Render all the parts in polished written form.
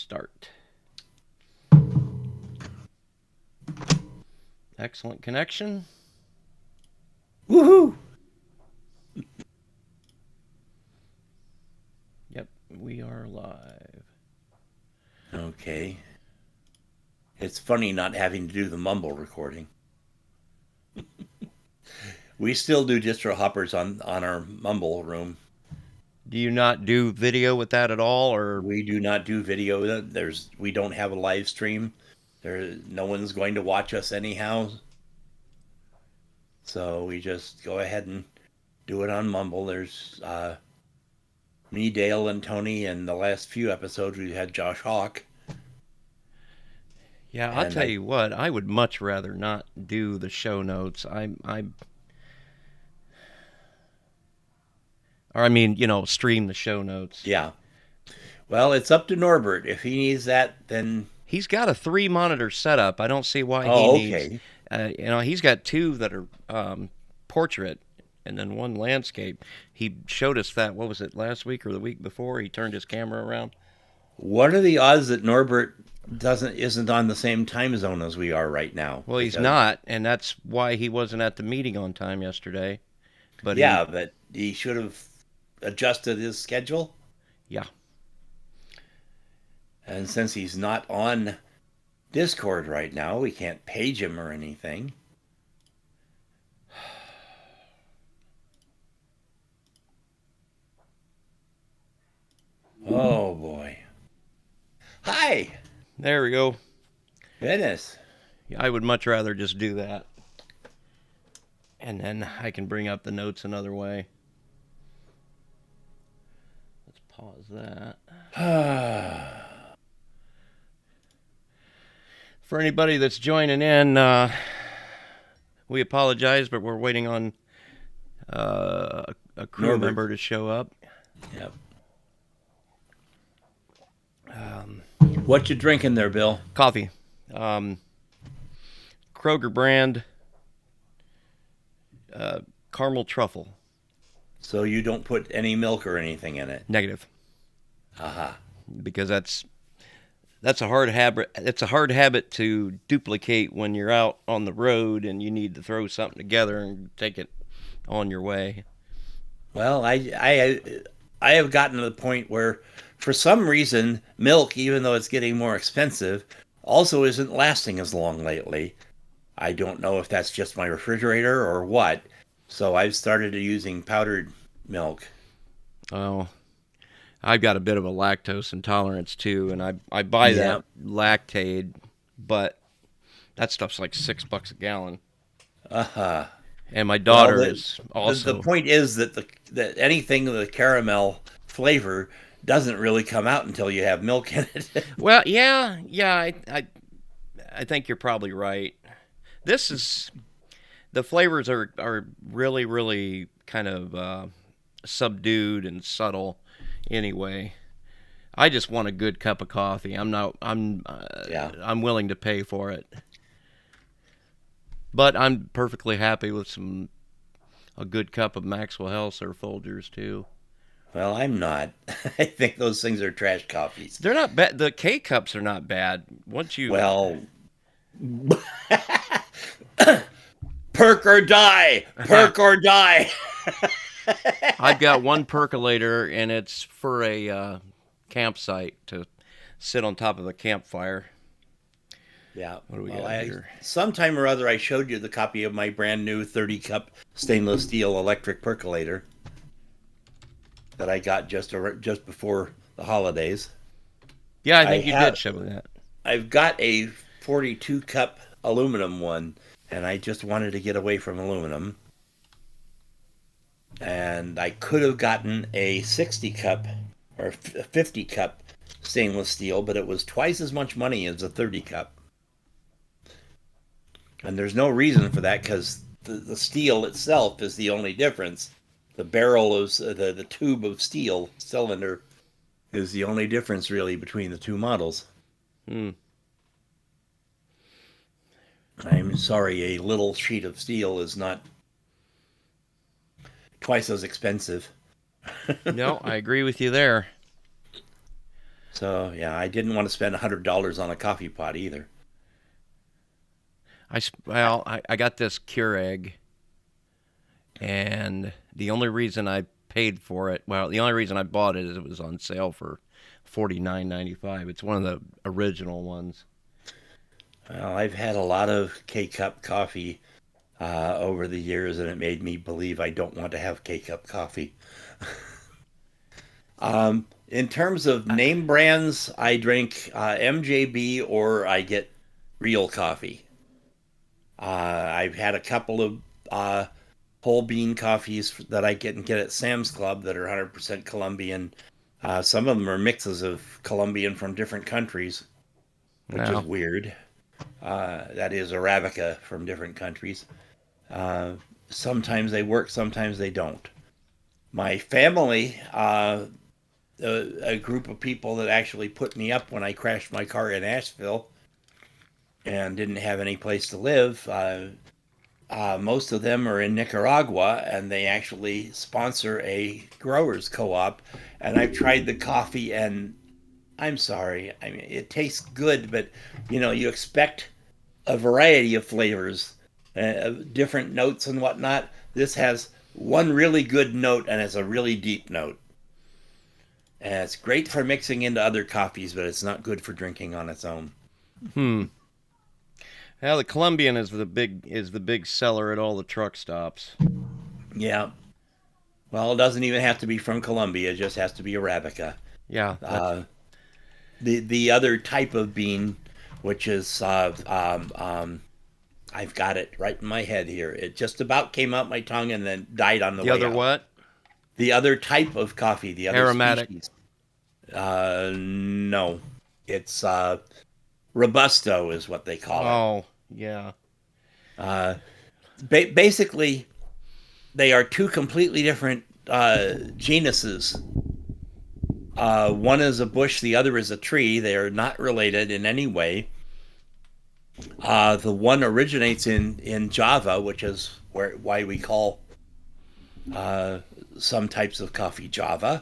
start. Excellent connection. Woohoo! Yep, we are live. Okay. It's funny not having to do the mumble recording. We still do distro hoppers on our mumble room. Do you not do video with that at all, or We do not do video. We don't have a live stream. No one's going to watch us anyhow. So we just go ahead and do it on mumble. There's me, Dale, and Tony, and the last few episodes we had Josh Hawk. Yeah, I'll tell you what, I would much rather not do the show notes. Stream the show notes. Yeah. Well, it's up to Norbert. If he needs that, then he's got a 3-monitor setup. I don't see why he needs. He's got 2 that are portrait and then 1 landscape. He showed us that. What was it, last week or the week before? He turned his camera around. What are the odds that Norbert isn't on the same time zone as we are right now? Well, he's not, and that's why he wasn't at the meeting on time yesterday. But he should have adjusted his schedule. Yeah. And since he's not on Discord right now, we can't page him or anything. Oh boy. Hi. There we go. Goodness. Yeah, I would much rather just do that. And then I can bring up the notes another way. Let's pause that. For anybody that's joining in, we apologize, but we're waiting on a crew member to show up. Yep. What you drinking there, Bill? Coffee. Kroger brand caramel truffle. So you don't put any milk or anything in it? Negative. Aha. Because that's a hard habit. It's a hard habit to duplicate when you're out on the road and you need to throw something together and take it on your way. Well, I have gotten to the point where, for some reason, milk, even though it's getting more expensive, also isn't lasting as long lately. I don't know if that's just my refrigerator or what. So I've started using powdered milk. Oh, I've got a bit of a lactose intolerance too, and I buy that Lactaid, but that stuff's like $6 a gallon. Uh-huh. And my daughter is also. The point is that anything with a caramel flavor doesn't really come out until you have milk in it. Well, yeah, I think you're probably right. The flavors are really, really kind of subdued and subtle. Anyway, I just want a good cup of coffee. I'm willing to pay for it. But I'm perfectly happy with a good cup of Maxwell House or Folgers too. Well, I'm not. I think those things are trash coffees. They're not bad. The K cups are not bad. Perk or die. Perk or die. I've got one percolator, and it's for a campsite to sit on top of a campfire. Yeah. What do we got here? Sometime or other, I showed you the copy of my brand new 30-cup stainless steel electric percolator that I got just before the holidays. Yeah, I think you did show me that. I've got a 42-cup aluminum one, and I just wanted to get away from aluminum. And I could have gotten a 60-cup or a 50-cup stainless steel, but it was twice as much money as a 30-cup. And there's no reason for that, because the steel itself is the only difference. The barrel of the tube of steel cylinder is the only difference really between the two models. I'm sorry, a little sheet of steel is not twice as expensive. No, I agree with you there. So yeah, I didn't want to spend $100 on a coffee pot either. I got this Keurig, and the only reason I paid for it, well, the only reason I bought it is it was on sale for $49.95. It's one of the original ones. Well, I've had a lot of K-Cup coffee over the years, and it made me believe I don't want to have K-Cup coffee. In terms of name brands, I drink MJB or I get real coffee. I've had a couple of whole bean coffees that I get at Sam's Club that are 100% Colombian. Some of them are mixes of Colombian from different countries, which is weird. That is Arabica from different countries. Sometimes they work, sometimes they don't. My family, a group of people that actually put me up when I crashed my car in Asheville and didn't have any place to live, most of them are in Nicaragua, and they actually sponsor a growers co-op. And I've tried the coffee, and I'm sorry, I mean, it tastes good, but you expect a variety of flavors, different notes and whatnot. This has one really good note, and it's a really deep note. And it's great for mixing into other coffees, but it's not good for drinking on its own. Well, the Colombian is the big seller at all the truck stops. Yeah. Well, it doesn't even have to be from Colombia; it just has to be Arabica. Yeah. The other type of bean, which is I've got it right in my head here. It just about came out my tongue and then died on the way out. The other what? The other type of coffee, the other aromatic species. No, it's Robusto is what they call it. Oh, yeah. Basically, they are two completely different genuses. One is a bush, the other is a tree. They are not related in any way. The one originates in Java, which is why we call some types of coffee Java,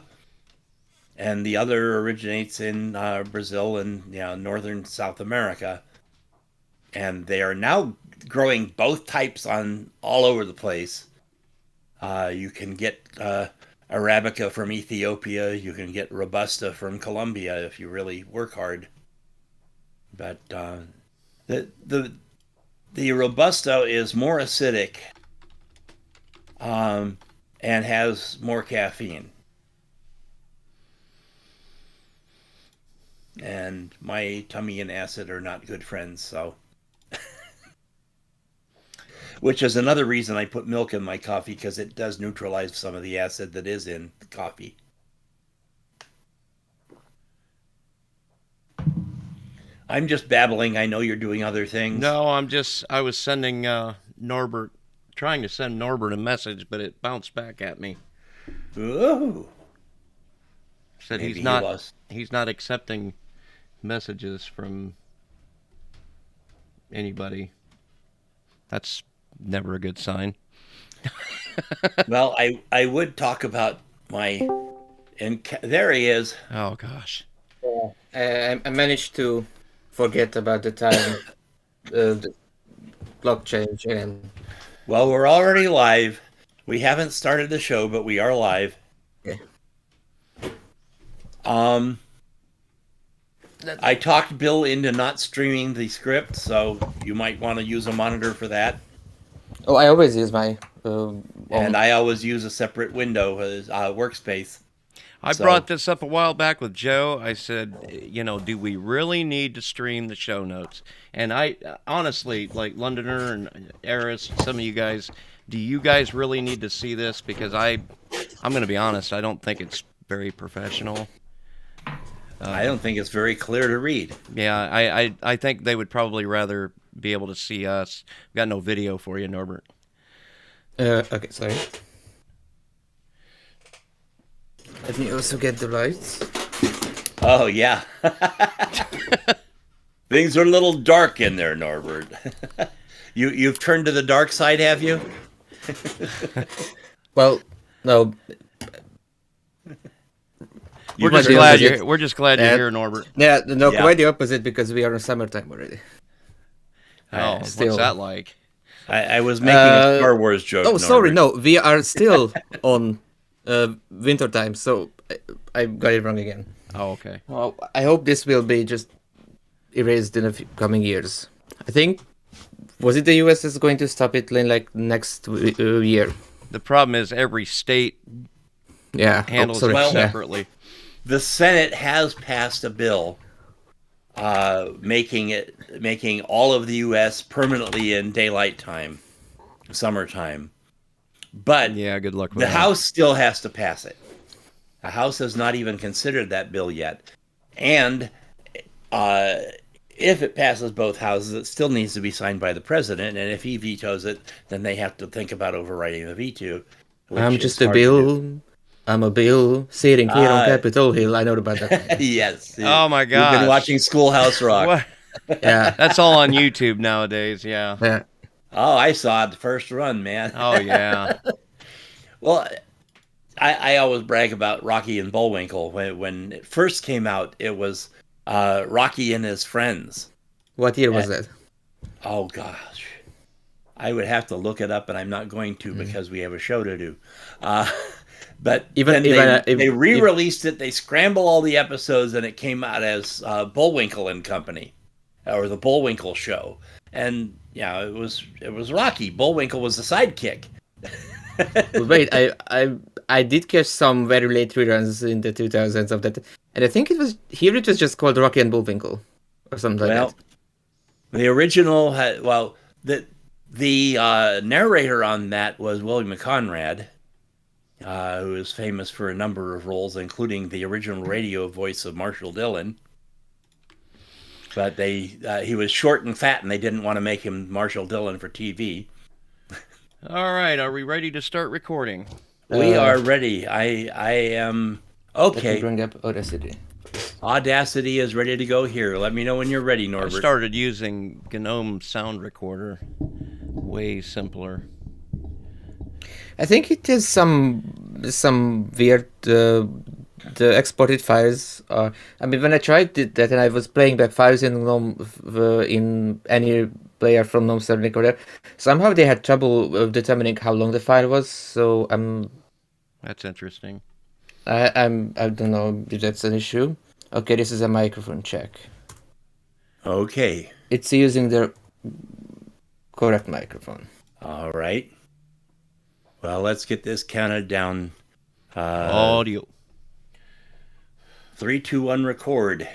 and the other originates in Brazil and northern South America. And they are now growing both types on all over the place. You can get Arabica from Ethiopia. You can get Robusta from Colombia if you really work hard. But the Robusta is more acidic and has more caffeine. And my tummy and acid are not good friends, so. Which is another reason I put milk in my coffee, because it does neutralize some of the acid that is in the coffee. I'm just babbling. I know you're doing other things. No, I was sending Norbert, trying to send Norbert a message, but it bounced back at me. Ooh. Said he's not accepting messages from anybody. That's never a good sign. Well, I would talk about there he is. Oh gosh. I managed to forget about the time the clock change and. Well, we're already live. We haven't started the show, but we are live. Okay. I talked Bill into not streaming the script, so you might want to use a monitor for that. Oh, I always use my. And I always use a separate window as workspace. I brought this up a while back with Joe. I said, do we really need to stream the show notes? And I honestly, like Londoner and Eris, some of you guys, do you guys really need to see this? Because I'm going to be honest, I don't think it's very professional. I don't think it's very clear to read. Yeah, I think they would probably rather be able to see us. We've got no video for you, Norbert. Okay, sorry. Let me also get the lights. Oh, yeah. Things are a little dark in there, Norbert. You've turned to the dark side, have you? Well, no. We're just glad you're here, Norbert. Yeah, no, quite the opposite because we are in summertime already. Oh, what's that like? I was making a Star Wars joke. Oh, sorry, no, we are still on winter time, so I got it wrong again. Oh, okay. Well, I hope this will be just erased in a few coming years. I think, was it the US is going to stop it in like next year? The problem is every state handles it separately. The Senate has passed a bill making all of the U.S. permanently in daylight time, summertime. But good luck with the that. House still has to pass it. The House has not even considered that bill yet. And if it passes both houses, it still needs to be signed by the president. And if he vetoes it, then they have to think about overriding the veto. I'm just a bill. I'm a bill sitting here on Capitol Hill. I know about that. Yes. Oh my God. You've been watching Schoolhouse Rock. Yeah. That's all on YouTube nowadays. Yeah. Oh, I saw it the first run, man. Oh yeah. Well, I always brag about Rocky and Bullwinkle. When it first came out, it was Rocky and his friends. What year was that? Oh gosh, I would have to look it up, and I'm not going to because we have a show to do. But they re-released it. They scramble all the episodes, and it came out as Bullwinkle and Company, or the Bullwinkle Show. And it was Rocky. Bullwinkle was the sidekick. Wait, I did catch some very late reruns in the 2000s of that, and I think it was just called Rocky and Bullwinkle or something like that. The original had the narrator on that was William McConrad. Who is famous for a number of roles, including the original radio voice of Marshall Dillon. But he was short and fat, and they didn't want to make him Marshall Dillon for TV. All right, are we ready to start recording? We are ready. I am okay. Let me bring up Audacity. Audacity is ready to go here. Let me know when you're ready, Norbert. I started using GNOME Sound Recorder. Way simpler. I think it is some weird the exported files. I mean, when I tried that and I was playing back files in GNOME in any player from GNOME Sound Recorder, somehow they had trouble determining how long the file was. So that's interesting. I don't know if that's an issue. Okay, this is a microphone check. Okay. It's using the correct microphone. All right. Well, let's get this counted down. Audio. 3, 2, 1, record.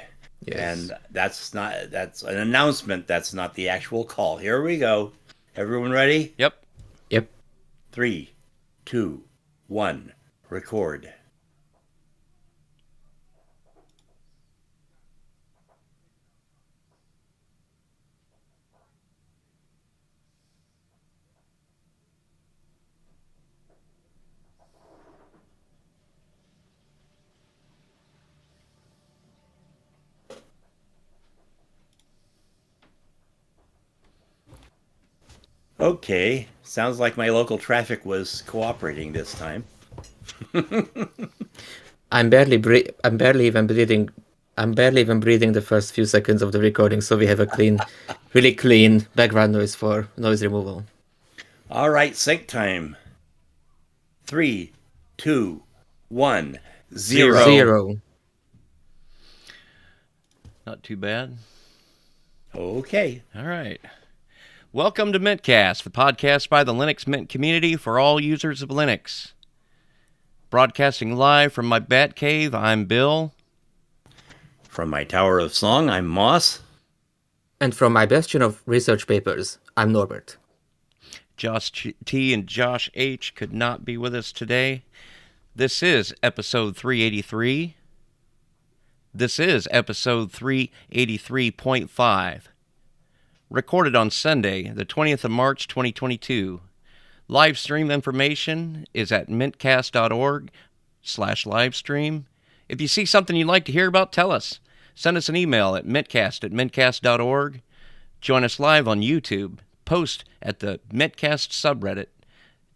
Yes. And that's an announcement. That's not the actual call. Here we go. Everyone ready? Yep. 3, 2, 1, record. Okay, sounds like my local traffic was cooperating this time. I'm barely even breathing the first few seconds of the recording, so we have a really clean background noise for noise removal. All right, sync time. 3, 2, 1, 0. 0. Not too bad. Okay. All right. Welcome to mintCast, the podcast by the Linux Mint community for all users of Linux. Broadcasting live from my bat cave, I'm Bill. From my Tower of Song, I'm Moss. And from my bastion of research papers, I'm Norbert. Josh T and Josh H could not be with us today. This is episode 383. This is episode 383.5. Recorded on Sunday, the 20th of March, 2022. Live stream information is at mintcast.org/livestream. If you see something you'd like to hear about, tell us. Send us an email at mintcast@mintcast.org. Join us live on YouTube. Post at the mintcast subreddit.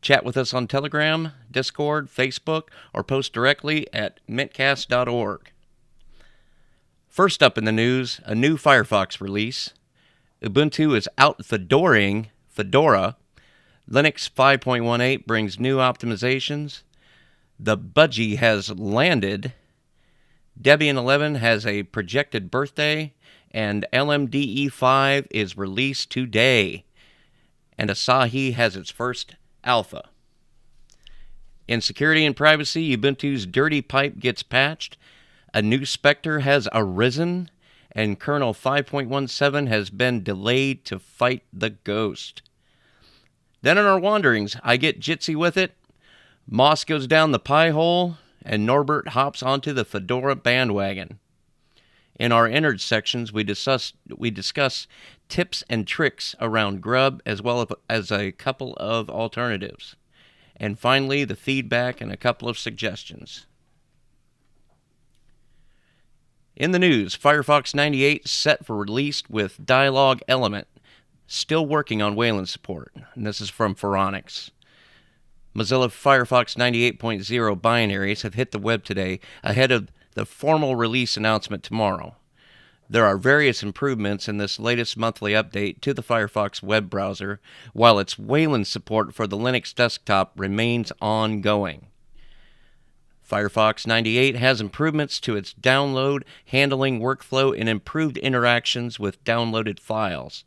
Chat with us on Telegram, Discord, Facebook, or post directly at mintcast.org. First up in the news, a new Firefox release. Ubuntu is out-Fedoring Fedora. Linux 5.18 brings new optimizations. The budgie has landed. Debian 11 has a projected birthday. And LMDE 5 is released today. And Asahi has its first alpha. In security and privacy, Ubuntu's dirty pipe gets patched. A new Specter has arisen. And kernel 5.17 has been delayed to fight the ghost. Then in our wanderings, I get jitsy with it. Moss goes down the pie hole, and Norbert hops onto the Fedora bandwagon. In our innards sections, we discuss tips and tricks around Grub, as well as a couple of alternatives. And finally, the feedback and a couple of suggestions. In the news, Firefox 98 set for release with dialog element. Still working on Wayland support. And this is from Phoronix. Mozilla Firefox 98.0 binaries have hit the web today ahead of the formal release announcement tomorrow. There are various improvements in this latest monthly update to the Firefox web browser, while its Wayland support for the Linux desktop remains ongoing. Firefox 98 has improvements to its download, handling workflow, and improved interactions with downloaded files.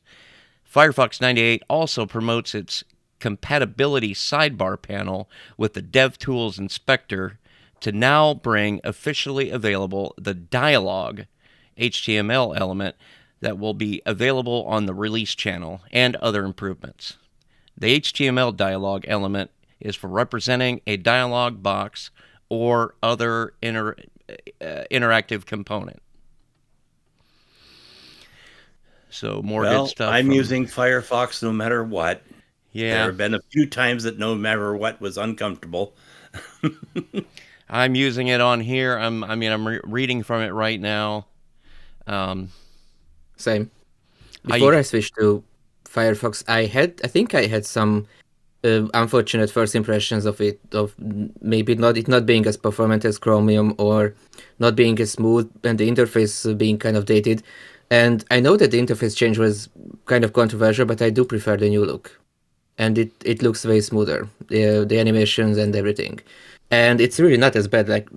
Firefox 98 also promotes its compatibility sidebar panel with the DevTools Inspector to now bring officially available the dialog HTML element that will be available on the release channel and other improvements. The HTML dialog element is for representing a dialog box or other interactive component. So more good stuff. I'm using Firefox no matter what. Yeah. There have been a few times that no matter what was uncomfortable. I'm using it on here. I'm reading from it right now. Same. Before I switched to Firefox, I think I had some unfortunate first impressions of it, of maybe it not being as performant as Chromium, or not being as smooth, and the interface being kind of dated. And I know that the interface change was kind of controversial, but I do prefer the new look. And it looks way smoother, the animations and everything. And it's really not as bad. Like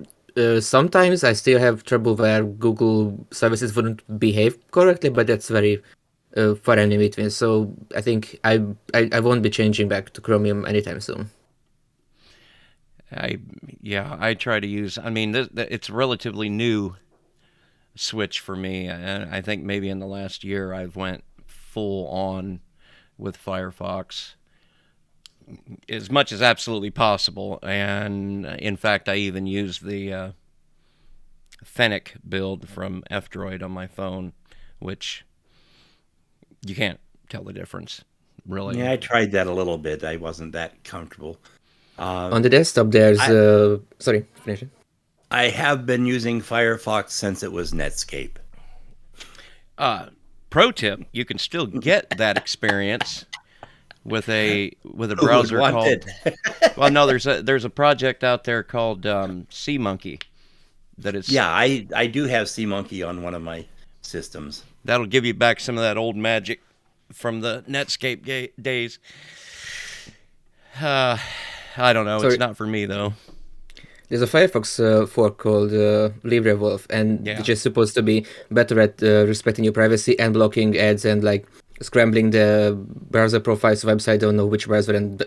sometimes I still have trouble where Google services wouldn't behave correctly, but that's very far and in between. So I think I won't be changing back to Chromium anytime soon. I try to use. It's a relatively new switch for me, and I think maybe in the last year I've went full on with Firefox as much as absolutely possible. And in fact, I even used the Fennec build from F-Droid on my phone, which you can't tell the difference, really. Yeah, I tried that a little bit. I wasn't that comfortable. On the desktop, there's... sorry, finish it. I have been using Firefox since it was Netscape. Pro tip, you can still get that experience with a browser called... Well, no, there's a project out there called SeaMonkey that is... Yeah, I do have SeaMonkey on one of my systems. That'll give you back some of that old magic from the Netscape days. I don't know. Sorry. It's not for me, though. There's a Firefox fork called LibreWolf, and which is supposed to be better at respecting your privacy and blocking ads and like scrambling the browser profiles website. I don't know which browser and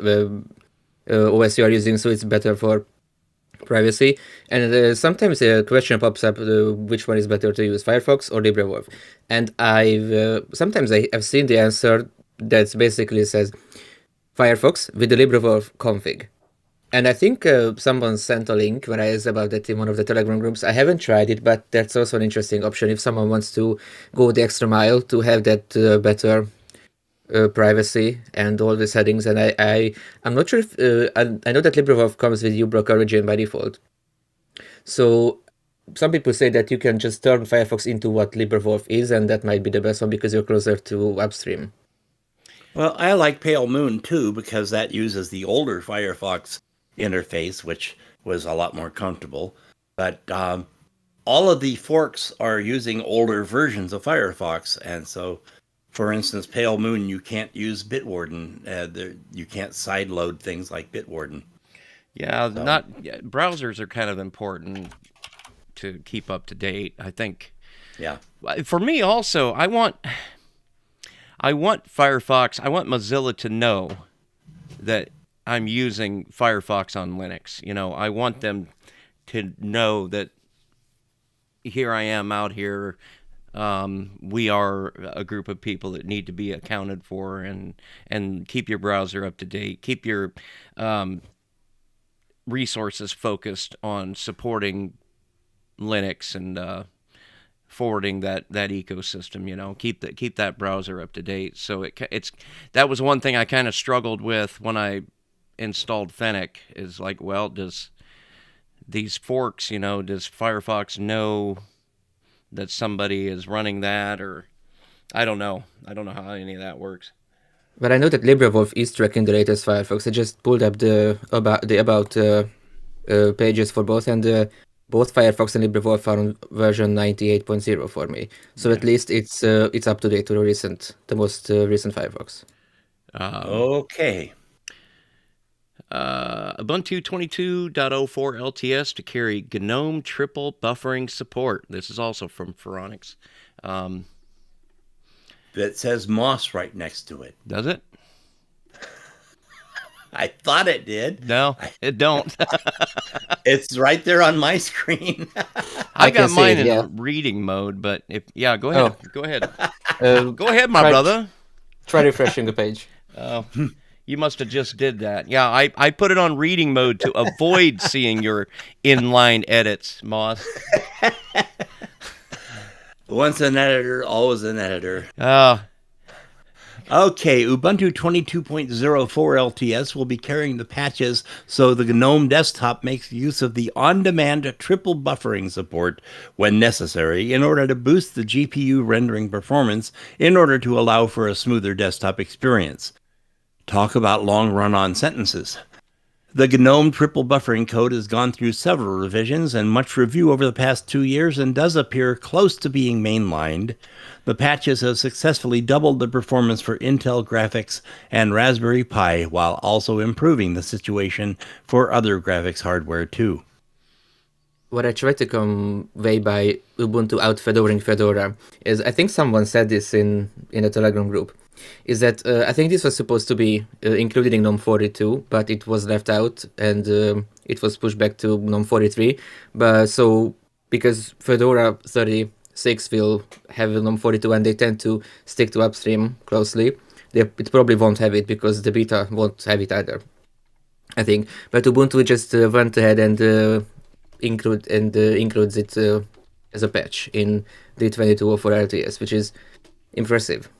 OS you are using, so it's better for privacy. And sometimes a question pops up: which one is better to use, Firefox or LibreWolf? And sometimes I've seen the answer that basically says Firefox with the LibreWolf config. And I think someone sent a link when I asked about that in one of the Telegram groups. I haven't tried it, but that's also an interesting option if someone wants to go the extra mile to have that better privacy and all the settings. And I'm not sure if... I know that LibreWolf comes with uBlock Origin by default. So some people say that you can just turn Firefox into what LibreWolf is, and that might be the best one because you're closer to upstream. Well, I like Pale Moon too because that uses the older Firefox interface, which was a lot more comfortable. But all of the forks are using older versions of Firefox, and so, for instance, Pale Moon, you can't use Bitwarden. You can't sideload things like Bitwarden. Yeah, browsers are kind of important to keep up to date, I think. Yeah. For me also, I want Firefox, I want Mozilla to know that I'm using Firefox on Linux. You know, I want them to know that here I am out here. We are a group of people that need to be accounted for, and keep your browser up to date. Keep your resources focused on supporting Linux and forwarding that ecosystem. You know, keep that browser up to date. So that was one thing I kind of struggled with when I installed Fennec. Is like, well, does these forks, you know, does Firefox know that somebody is running that, or I don't know how any of that works. But I know that LibreWolf is tracking the latest Firefox. I just pulled up the about pages for both, and both Firefox and LibreWolf are on version 98.0 for me. So at least it's up to date to the most recent Firefox. Okay. Ubuntu 22.04 LTS to carry GNOME triple buffering support. This is also from Phoronix. That says Moss right next to it. Does it? I thought it did. No, it don't. It's right there on my screen. I got mine in reading mode, but go ahead. Go ahead. Go ahead, my brother. Try refreshing the page. Oh, you must have just did that. Yeah, I put it on reading mode to avoid seeing your inline edits, Moss. Once an editor, always an editor. Okay, Ubuntu 22.04 LTS will be carrying the patches so the GNOME desktop makes use of the on-demand triple buffering support when necessary in order to boost the GPU rendering performance in order to allow for a smoother desktop experience. Talk about long run-on sentences. The GNOME triple buffering code has gone through several revisions and much review over the past 2 years and does appear close to being mainlined. The patches have successfully doubled the performance for Intel graphics and Raspberry Pi while also improving the situation for other graphics hardware too. What I tried to convey by Ubuntu out Fedoring Fedora is, I think someone said this in a Telegram group, is that I think this was supposed to be included in GNOME 42, but it was left out and it was pushed back to GNOME 43. Because Fedora 36 will have GNOME 42 and they tend to stick to upstream closely, it probably won't have it because the beta won't have it either, I think. But Ubuntu just went ahead and includes it as a patch in the 2204 LTS, which is impressive.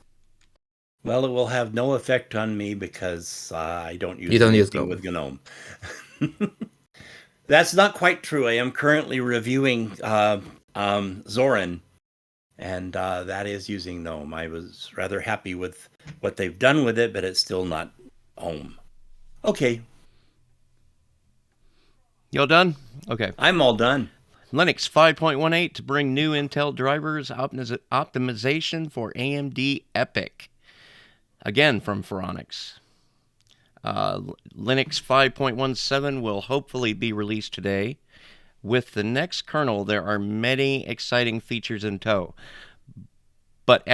Well, it will have no effect on me because I don't use GNOME with GNOME. That's not quite true. I am currently reviewing Zorin, and that is using GNOME. I was rather happy with what they've done with it, but it's still not home. Okay. You all done? Okay. I'm all done. Linux 5.18 to bring new Intel drivers optimization for AMD EPYC. Again, from Phoronix. Linux 5.17 will hopefully be released today. With the next kernel, there are many exciting features in tow. But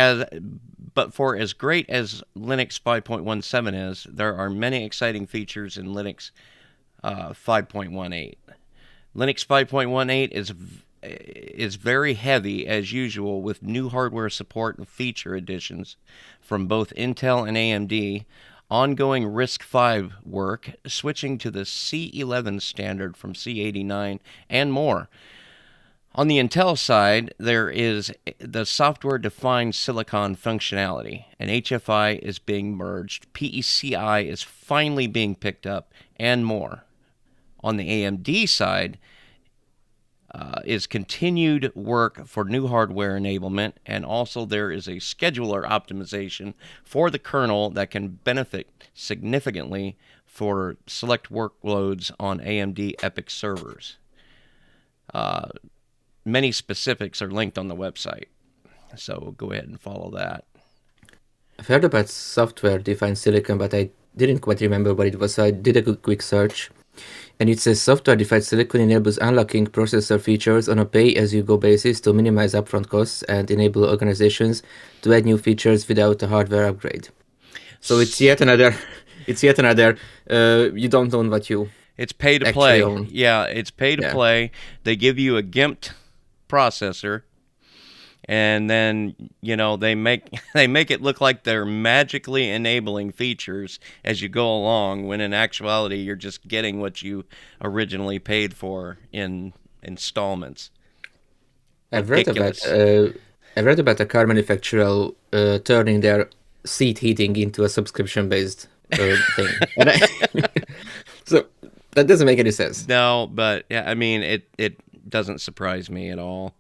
for as great as Linux 5.17 is, there are many exciting features in Linux 5.18. Linux 5.18 is very heavy as usual with new hardware support and feature additions from both Intel and AMD, ongoing RISC-V work, switching to the C11 standard from C89, and more. On the Intel side, there is the software-defined silicon functionality, and HFI is being merged, PECI is finally being picked up, and more. On the AMD side, is continued work for new hardware enablement, and also there is a scheduler optimization for the kernel that can benefit significantly for select workloads on AMD EPYC servers. Many specifics are linked on the website, so go ahead and follow that. I've heard about software-defined silicon, but I didn't quite remember what it was, so I did a quick search. And it says software-defined silicon enables unlocking processor features on a pay-as-you-go basis to minimize upfront costs and enable organizations to add new features without a hardware upgrade. So it's yet another. You don't own what you. It's pay to play. Own. Yeah, it's pay to play. They give you a GIMP processor, and then they make it look like they're magically enabling features as you go along, when in actuality you're just getting what you originally paid for in installments. I've read about a car manufacturer turning their seat heating into a subscription-based thing. So that doesn't make any sense. No, but yeah, I mean it doesn't surprise me at all.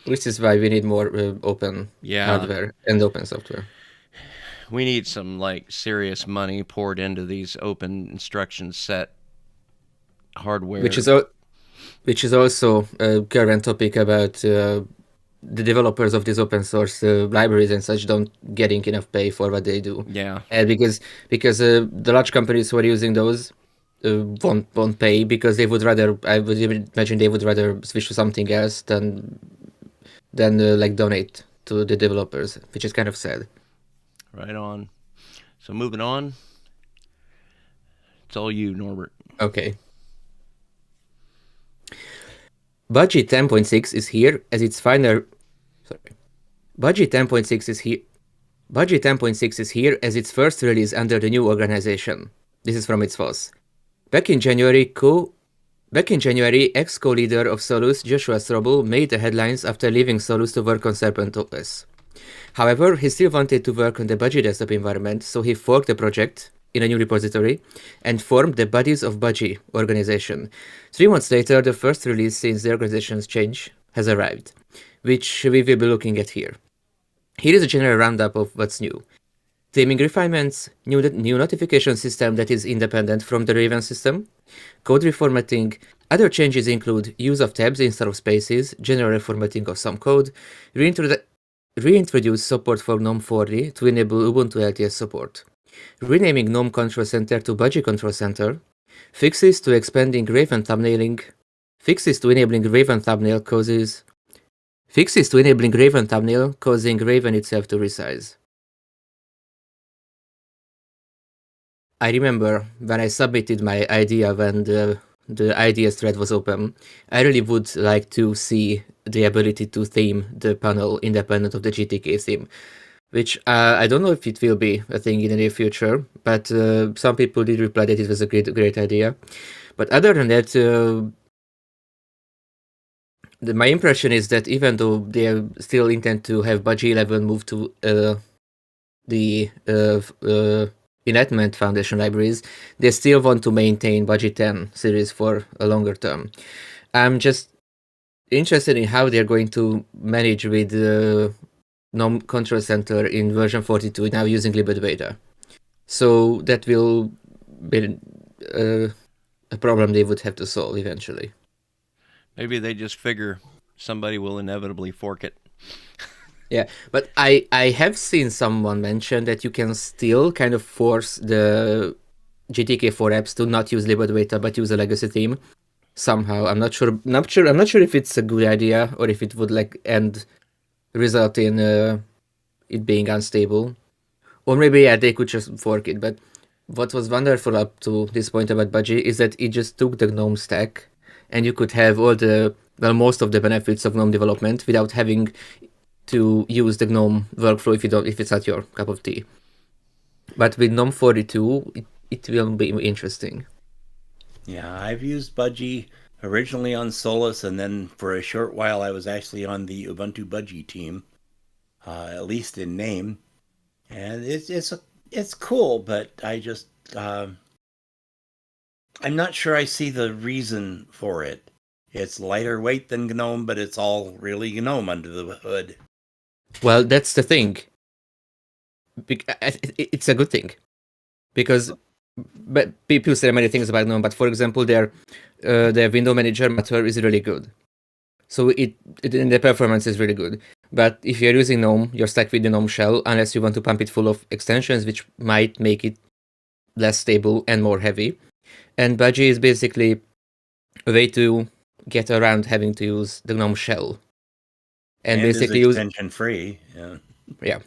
Which is why we need more open hardware and open software. We need some serious money poured into these open instruction set hardware. Which is also a current topic about the developers of these open source libraries and such don't getting enough pay for what they do. Yeah. And because the large companies who are using those won't pay, because they would rather, I would imagine they would rather switch to something else than donate to the developers, which is kind of sad. Right on. So moving on, it's all you, Norbert. Okay. Budgie 10.6 is here as its final. Budgie 10.6 is here. Budgie 10.6 is here as its first release under the new organization. This is from its boss. Back in January, ex-co-leader of Solus, Joshua Strobel, made the headlines after leaving Solus to work on Serpent OS. However, he still wanted to work on the Budgie desktop environment, so he forked the project in a new repository and formed the Buddies of Budgie organization. 3 months later, the first release since the organization's change has arrived, which we will be looking at here. Here is a general roundup of what's new. Theming refinements, new notification system that is independent from the Raven system, code reformatting. Other changes include use of tabs instead of spaces, general reformatting of some code, reintroduce support for GNOME 40 to enable Ubuntu LTS support, renaming GNOME Control Center to Budgie Control Center, fixes to expanding Raven thumbnailing, fixes to enabling Raven thumbnail causing Raven itself to resize. I remember when I submitted my idea when the ideas thread was open, I really would like to see the ability to theme the panel independent of the GTK theme, which I don't know if it will be a thing in the near future, but some people did reply that it was a great idea. But other than that, my impression is that even though they still intend to have Budgie 11 move to the Enlightenment Foundation libraries, they still want to maintain Budgie 10 series for a longer term. I'm just interested in how they're going to manage with GNOME Control Center in version 42 now using libbeta. So that will be a problem they would have to solve eventually. Maybe they just figure somebody will inevitably fork it. Yeah, but I have seen someone mention that you can still kind of force the GTK4 apps to not use libbeta but use a legacy theme somehow. I'm not sure if it's a good idea or if it would result in it being unstable. Or maybe they could just fork it. But what was wonderful up to this point about Budgie is that it just took the GNOME stack and you could have most of the benefits of GNOME development without having to use the GNOME workflow if it's not your cup of tea. But with GNOME 42, it will be interesting. Yeah, I've used Budgie originally on Solus, and then for a short while I was actually on the Ubuntu Budgie team, at least in name. And it's cool, but I just I'm not sure I see the reason for it. It's lighter weight than GNOME, but it's all really GNOME under the hood. Well, that's the thing. It's a good thing, because people say many things about GNOME, but for example, their window manager Matter is really good. So the performance is really good. But if you're using GNOME, you're stuck with the GNOME shell unless you want to pump it full of extensions, which might make it less stable and more heavy. And Budgie is basically a way to get around having to use the GNOME shell. And basically is extension free. Yeah. Yeah.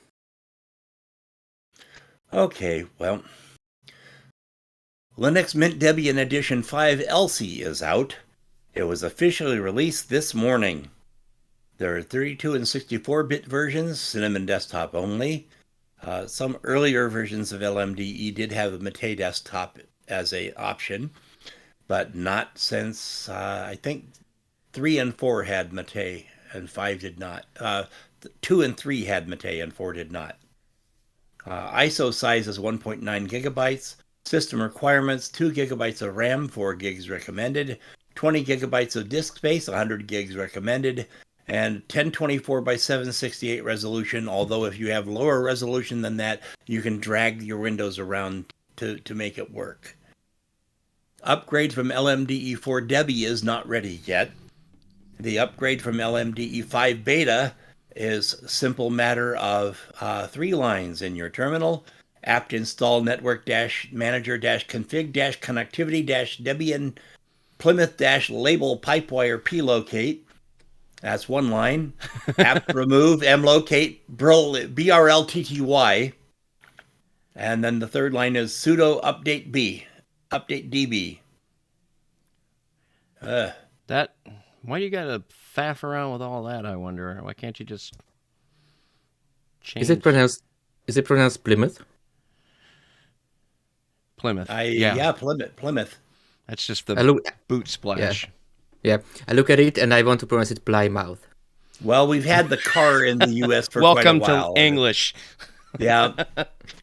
Okay, well, Linux Mint Debian Edition 5 ELSI is out. It was officially released this morning. There are 32 and 64-bit versions, Cinnamon Desktop only. Some earlier versions of LMDE did have a Mate desktop as an option, but not since, I think, 3 and 4 had Mate, and 5 did not. 2 and 3 had Mate, and 4 did not. ISO size is 1.9 gigabytes. System requirements, 2 gigabytes of RAM, 4 gigs recommended. 20 gigabytes of disk space, 100 gigs recommended. And 1024 by 768 resolution, although if you have lower resolution than that, you can drag your windows around to make it work. Upgrade from LMDE 4 Debi is not ready yet. The upgrade from LMDE 5 Beta is a simple matter of 3 lines in your terminal. apt install network-manager-config-connectivity-debian Plymouth-label pipewire plocate. That's 1 line. apt remove mlocate brltty. And then the 3rd line is sudo update db. Why do you gotta faff around with all that, I wonder? Why can't you just change? Is it pronounced Plymouth? Plymouth. Yeah, Plymouth. That's just the boot splash. Yeah, I look at it and I want to pronounce it Plymouth. Well, we've had the car in the U.S. for Welcome quite a while. to English. Yeah.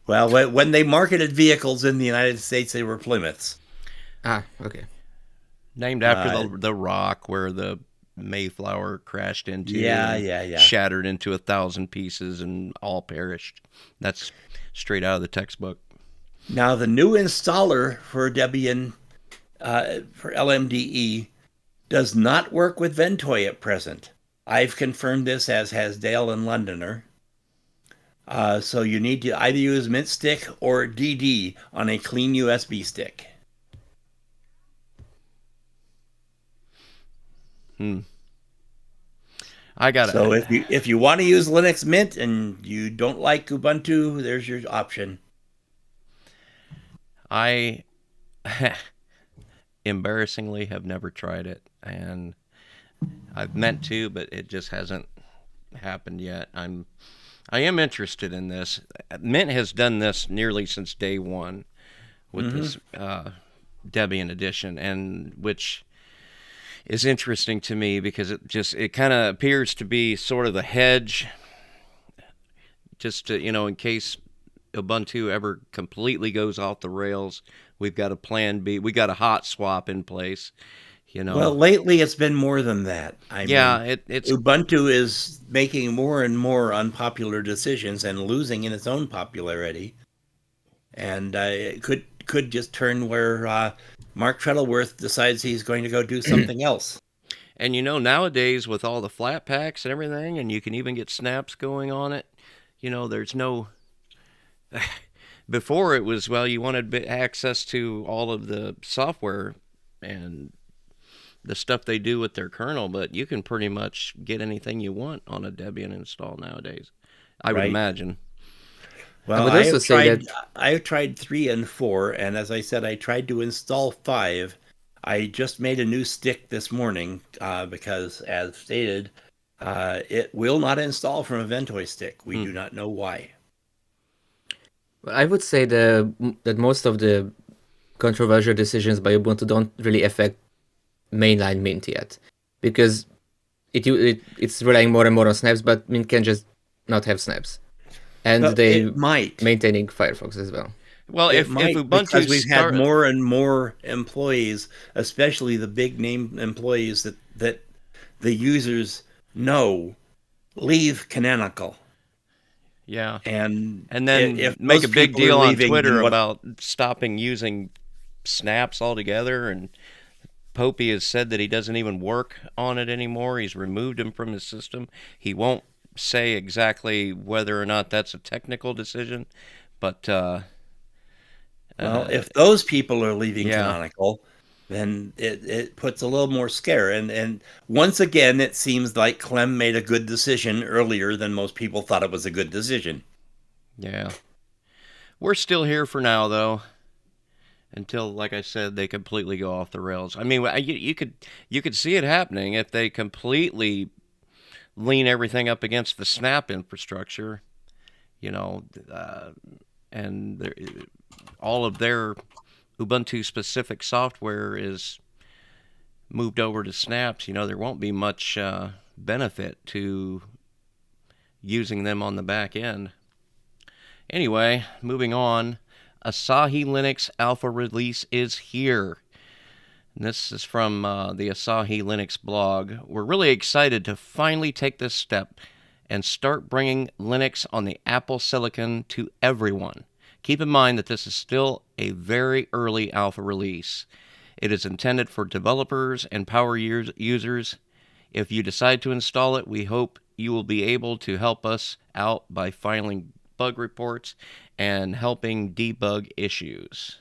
Well, when they marketed vehicles in the United States, they were Plymouths. Ah, okay. Named after the rock where the Mayflower crashed into. Yeah. Shattered into 1,000 pieces and all perished. That's straight out of the textbook. Now, the new installer for Debian, for LMDE, does not work with Ventoy at present. I've confirmed this, as has Dale and Londoner. So you need to either use Mint Stick or DD on a clean USB stick. I got it. So if you want to use Linux Mint and you don't like Ubuntu, there's your option. I embarrassingly have never tried it, and I've meant to, but it just hasn't happened yet. I am interested in this. Mint has done this nearly since day one with this Debian edition, and which is interesting to me because it kind of appears to be sort of a hedge, just to, in case Ubuntu ever completely goes off the rails, we've got a plan B. We got a hot swap in place. Well, lately it's been more than that. It's Ubuntu is making more and more unpopular decisions and losing in its own popularity, and it could just turn where Mark Shuttleworth decides he's going to go do something else. And nowadays with all the flat packs and everything, and you can even get snaps going on it. There's no. Before it was, you wanted access to all of the software and the stuff they do with their kernel, but you can pretty much get anything you want on a Debian install nowadays, I would imagine. Well, I've tried 3 and 4, and as I said, I tried to install 5. I just made a new stick this morning because, as stated, it will not install from a Ventoy stick. We do not know why. I would say that most of the controversial decisions by Ubuntu don't really affect mainline Mint yet, because it's relying more and more on snaps, but Mint can just not have snaps, and they might maintaining Firefox as well. Well, It if might, Ubuntu because we've had more and more employees, especially the big name employees that the users know, leave Canonical. Yeah. And then if make a those big people are deal on leaving, Twitter then what? about stopping using snaps altogether. And Popey has said that he doesn't even work on it anymore. He's removed him from his system. He won't say exactly whether or not that's a technical decision, but Well, if those people are leaving yeah. Canonical, then it puts a little more scare. And once again, it seems like Clem made a good decision earlier than most people thought it was a good decision. Yeah. We're still here for now, though, until, like I said, they completely go off the rails. I mean, you could see it happening if they completely lean everything up against the Snap infrastructure, and all of their Ubuntu-specific software is moved over to Snaps. There won't be much benefit to using them on the back end. Anyway, moving on. Asahi Linux Alpha release is here. And this is from the Asahi Linux blog. We're really excited to finally take this step and start bringing Linux on the Apple Silicon to everyone. Keep in mind that this is still a very early alpha release. It is intended for developers and power users. If you decide to install it, we hope you will be able to help us out by filing bug reports and helping debug issues.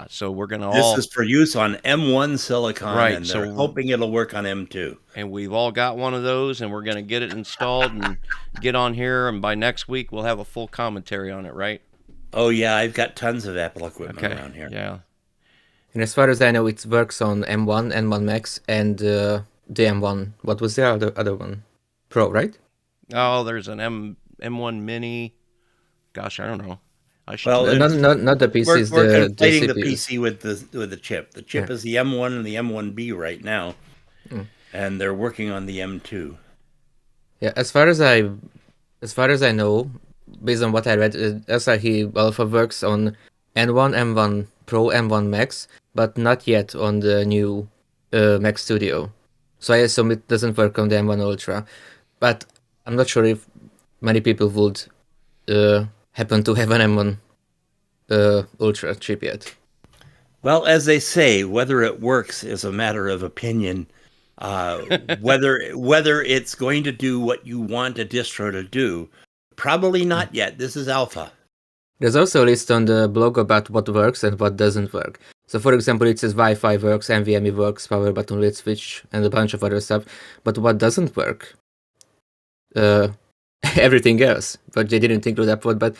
So we're going to This is for use on M1 Silicon, right, and they're hoping it'll work on M2. And we've all got one of those, and we're going to get it installed and get on here, and by next week we'll have a full commentary on it, right? Oh, yeah, I've got tons of Apple equipment around here. Yeah. And as far as I know, it works on M1, M1 Max, and the M1. What was the other one? Pro, right? Oh, there's an M1 Mini. Gosh, I don't know. Well, not the PC. We're conflating the PC with the chip. The chip is the M1 and the M1B right now, and they're working on the M2. Yeah, as far as I know, based on what I read, Asahi Alpha works on N1, M1 Pro, M1 Max, but not yet on the new Mac Studio. So I assume it doesn't work on the M1 Ultra. But I'm not sure if many people would happen to have an M1 Ultra chip yet. Well, as they say, whether it works is a matter of opinion. Whether it's going to do what you want a distro to do, probably not yet. This is alpha. There's also a list on the blog about what works and what doesn't work. So, for example, it says Wi-Fi works, NVMe works, power button, lit switch, and a bunch of other stuff. But what doesn't work? Everything else. But they didn't include that one. But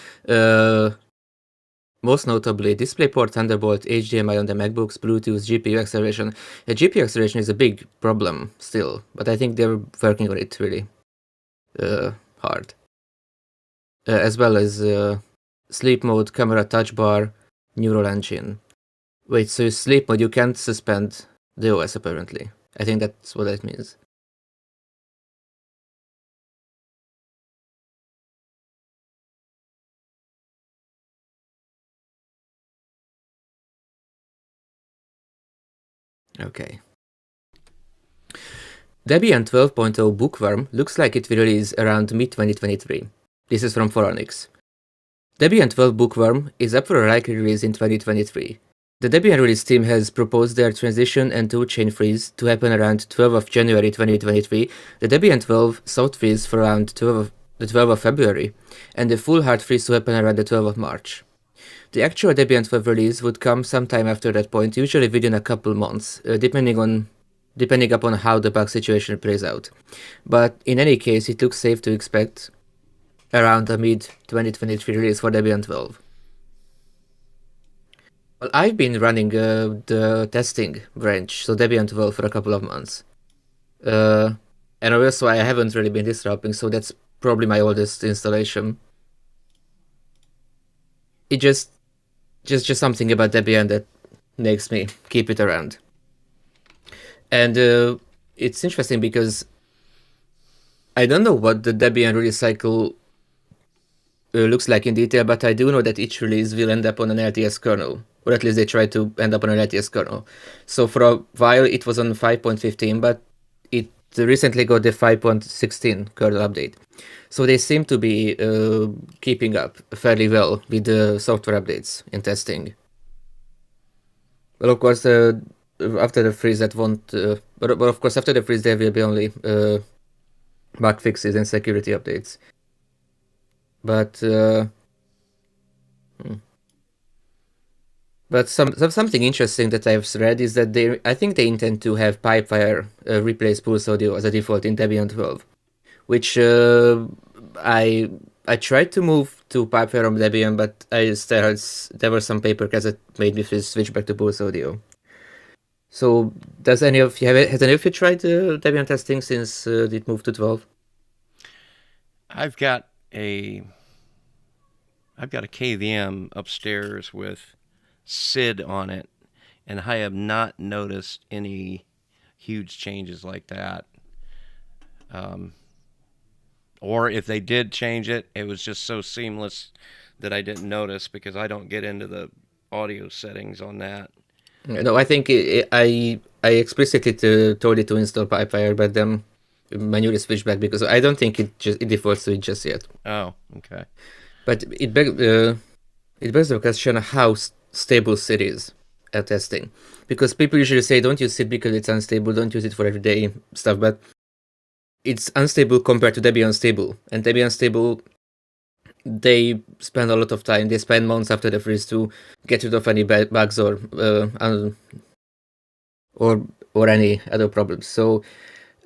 most notably, DisplayPort, Thunderbolt, HDMI on the MacBooks, Bluetooth, GPU acceleration. GPU acceleration is a big problem still, but I think they're working on it really hard. As well as sleep mode, camera, touch bar, neural engine. Wait, so sleep mode, you can't suspend the OS apparently. I think that's what that means. Okay. Debian 12.0 Bookworm looks like it will release around mid-2023. This is from Phoronix. Debian 12 Bookworm is up for a likely release in 2023. The Debian release team has proposed their transition and toolchain freeze to happen around 12th of January 2023, the Debian 12 soft freeze for around the 12th of February, and the full hard freeze to happen around the 12th of March. The actual Debian 12 release would come sometime after that point, usually within a couple months, depending upon how the bug situation plays out. But in any case, it looks safe to expect around a mid-2023 release for Debian 12. Well, I've been running the testing branch, so Debian 12, for a couple of months. And also I haven't really been disrupting, so that's probably my oldest installation. It just something about Debian that makes me keep it around. And it's interesting because I don't know what the Debian release cycle looks like in detail, but I do know that each release will end up on an LTS kernel, or at least they try to end up on an LTS kernel. So for a while it was on 5.15, but it recently got the 5.16 kernel update. So they seem to be keeping up fairly well with the software updates in testing. Well, of course, after the freeze that won't... but of course, after the freeze there will be only bug fixes and security updates. But something interesting that I've read is that I think they intend to have Pipewire replace Pulse Audio as a default in Debian 12, which I tried to move to Pipewire on Debian, but there were some paper cuts that made me switch back to Pulse Audio. So has any of you tried Debian testing since it moved to 12? I've got a KVM upstairs with SID on it, and I have not noticed any huge changes like that. Or if they did change it, it was just so seamless that I didn't notice because I don't get into the audio settings on that. No, I think I explicitly told it to install Pipewire, but then manually switched back because I don't think it defaults to it just yet. Oh, okay. But it begs the question how stable SID is at testing, because people usually say don't use SID because it's unstable, don't use it for everyday stuff, but it's unstable compared to Debian Stable, and Debian Stable, they spend a lot of time. They spend months after the freeze to get rid of any bugs or any other problems. So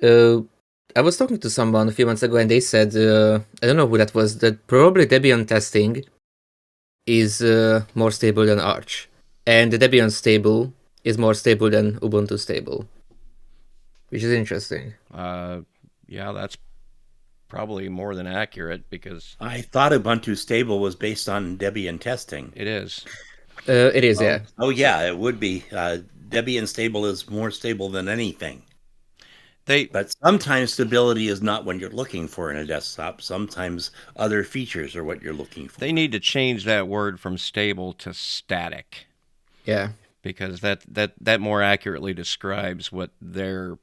I was talking to someone a few months ago, and they said, I don't know who that was, that probably Debian testing is more stable than Arch, and the Debian Stable is more stable than Ubuntu Stable, which is interesting. Yeah, that's probably more than accurate because I thought Ubuntu Stable was based on Debian testing. It is. It is, yeah. Oh, yeah, it would be. Debian Stable is more stable than anything. But sometimes stability is not what you're looking for in a desktop. Sometimes other features are what you're looking for. They need to change that word from stable to static. Yeah. Because that more accurately describes what they're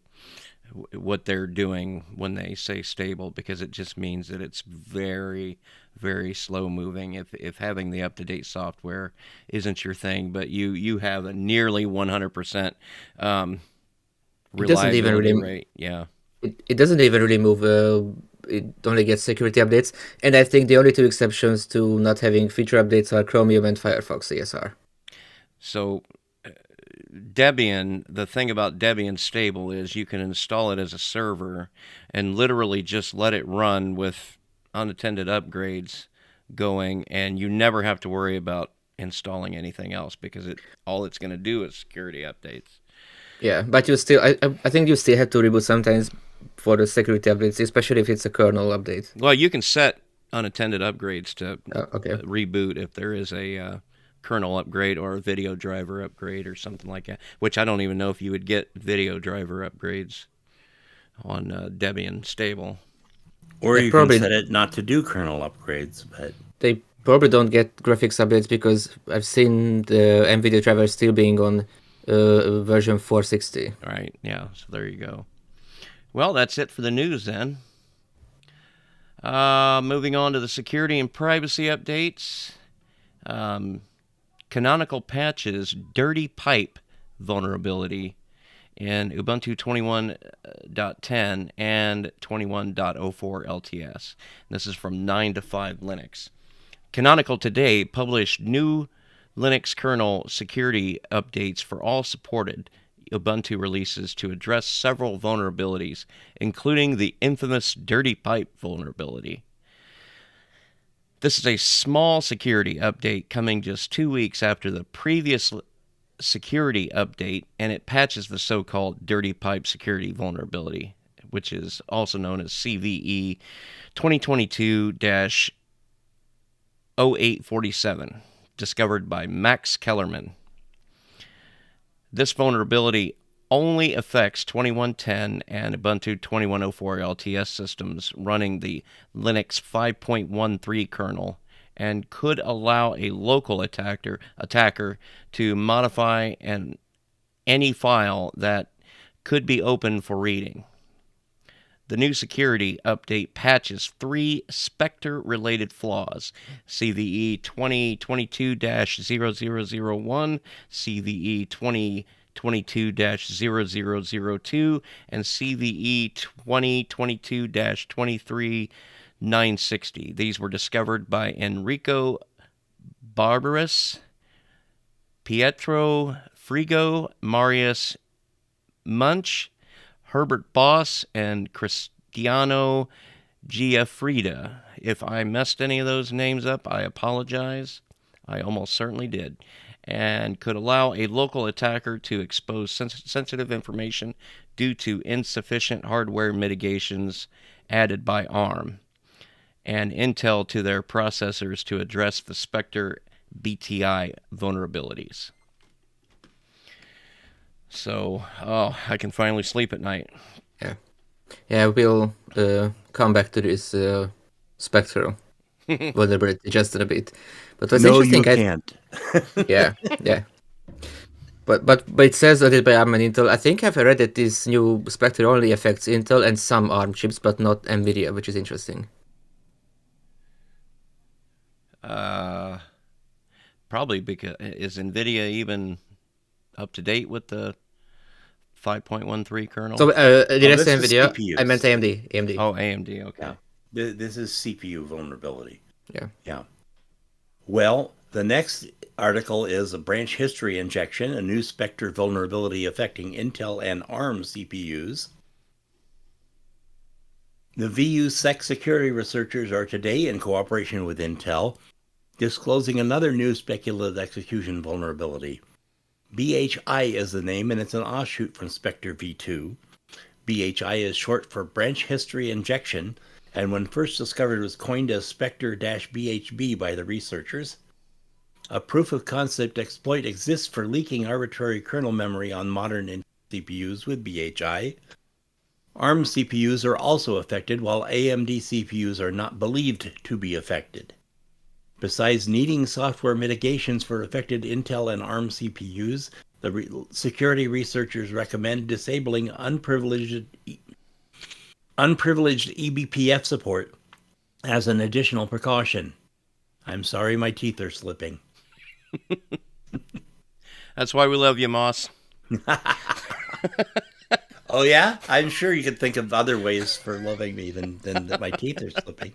doing when they say stable, because it just means that it's very, very slow moving. If having the up-to-date software isn't your thing, but you have a nearly 100% reliability rate. Yeah. It doesn't even really move. It only gets security updates, and I think the only two exceptions to not having feature updates are Chromium and Firefox CSR. So Debian, the thing about Debian Stable is you can install it as a server and literally just let it run with unattended upgrades going, and you never have to worry about installing anything else because all it's going to do is security updates. Yeah, but you still, I think you still have to reboot sometimes for the security updates, especially if it's a kernel update. Well, you can set unattended upgrades to reboot if there is a kernel upgrade or a video driver upgrade or something like that, which I don't even know if you would get video driver upgrades on Debian Stable. Or you can set it not to do kernel upgrades, but they probably don't get graphics updates because I've seen the NVIDIA driver still being on version 460. Right, yeah, so there you go. Well, that's it for the news then. Moving on to the security and privacy updates. Canonical patches Dirty Pipe vulnerability in Ubuntu 21.10 and 21.04 LTS. This is from 9 to 5 Linux. Canonical today published new Linux kernel security updates for all supported Ubuntu releases to address several vulnerabilities, including the infamous Dirty Pipe vulnerability. This is a small security update coming just 2 weeks after the previous security update, and it patches the so-called Dirty Pipe security vulnerability, which is also known as CVE 2022-0847, discovered by Max Kellerman. This vulnerability only affects 2110 and Ubuntu 2104 LTS systems running the Linux 5.13 kernel and could allow a local attacker to modify any file that could be open for reading. The new security update patches 3 Specter-related flaws: CVE 2022-0001, CVE 2022-0002, and CVE 2022-23960. These were discovered by Enrico Barbaros, Pietro Frigo, Marius Munch, Herbert Boss, and Cristiano Giafrida. If I messed any of those names up, I apologize. I almost certainly did. And could allow a local attacker to expose sensitive information due to insufficient hardware mitigations added by ARM and Intel to their processors to address the Specter BTI vulnerabilities. So, I can finally sleep at night. Yeah, we'll come back to this Spectre vulnerability just in a bit. But what's interesting, you can't. yeah. But it says that it's by ARM and Intel. I think I've read that this new Spectre only affects Intel and some ARM chips, but not NVIDIA, which is interesting. Probably because is NVIDIA even up to date with the 5.13 kernel? So did I say NVIDIA? CPUs. I meant AMD. Oh, AMD. Okay. Yeah. This is CPU vulnerability. Yeah. Well, the next article is a branch history injection, a new Spectre vulnerability affecting Intel and ARM CPUs. The VU-Sec security researchers are today, in cooperation with Intel, disclosing another new speculative execution vulnerability. BHI is the name, and it's an offshoot from Spectre v2. BHI is short for branch history injection, and when first discovered was coined as Spectre-BHB by the researchers. A proof-of-concept exploit exists for leaking arbitrary kernel memory on modern Intel CPUs with BHI. ARM CPUs are also affected, while AMD CPUs are not believed to be affected. Besides needing software mitigations for affected Intel and ARM CPUs, the security researchers recommend disabling unprivileged eBPF support as an additional precaution. I'm sorry, my teeth are slipping. That's why we love you, Moss. Oh, yeah? I'm sure you could think of other ways for loving me than that my teeth are slipping.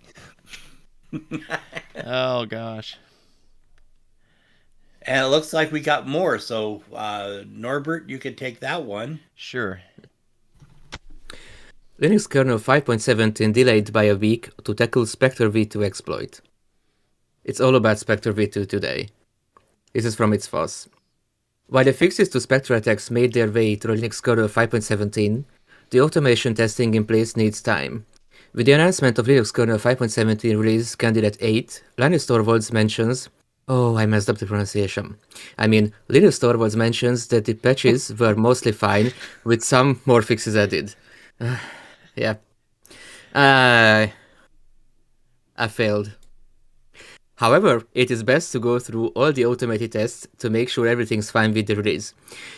Oh, gosh. And it looks like we got more. So, Norbert, you could take that one. Sure. Linux kernel 5.17 delayed by a week to tackle Spectre v2 exploit. It's all about Spectre v2 today. This is from its FOSS. While the fixes to Spectre attacks made their way through Linux kernel 5.17, the automation testing in place needs time. With the announcement of Linux kernel 5.17 release candidate 8, Linus Torvalds mentions... Oh, I messed up the pronunciation. Linus Torvalds mentions that the patches were mostly fine, with some more fixes added. Yeah. I failed. However, it is best to go through all the automated tests to make sure everything's fine with the release.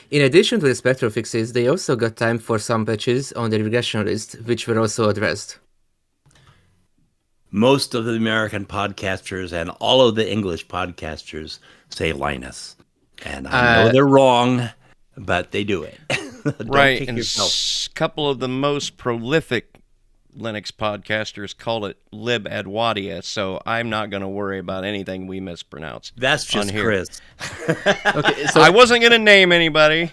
In addition to the Spectre fixes, they also got time for some patches on the regression list, which were also addressed. Most of the American podcasters and all of the English podcasters say Linus. And I know they're wrong, but they do it. Right, and a couple of the most prolific Linux podcasters call it libadwadia, so I'm not going to worry about anything we mispronounce. That's just Chris. Okay, so I wasn't going to name anybody.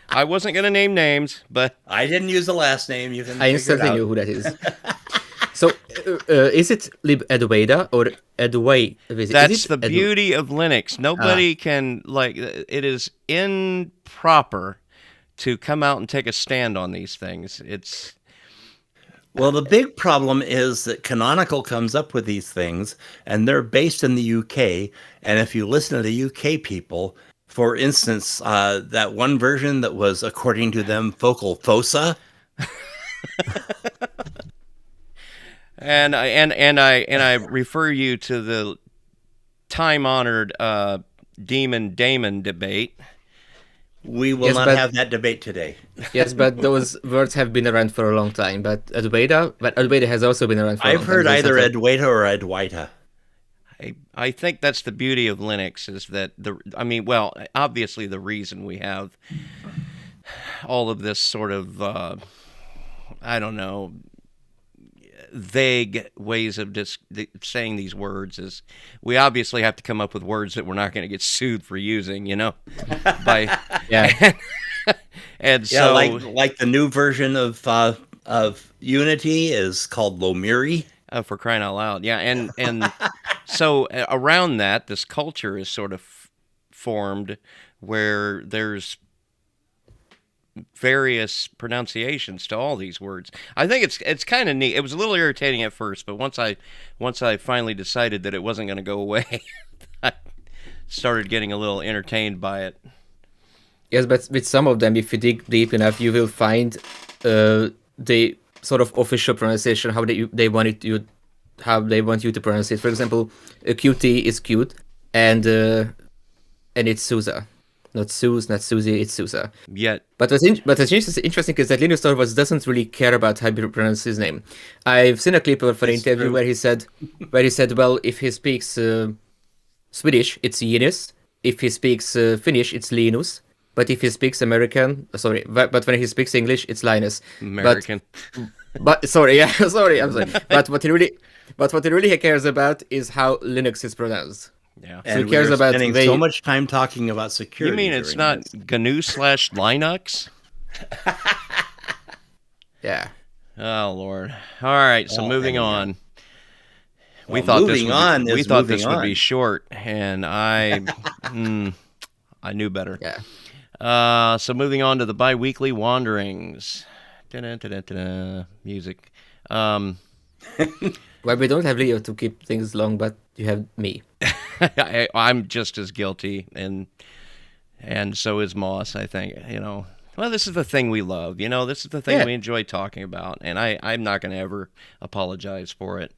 I wasn't going to name names, but... I didn't use the last name. You can I instantly knew who that is. So, is it libadwaida or adway? That's the beauty of Linux. Nobody can, it is improper to come out and take a stand on these things. Well, the big problem is that Canonical comes up with these things, and they're based in the UK. And if you listen to the UK people, for instance, that one version that was, according to them, focal fossa. And I refer you to the time-honored Demon Damon debate. We will not have that debate today. Yes, but those words have been around for a long time. But Adwaita has also been around for a long time. I've heard either Adwaita or Adwaita. I think that's the beauty of Linux is that obviously the reason we have all of this sort of, vague ways of just saying these words is we obviously have to come up with words that we're not going to get sued for using, and so like the new version of Unity is called Lomiri. For crying out loud. Yeah. And so around that, this culture is sort of formed where there's various pronunciations to all these words. I think it's kind of neat. It was a little irritating at first, but once I finally decided that it wasn't going to go away, I started getting a little entertained by it. Yes, but with some of them, if you dig deep enough, you will find the sort of official pronunciation how they want you to pronounce it. For example, a QT is cute, and it's Sousa. Not Suze, not Susie, it's Sousa. Yet. But what's interesting is that Linus Torvalds doesn't really care about how you pronounce his name. I've seen a clip of an interview true. where he said, well, if he speaks Swedish, it's Linus. If he speaks Finnish, it's Linus. But if he speaks American, but when he speaks English, it's Linus. American. But I'm sorry. But what he really cares about is how Linux is pronounced. Yeah, and so we're spending so much time talking about security. You mean it's not GNU/Linux? Yeah. Oh Lord. All right. So moving on. We thought this would be short, and I knew better. Yeah. So moving on to the bi-weekly wanderings. Music. Well, we don't have Leo to keep things long, but you have me. I'm just as guilty, and so is Moss, I think. Well, this is the thing we love. This is the thing we enjoy talking about, and I'm not going to ever apologize for it.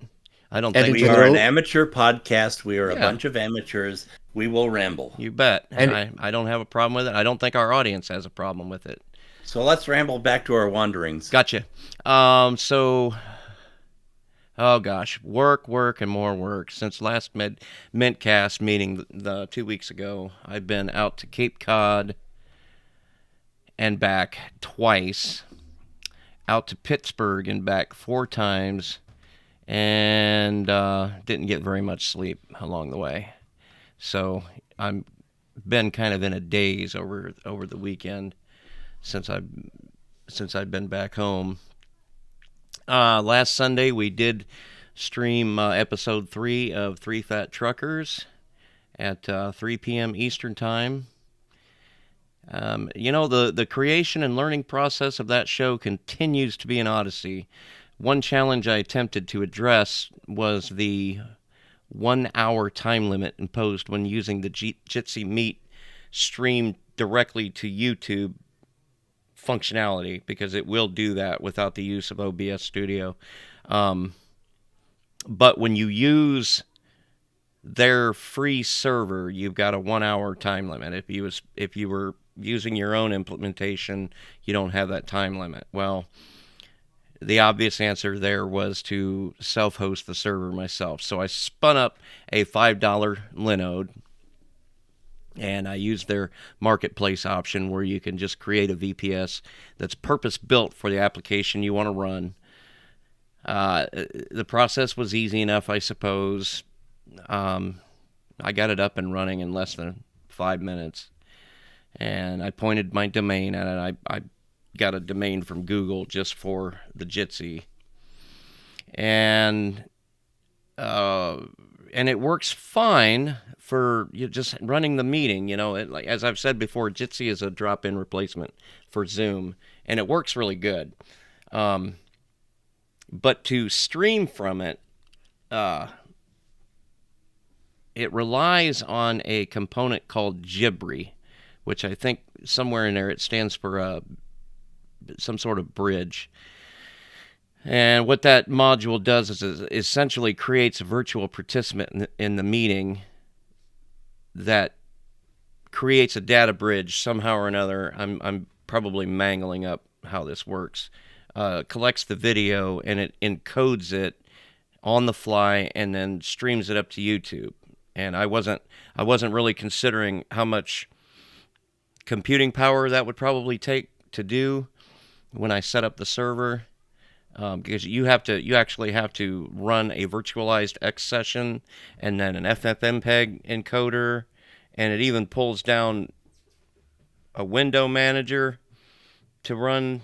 I don't think we are an amateur podcast. We are a bunch of amateurs. We will ramble. You bet. And I don't have a problem with it. I don't think our audience has a problem with it. So let's ramble back to our wanderings. Gotcha. Oh gosh, work, and more work. Since last mintCast meeting 2 weeks ago, I've been out to Cape Cod and back twice, out to Pittsburgh and back 4 times, and didn't get very much sleep along the way. So I'm been kind of in a daze over the weekend since I've been back home. Last Sunday we did stream episode 3 of 3 Fat Truckers at 3 p.m. Eastern Time. The creation and learning process of that show continues to be an odyssey. One challenge I attempted to address was the 1-hour time limit imposed when using the Jitsi Meet stream directly to YouTube functionality, because it will do that without the use of OBS Studio. But when you use their free server, you've got a 1-hour time limit. If you were using your own implementation, you don't have that time limit. Well, the obvious answer there was to self-host the server myself. So I spun up a $5 Linode, and I used their marketplace option where you can just create a VPS that's purpose-built for the application you want to run. The process was easy enough, I suppose. I got it up and running in less than 5 minutes. And I pointed my domain at it. I got a domain from Google just for the Jitsi. And it works fine for you just running the meeting. Like as I've said before, Jitsi is a drop-in replacement for Zoom, and it works really good. But to stream from it, it relies on a component called Jibri, which I think somewhere in there it stands for some sort of bridge. And what that module does is essentially creates a virtual participant in the meeting that creates a data bridge somehow or another. I'm probably mangling up how this works. Collects the video and it encodes it on the fly and then streams it up to YouTube. And I wasn't really considering how much computing power that would probably take to do when I set up the server. Because you actually have to run a virtualized X session and then an FFmpeg encoder, and it even pulls down a window manager to run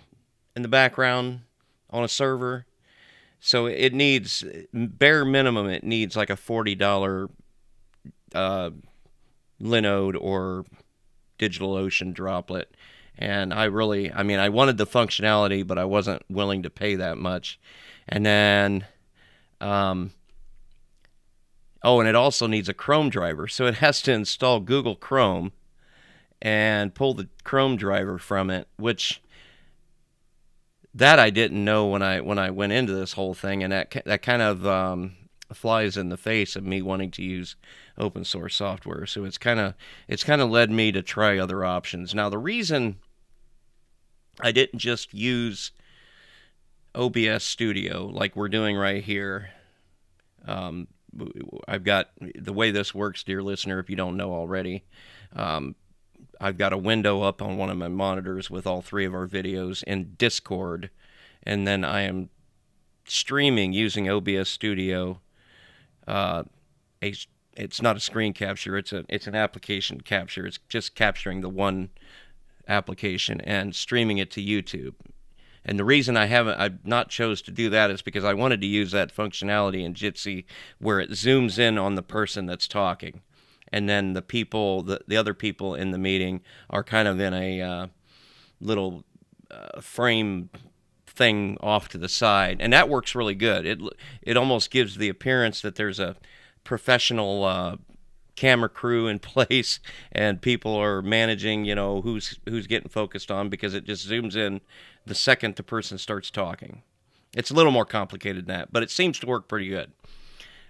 in the background on a server. So it needs, bare minimum, it needs like a $40 Linode or DigitalOcean droplet. And I wanted the functionality, but I wasn't willing to pay that much. And then, and it also needs a Chrome driver. So it has to install Google Chrome and pull the Chrome driver from it, which that I didn't know when I went into this whole thing. And that kind of flies in the face of me wanting to use open source software. So it's kind of led me to try other options. Now, the reason I didn't just use OBS Studio like we're doing right here. I've got, the way this works, dear listener, if you don't know already, I've got a window up on one of my monitors with all three of our videos in Discord, and then I am streaming using OBS Studio. It's not a screen capture, it's an application capture. It's just capturing the one application and streaming it to YouTube. And the reason I've not chose to do that is because I wanted to use that functionality in Jitsi where it zooms in on the person that's talking, and then the other people in the meeting are kind of in a little frame thing off to the side, and that works really good. It almost gives the appearance that there's a professional camera crew in place and people are managing, who's getting focused on, because it just zooms in the second the person starts talking. It's a little more complicated than that, but it seems to work pretty good.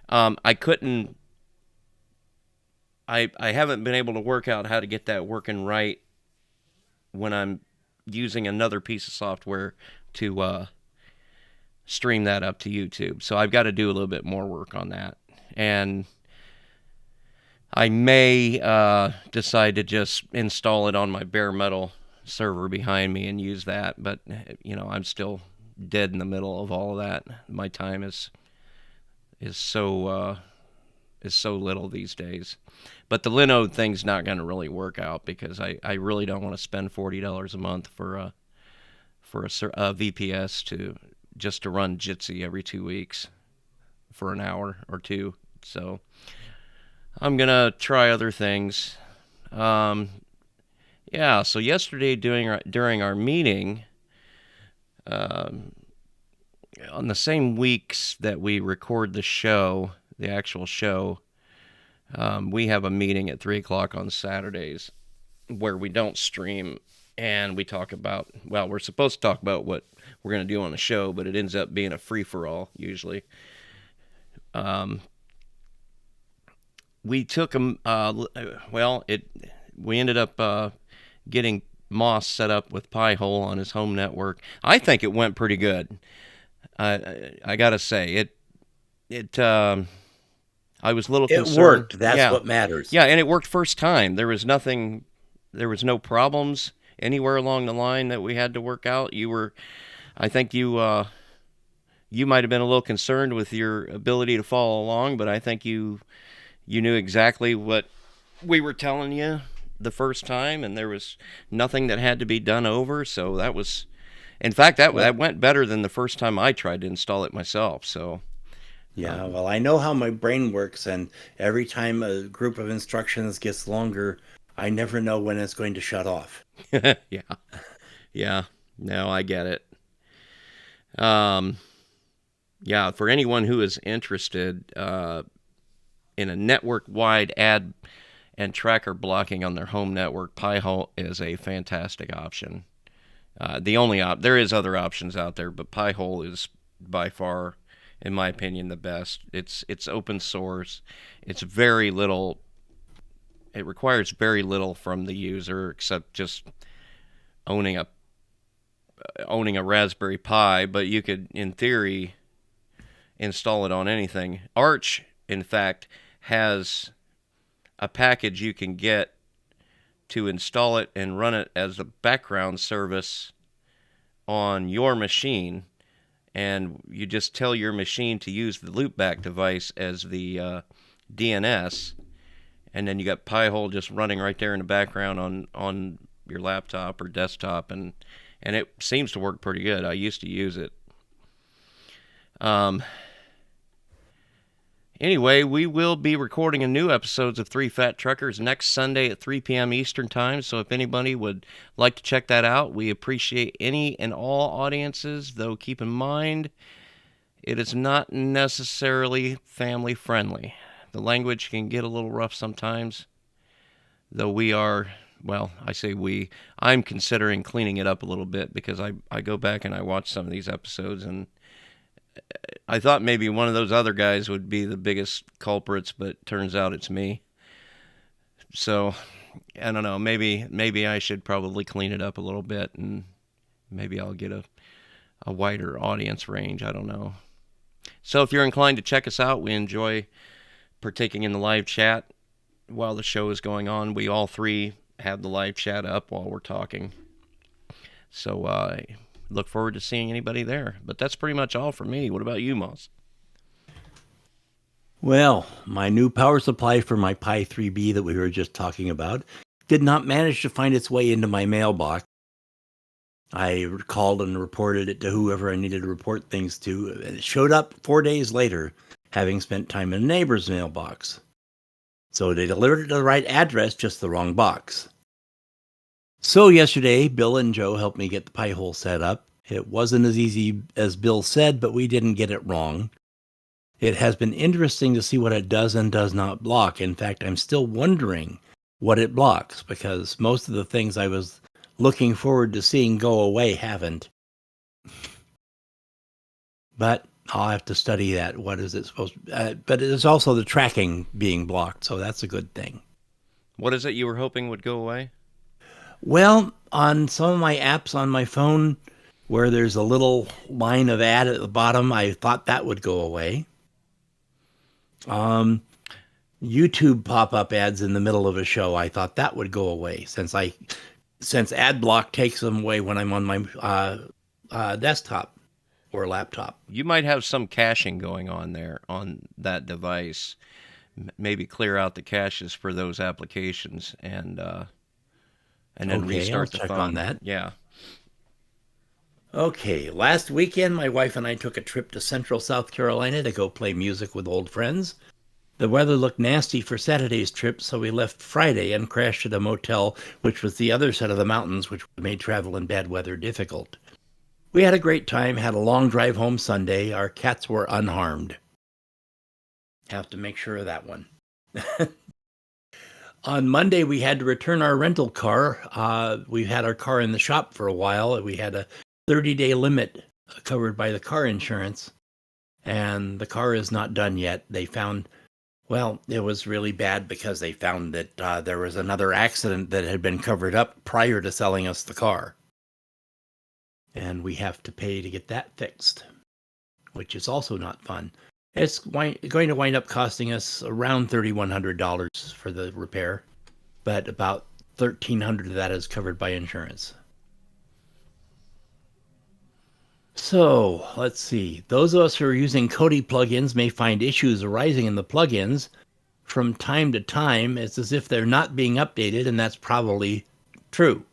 I haven't been able to work out how to get that working right when I'm using another piece of software to stream that up to YouTube. So I've got to do a little bit more work on that. And I may decide to just install it on my bare metal server behind me and use that. But, I'm still dead in the middle of all of that. My time is so little these days. But the Linode thing's not going to really work out because I really don't want to spend $40 a month for a VPS to run Jitsi every 2 weeks for an hour or two. So I'm going to try other things. So yesterday during our meeting, on the same weeks that we record the show, the actual show, we have a meeting at 3 o'clock on Saturdays where we don't stream, and we talk about, we're supposed to talk about what we're going to do on the show, but it ends up being a free-for-all usually. We took we ended up getting Moss set up with Pi-hole on his home network. I think it went pretty good. I gotta say I was a little concerned. It worked. That's what matters. Yeah, and it worked first time. There was no problems anywhere along the line that we had to work out. I think you might have been a little concerned with your ability to follow along, but I think you knew exactly what we were telling you the first time, and there was nothing that had to be done over. So that was, in fact, that went better than the first time I tried to install it myself. So. Yeah, well, I know how my brain works, and every time a group of instructions gets longer, I never know when it's going to shut off. Yeah. No, I get it. For anyone who is interested in a network-wide ad and tracker blocking on their home network, Pi-hole is a fantastic option. There is other options out there, but Pi-hole is by far, in my opinion, the best. It's open source. It's very little. It requires very little from the user except just owning a Raspberry Pi. But you could, in theory, install it on anything. Arch, in fact, has a package you can get to install it and run it as a background service on your machine, and you just tell your machine to use the loopback device as the DNS, and then you got Pi-hole just running right there in the background on your laptop or desktop, and it seems to work pretty good. I used to use it. Anyway, we will be recording a new episodes of Three Fat Truckers next Sunday at 3 p.m. Eastern Time, so if anybody would like to check that out, we appreciate any and all audiences, though keep in mind, it is not necessarily family-friendly. The language can get a little rough sometimes, though we are, well, I say we, I'm considering cleaning it up a little bit because I go back and I watch some of these episodes, and I thought maybe one of those other guys would be the biggest culprits, but turns out it's me. So, I don't know, maybe I should probably clean it up a little bit, and maybe I'll get a wider audience range, I don't know. So if you're inclined to check us out, we enjoy partaking in the live chat while the show is going on. We all three have the live chat up while we're talking. So, look forward to seeing anybody there. But that's pretty much all for me. What about you, Moss? Well, my new power supply for my Pi 3B that we were just talking about did not manage to find its way into my mailbox. I called and reported it to whoever I needed to report things to. It showed up 4 days later, having spent time in a neighbor's mailbox. So they delivered it to the right address, just the wrong box. So yesterday, Bill and Joe helped me get the Pi-hole set up. It wasn't as easy as Bill said, but we didn't get it wrong. It has been interesting to see what it does and does not block. In fact, I'm still wondering what it blocks, because most of the things I was looking forward to seeing go away haven't. But I'll have to study that. What is it supposed to be? But there's also the tracking being blocked, so that's a good thing. What is it you were hoping would go away? Well, on some of my apps on my phone, where there's a little line of ad at the bottom, I thought that would go away. YouTube pop-up ads in the middle of a show, I thought that would go away, since ad block takes them away when I'm on my desktop or laptop. You might have some caching going on there on that device. Maybe clear out the caches for those applications and then restart the phone. I'll check on that. Yeah. Okay, last weekend, my wife and I took a trip to central South Carolina to go play music with old friends. The weather looked nasty for Saturday's trip, so we left Friday and crashed at a motel, which was the other side of the mountains, which made travel in bad weather difficult. We had a great time, had a long drive home Sunday. Our cats were unharmed. Have to make sure of that one. On Monday, we had to return our rental car. We've had our car in the shop for a while. We had a 30-day limit covered by the car insurance, and the car is not done yet. They found, well, it was really bad because they found that there was another accident that had been covered up prior to selling us the car. And we have to pay to get that fixed, which is also not fun. It's going to wind up costing us around $3,100 for the repair, but about $1,300 of that is covered by insurance. So, let's see. Those of us who are using Kodi plugins may find issues arising in the plugins from time to time. It's as if they're not being updated, and that's probably true.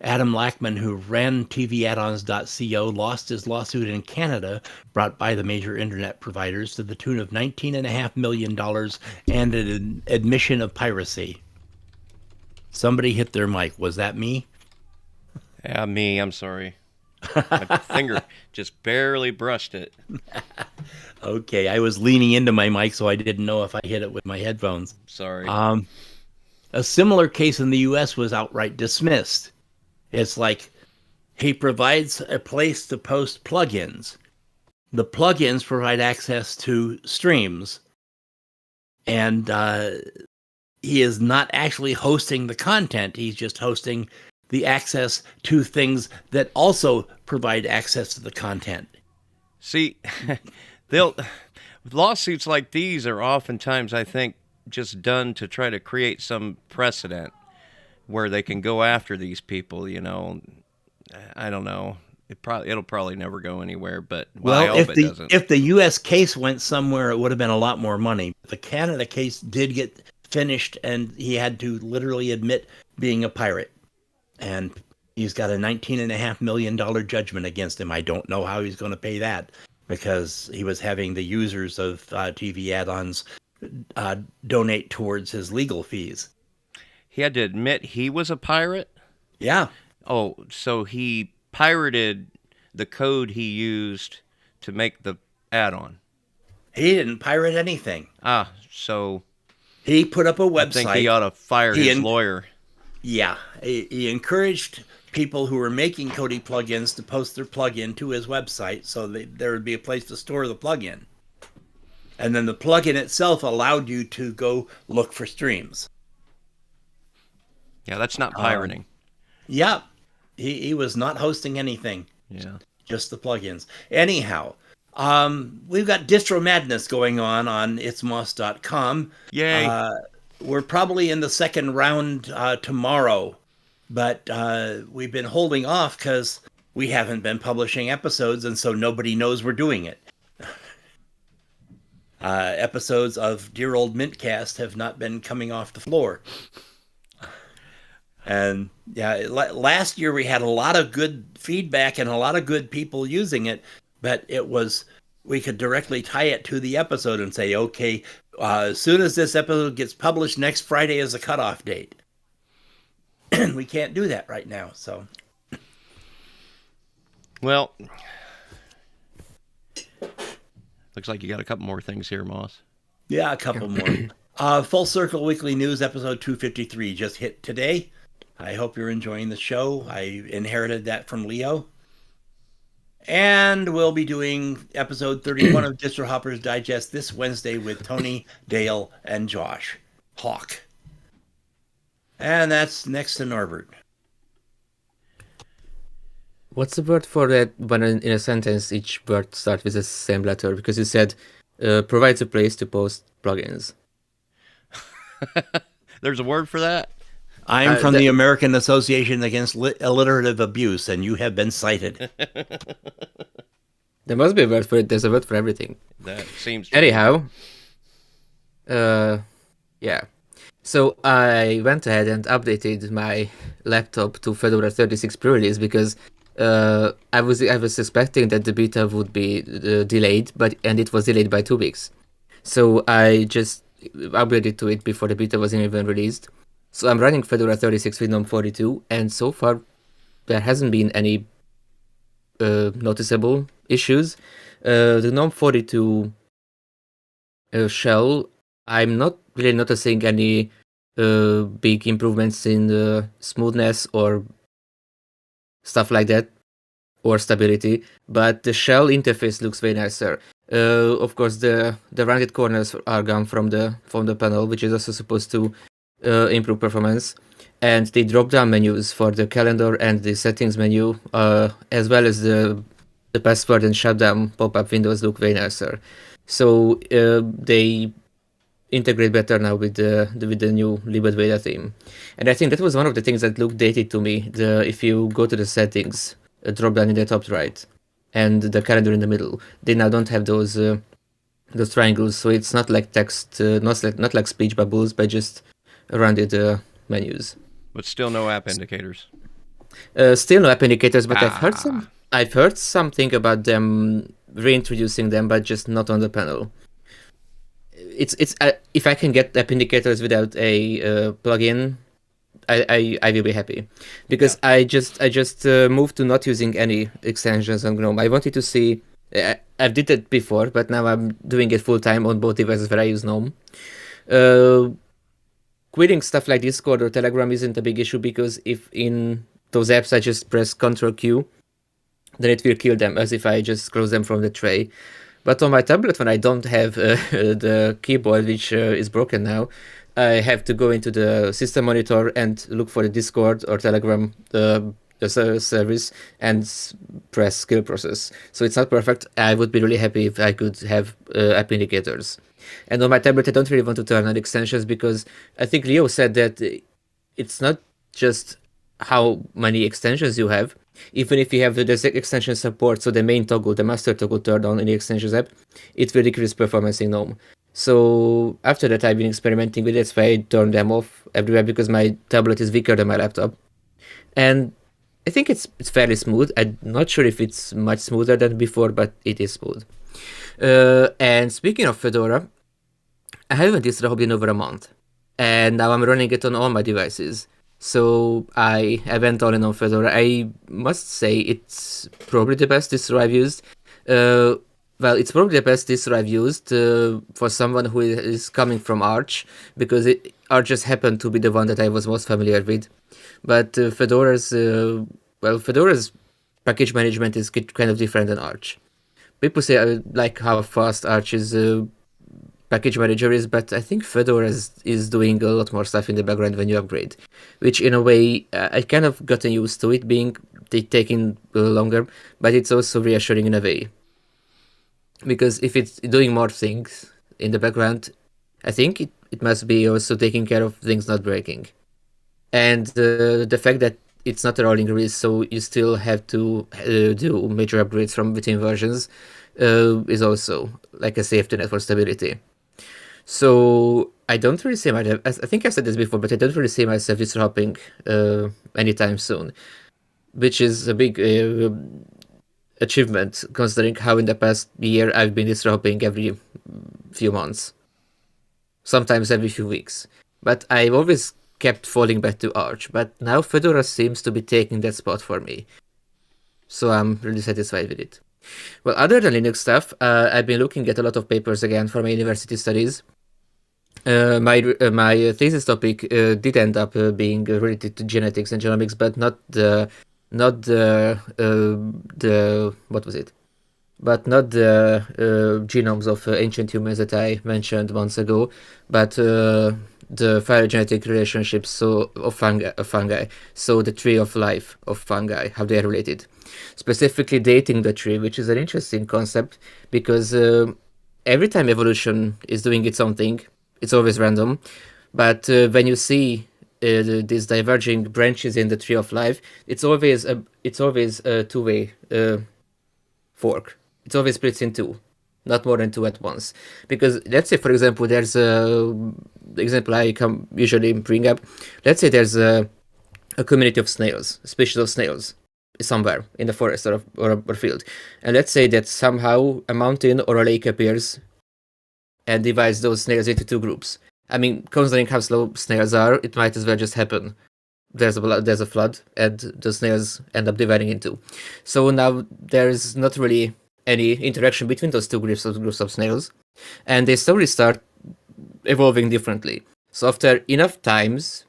Adam Lackman, who ran tvaddons.co, lost his lawsuit in Canada, brought by the major internet providers, to the tune of $19.5 million and an admission of piracy. Somebody hit their mic. Was that me? Yeah, me. I'm sorry. My finger just barely brushed it. Okay, I was leaning into my mic, so I didn't know if I hit it with my headphones. Sorry. A similar case in the U.S. was outright dismissed. It's like, he provides a place to post plugins. the plugins provide access to streams, and he is not actually hosting the content. He's just hosting the access to things that also provide access to the content. See, lawsuits like these are oftentimes, I think, just done to try to create some precedent where they can go after these people. I don't know. It'll probably never go anywhere, but I hope it doesn't. If the U.S. case went somewhere, it would have been a lot more money. The Canada case did get finished, and he had to literally admit being a pirate. And he's got a $19.5 million judgment against him. I don't know how he's going to pay that, because he was having the users of TV add-ons donate towards his legal fees. He had to admit he was a pirate? Yeah. Oh, so he pirated the code he used to make the add-on. He didn't pirate anything. So he put up a website. I think he ought to fire his lawyer. Yeah, he encouraged people who were making Kodi plugins to post their plugin to his website, so there would be a place to store the plugin. And then the plugin itself allowed you to go look for streams. Yeah, that's not pirating. Yeah, he was not hosting anything. Yeah, just the plugins. Anyhow, we've got Distro Madness going on itsmoss.com. Yay! We're probably in the second round tomorrow, but we've been holding off because we haven't been publishing episodes, and so nobody knows we're doing it. Episodes of dear old mintCast have not been coming off the floor. And yeah, last year we had a lot of good feedback and a lot of good people using it, but we could directly tie it to the episode and say, okay, as soon as this episode gets published, next Friday is the cutoff date. We can't do that right now, so. Well, looks like you got a couple more things here, Moss. Yeah, a couple more. Full Circle Weekly News, episode 253, just hit today. I hope you're enjoying the show. I inherited that from Leo. And we'll be doing episode 31 of Distro Hopper's Digest this Wednesday with Tony, Dale, and Josh Hawk. And that's next to Norbert. What's the word for that when in a sentence each word starts with the same letter? Because you said provides a place to post plugins. There's a word for that? I'm from the American Association Against Alliterative Abuse, and you have been cited. There must be a word for it. There's a word for everything. That seems to Anyhow, yeah. So I went ahead and updated my laptop to Fedora 36 pre-release because I was suspecting that the beta would be delayed, and it was delayed by 2 weeks. So I just upgraded to it before the beta was even released. So I'm running Fedora 36 with GNOME 42, and so far there hasn't been any noticeable issues. The GNOME 42 shell, I'm not really noticing any big improvements in smoothness or stuff like that, or stability, but the shell interface looks way nicer. Of course, the rounded corners are gone from the panel, which is also supposed to improve performance, and the drop-down menus for the calendar and the settings menu, as well as the password and shutdown pop-up windows look way nicer. So they integrate better now with the new libadwaita theme, and I think that was one of the things that looked dated to me. If you go to the settings, drop-down in the top right, and the calendar in the middle, they now don't have those triangles, so it's not like text, not like speech bubbles, but just rounded menus. But still no app indicators. Still no app indicators, but I've heard something about them reintroducing them, but just not on the panel. It's if I can get app indicators without a plugin, I will be happy, because I just moved to not using any extensions on GNOME. I wanted to see. I did it before, but now I'm doing it full time on both devices where I use GNOME. Quitting stuff like Discord or Telegram isn't a big issue, because if in those apps I just press Ctrl Q, then it will kill them as if I just close them from the tray. But on my tablet, when I don't have the keyboard, which is broken now, I have to go into the system monitor and look for the Discord or Telegram service and press skill process. So it's not perfect. I would be really happy if I could have app indicators. And on my tablet, I don't really want to turn on extensions because I think Leo said that it's not just how many extensions you have. Even if you have the extension support, so the main toggle, the master toggle turned on in the extensions app, it will decrease performance in GNOME. So after that, I've been experimenting with it. That's why I turned them off everywhere because my tablet is weaker than my laptop. And I think it's fairly smooth. I'm not sure if it's much smoother than before, but it is smooth. And speaking of Fedora, I haven't distributed in over a month. And now I'm running it on all my devices. So I went all in on Fedora. I must say it's probably the best distro I've used. It's probably the best distro I've used for someone who is coming from Arch, because Arch just happened to be the one that I was most familiar with. But Fedora's package management is kind of different than Arch. People say I like how fast Arch's package manager is, but I think Fedora is doing a lot more stuff in the background when you upgrade, which in a way I kind of gotten used to it being taking longer, but it's also reassuring in a way. Because if it's doing more things in the background, I think it must be also taking care of things not breaking. And the fact that it's not a rolling release, so you still have to do major upgrades from between versions, is also like a safety net for stability. So I don't really see myself, I think I've said this before, but I don't really see myself distro hopping anytime soon, which is a big achievement considering how in the past year I've been distro hopping every few months, sometimes every few weeks. But I've always kept falling back to Arch, but now Fedora seems to be taking that spot for me. So I'm really satisfied with it. Well, other than Linux stuff, I've been looking at a lot of papers again for my university studies. My thesis topic did end up being related to genetics and genomics, but not the what was it? But not the genomes of ancient humans that I mentioned months ago, but the phylogenetic relationships of fungi, so the tree of life of fungi, how they are related. Specifically dating the tree, which is an interesting concept because every time evolution is doing its own thing, it's always random. But when you see these diverging branches in the tree of life, it's always a two-way fork. It's always splits in two, not more than two at once. Because let's say, for example, there's the example I usually bring up. Let's say there's a community of snails, a species of snails, somewhere in the forest or field. And let's say that somehow a mountain or a lake appears and divides those snails into two groups. I mean, considering how slow snails are, it might as well just happen. There's a flood, and the snails end up dividing in two. So now there's not really any interaction between those two groups of snails, and they slowly start evolving differently. So after enough hundreds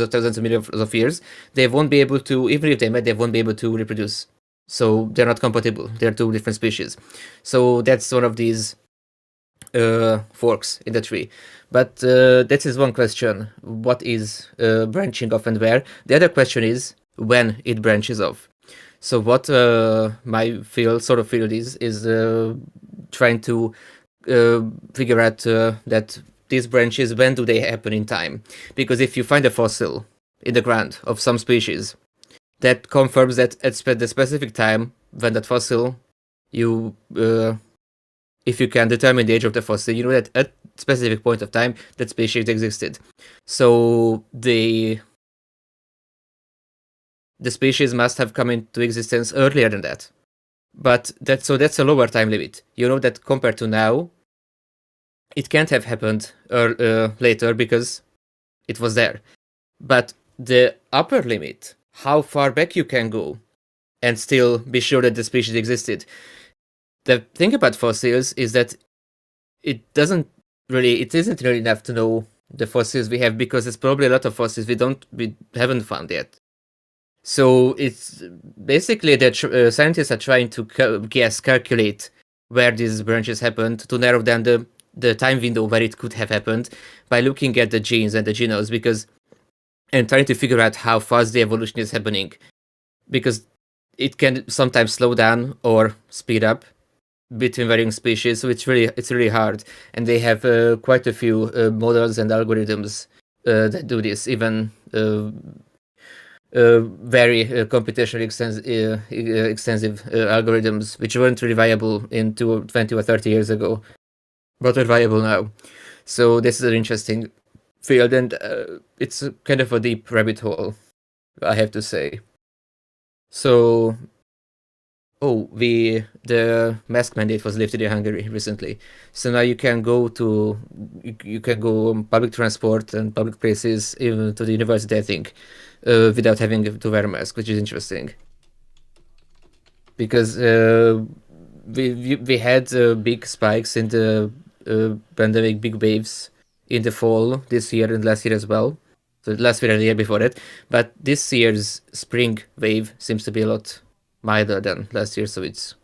of thousands of millions of years, they won't be able to, even if they met, they won't be able to reproduce. So they're not compatible. They're two different species. So that's one of these forks in the tree. But that is one question. What is branching off and where? The other question is when it branches off. So what my field is trying to figure out that these branches, when do they happen in time? Because if you find a fossil in the ground of some species, that confirms that at the specific time when that fossil, if you can determine the age of the fossil, you know that at a specific point of time, that species existed. So the species must have come into existence earlier than that. But that's a lower time limit. You know that compared to now, it can't have happened later because it was there. But the upper limit, how far back you can go and still be sure that the species existed. The thing about fossils is that it isn't really enough to know the fossils we have, because there's probably a lot of fossils we haven't found yet. So it's basically that scientists are trying to calculate where these branches happened to narrow down the time window where it could have happened by looking at the genes and the genomes and trying to figure out how fast the evolution is happening, because it can sometimes slow down or speed up between varying species. So it's really hard, and they have quite a few models and algorithms that do this, even very computationally extensive algorithms, which weren't really viable 20 or 30 years ago, but are viable now. So this is an interesting field, and it's kind of a deep rabbit hole, I have to say. So, the mask mandate was lifted in Hungary recently. So now you can go on public transport and public places, even to the university, I think, without having to wear a mask, which is interesting. Because we had big spikes in the pandemic, big waves in the fall this year and last year as well. So last year and the year before that. But this year's spring wave seems to be a lot milder than last year, so it's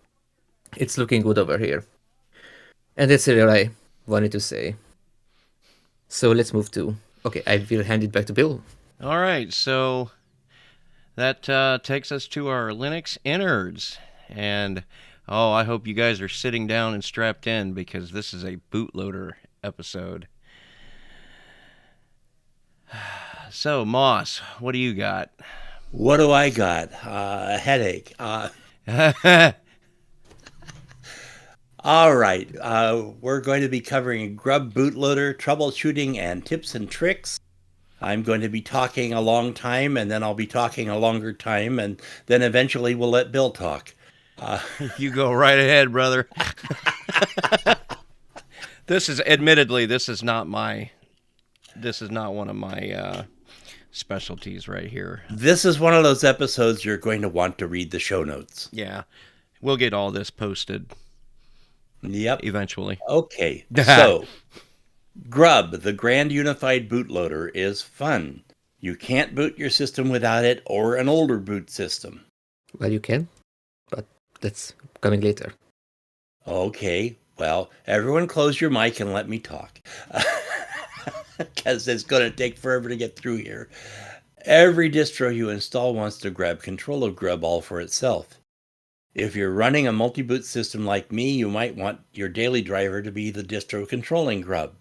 looking good over here. And that's all I wanted to say. So let's move to... Okay, I will hand it back to Bill. All right, so that takes us to our Linux innards. And, I hope you guys are sitting down and strapped in, because this is a bootloader episode. So, Moss, what do you got? What do I got? A headache. All right. We're going to be covering Grub bootloader, troubleshooting, and tips and tricks. I'm going to be talking a long time, and then I'll be talking a longer time, and then eventually we'll let Bill talk. You go right ahead, brother. This is not one of my specialties right here. This is one of those episodes you're going to want to read the show notes. Yeah. We'll get all this posted. Yep. Eventually. Okay. So, Grub, the Grand Unified Bootloader, is fun. You can't boot your system without it or an older boot system. Well, you can, but that's coming later. Okay. Well, everyone close your mic and let me talk. Because it's going to take forever to get through here. Every distro you install wants to grab control of Grub all for itself. If you're running a multi-boot system like me, you might want your daily driver to be the distro controlling Grub.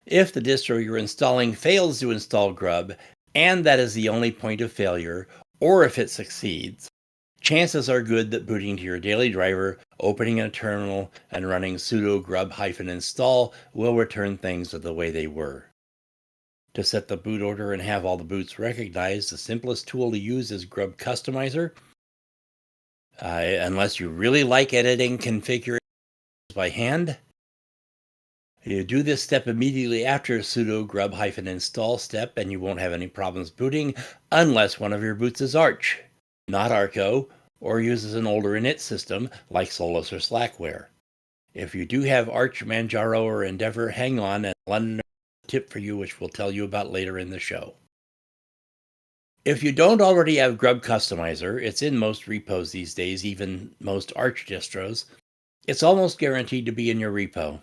If the distro you're installing fails to install Grub, and that is the only point of failure, or if it succeeds, chances are good that booting to your daily driver, opening a terminal, and running sudo grub-install will return things to the way they were. To set the boot order and have all the boots recognized, the simplest tool to use is Grub Customizer. Unless you really like editing configurations by hand. You do this step immediately after sudo grub-install step, and you won't have any problems booting unless one of your boots is Arch, not Arco, or uses an older init system like Solus or Slackware. If you do have Arch, Manjaro, or Endeavor, hang on, and London tip for you, which we'll tell you about later in the show. If you don't already have Grub Customizer, it's in most repos these days, even most Arch distros. It's almost guaranteed to be in your repo.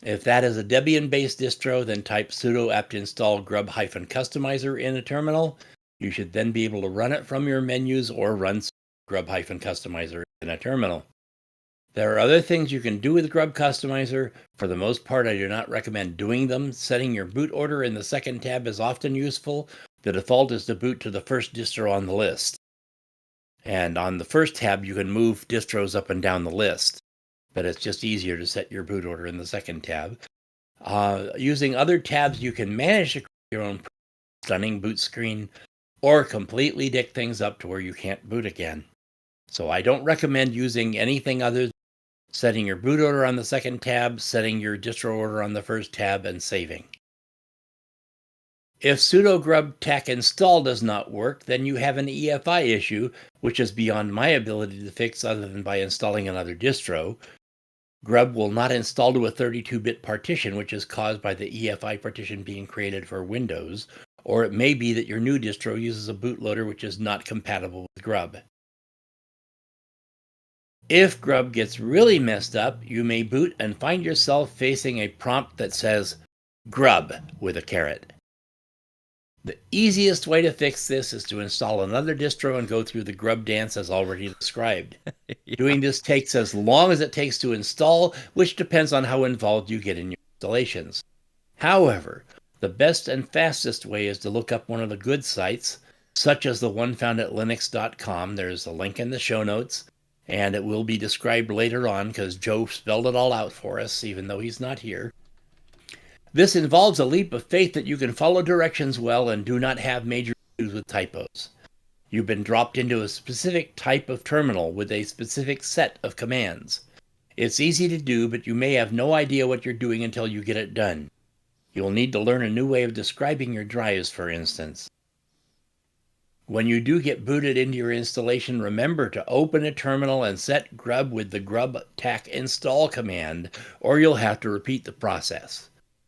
If that is a Debian-based distro, then type sudo apt-install grub-customizer in a terminal. You should then be able to run it from your menus or run grub-customizer in a terminal. There are other things you can do with Grub Customizer. For the most part, I do not recommend doing them. Setting your boot order in the second tab is often useful. The default is to boot to the first distro on the list. And on the first tab, you can move distros up and down the list. But it's just easier to set your boot order in the second tab. Using other tabs, you can manage to create your own stunning boot screen or completely dick things up to where you can't boot again. So I don't recommend using anything other than setting your boot order on the second tab, setting your distro order on the first tab, and saving. If sudo grub tac install does not work, then you have an EFI issue, which is beyond my ability to fix other than by installing another distro. Grub will not install to a 32-bit partition, which is caused by the EFI partition being created for Windows, or it may be that your new distro uses a bootloader which is not compatible with Grub. If Grub gets really messed up, you may boot and find yourself facing a prompt that says Grub with a caret. The easiest way to fix this is to install another distro and go through the Grub dance as already described. Yeah. Doing this takes as long as it takes to install, which depends on how involved you get in your installations. However, the best and fastest way is to look up one of the good sites, such as the one found at linux.com. There's a link in the show notes, and it will be described later on because Joe spelled it all out for us, even though he's not here. This involves a leap of faith that you can follow directions well and do not have major issues with typos. You've been dropped into a specific type of terminal with a specific set of commands. It's easy to do, but you may have no idea what you're doing until you get it done. You'll need to learn a new way of describing your drives, for instance. When you do get booted into your installation, remember to open a terminal and set Grub with the grub-tac install command, or you'll have to repeat the process.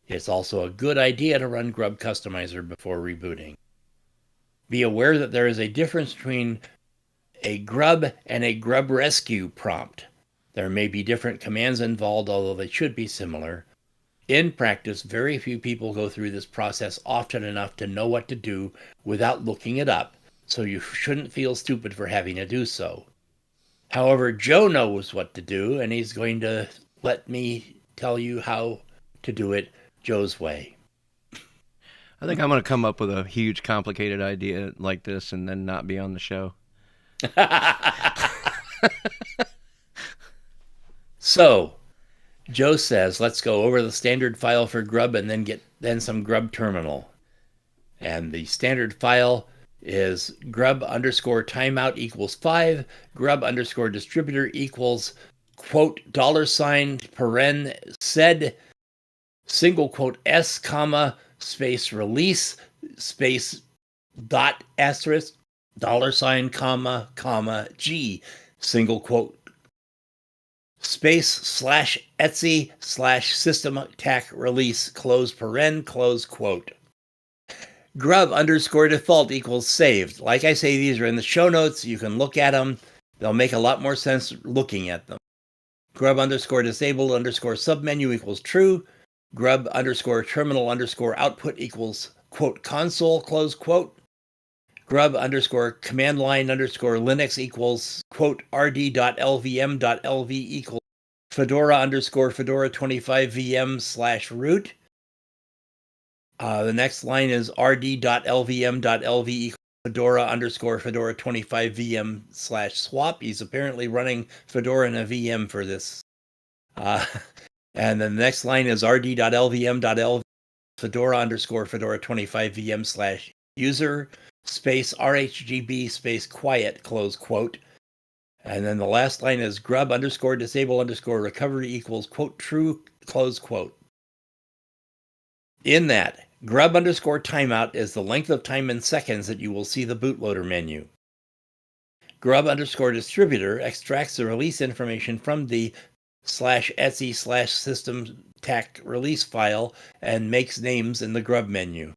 It's also a good idea to run Grub Customizer before rebooting. Be aware that there is a difference between a grub and a grub rescue prompt. There may be different commands involved, although they should be similar. In practice, very few people go through this process often enough to know what to do without looking it up, so you shouldn't feel stupid for having to do so. However, Joe knows what to do, and he's going to let me tell you how to do it Joe's way. I think I'm going to come up with a huge, complicated idea like this and then not be on the show. So, Joe says, let's go over the standard file for Grub and then some Grub terminal. And the standard file is grub_timeout equals 5, grub_distributor equals quote $paren sed single quote s comma space release space dot asterisk $comma g single quote space /etc/system-tac release close paren close quote. Grub_default equals saved. Like I say, these are in the show notes. You can look at them. They'll make a lot more sense looking at them. Grub_disabled_ submenu equals true. Grub_terminal_output equals quote console close quote. Grub_command line _Linux equals quote rd.lvm.lv equals Fedora_Fedora25VM/root. The next line is rd.lvm.lv equals Fedora_Fedora25VM/swap. He's apparently running Fedora in a VM for this. And then the next line is rd.lvm.lv Fedora_Fedora25VM/user space rhgb space quiet close quote. And then the last line is grub_disable_recovery equals quote true close quote. In that, grub_timeout is the length of time in seconds that you will see the bootloader menu. Grub_distributor extracts the release information from the /etc/system-tac release file and makes names in the grub menu.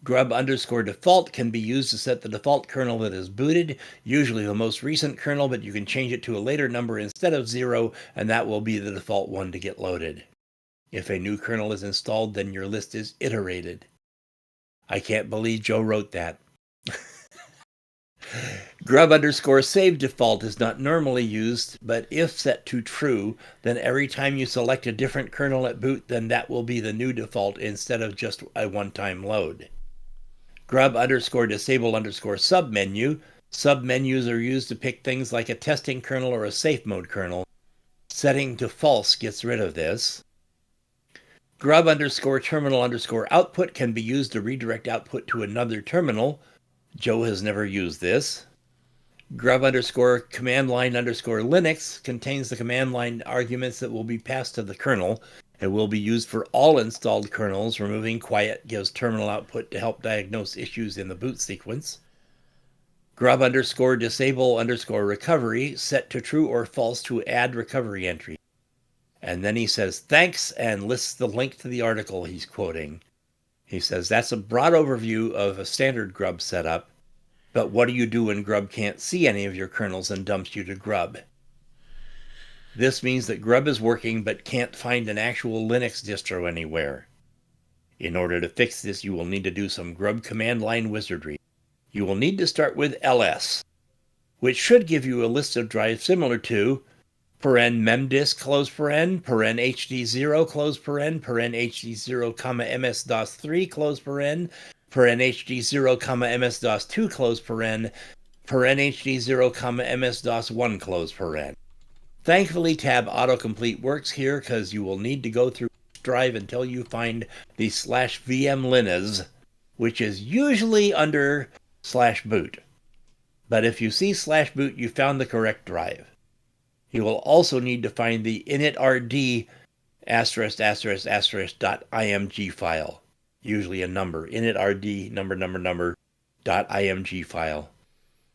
Grub_default can be used to set the default kernel that is booted, usually the most recent kernel, but you can change it to a later number instead of 0, and that will be the default one to get loaded. If a new kernel is installed, then your list is iterated. I can't believe Joe wrote that. Grub_save default is not normally used, but if set to true, then every time you select a different kernel at boot, then that will be the new default instead of just a one-time load. Grub_disable_submenu. Submenus are used to pick things like a testing kernel or a safe mode kernel. Setting to false gets rid of this. Grub_terminal_output can be used to redirect output to another terminal. Joe has never used this. Grub_command line_Linux contains the command line arguments that will be passed to the kernel. It will be used for all installed kernels. Removing quiet gives terminal output to help diagnose issues in the boot sequence. Grub_disable_recovery set to true or false to add recovery entry. And then he says thanks and lists the link to the article he's quoting. He says, that's a broad overview of a standard grub setup, but what do you do when grub can't see any of your kernels and dumps you to grub? This means that grub is working but can't find an actual Linux distro anywhere. In order to fix this, you will need to do some grub command line wizardry. You will need to start with ls, which should give you a list of drives similar to memdisk close paren hd0 close paren hd0 ms-DOS3 close paren hd0 ms-DOS2 close paren hd0 ms-DOS1 close paren. Thankfully, tab autocomplete works here because you will need to go through each drive until you find the /vmlinaz, which is usually under /boot. But if you see /boot, you found the correct drive. You will also need to find the initrd ***.img file, usually a number, initrd number.img file.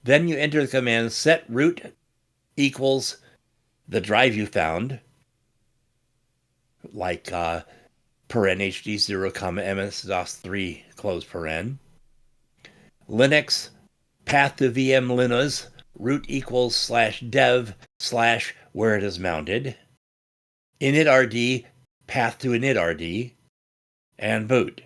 Then you enter the command set root equals the drive you found, like hd0, ms-DOS3 close paren. Linux path to vmlinaz root equals /dev/ where it is mounted, initrd path to initrd, and boot.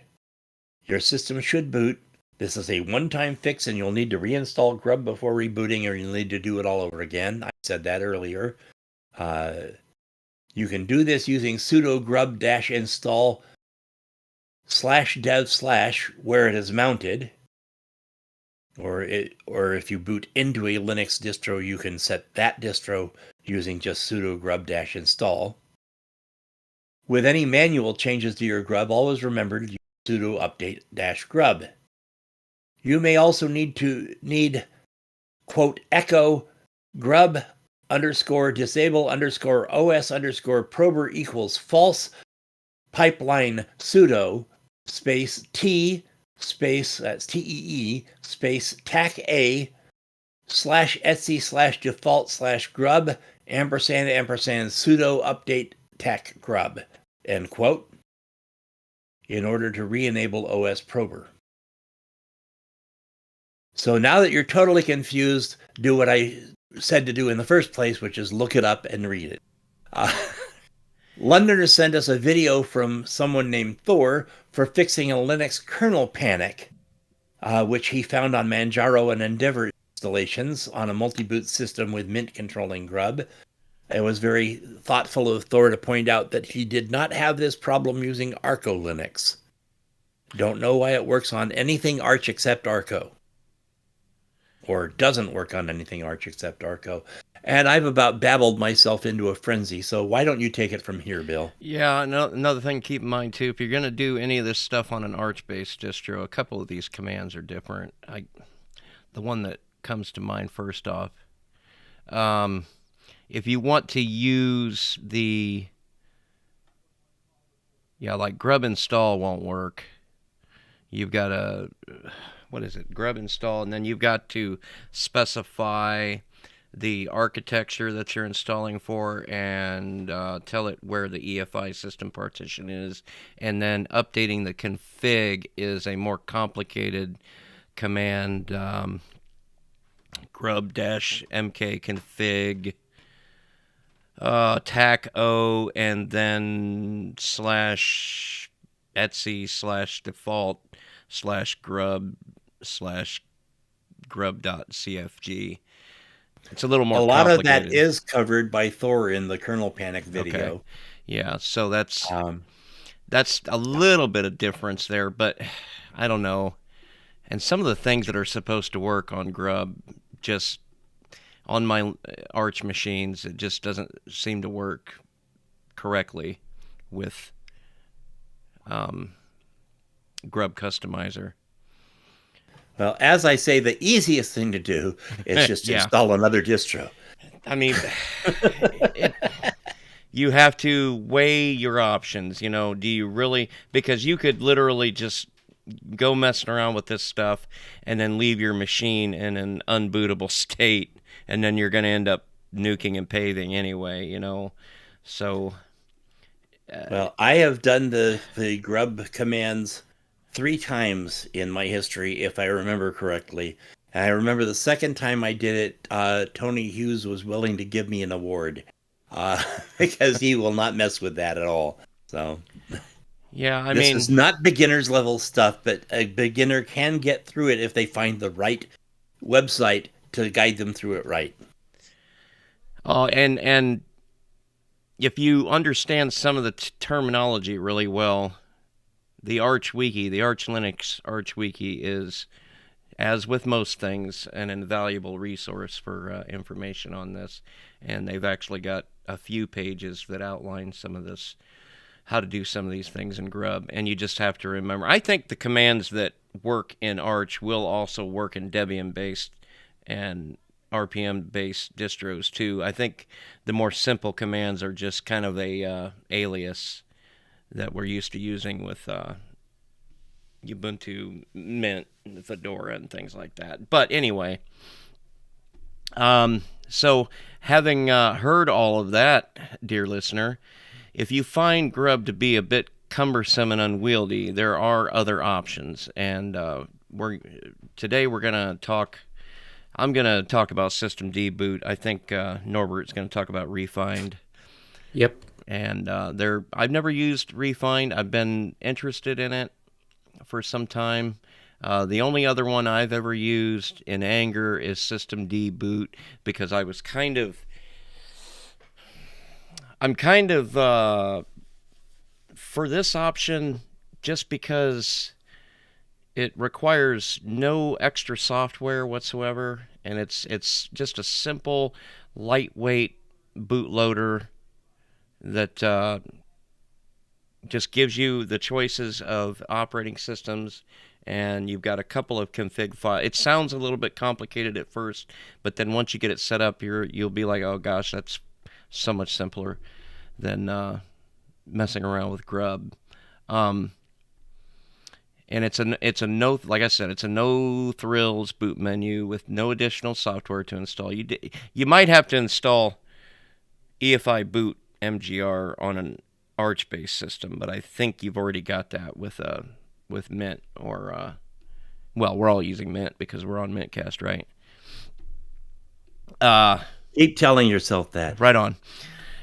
Your system should boot. This is a one-time fix, and you'll need to reinstall grub before rebooting, or you'll need to do it all over again. I said that earlier. You can do this using sudo grub-install /dev/ where it is mounted. Or if you boot into a Linux distro, you can set that distro using just sudo grub-install. With any manual changes to your grub, always remember to use sudo update-grub. You may also need quote echo grub _disable _os _prober equals false pipeline sudo space t space, that's TEE, space tac a /etsy /default /grub ampersand sudo update tac grub, end quote, in order to re-enable OS prober. So now that you're totally confused, do what I said to do in the first place, which is look it up and read it. Londoner sent us a video from someone named Thor for fixing a Linux kernel panic, which he found on Manjaro and Endeavour installations on a multi-boot system with Mint controlling grub. It was very thoughtful of Thor to point out that he did not have this problem using Arco Linux. Don't know why it works on anything Arch except Arco. Or doesn't work on anything Arch except Arco. And I've about babbled myself into a frenzy, so why don't you take it from here, Bill? Yeah, another thing to keep in mind, too, if you're going to do any of this stuff on an Arch-based distro, a couple of these commands are different. The one that comes to mind first off, if you want to use like grub install won't work. You've got to, grub install, and then you've got to specify the architecture that you're installing for and tell it where the EFI system partition is. And then updating the config is a more complicated command, grub-mk config tac o and then /etsy /default /grub/grub.cfg. It's a little more complicated. A lot of that is covered by Thor in the kernel panic video. Okay. Yeah, so that's a little bit of difference there, but I don't know. And some of the things that are supposed to work on grub, just on my Arch machines, it just doesn't seem to work correctly with Grub Customizer. Well, as I say, the easiest thing to do is just install another distro. I mean, you have to weigh your options. You know, do you really? Because you could literally just go messing around with this stuff and then leave your machine in an unbootable state, and then you're going to end up nuking and paving anyway, you know. So, well, I have done the grub commands 3 times in my history, if I remember correctly. And I remember the second time I did it, Tony Hughes was willing to give me an award because he will not mess with that at all. So, yeah, this is not beginner's level stuff, but a beginner can get through it if they find the right website to guide them through it right. Oh, and if you understand some of the terminology really well, the Arch Wiki, the Arch Linux Arch Wiki is, as with most things, an invaluable resource for information on this. And they've actually got a few pages that outline some of this, how to do some of these things in Grub. And you just have to remember, I think the commands that work in Arch will also work in Debian-based and RPM-based distros too. I think the more simple commands are just kind of a alias that we're used to using with Ubuntu, Mint, Fedora, and things like that. But anyway, so having heard all of that, dear listener, if you find Grub to be a bit cumbersome and unwieldy, there are other options. And today we're going to talk. I'm going to talk about systemd boot. I think Norbert's going to talk about Refind. Yep. And I've never used Refind. I've been interested in it for some time. The only other one I've ever used in anger is systemd boot, because I'm kind of for this option, just because it requires no extra software whatsoever, and it's just a simple, lightweight bootloader that just gives you the choices of operating systems, and you've got a couple of config files. It sounds a little bit complicated at first, but then once you get it set up, you'll be like, oh gosh, that's so much simpler than messing around with Grub. And it's a no, like I said, it's a no thrills boot menu with no additional software to install. You might have to install EFI boot MGR on an Arch-based system, but I think you've already got that with Mint, or well, we're all using Mint because we're on mintCast, right? Keep telling yourself that. Right on.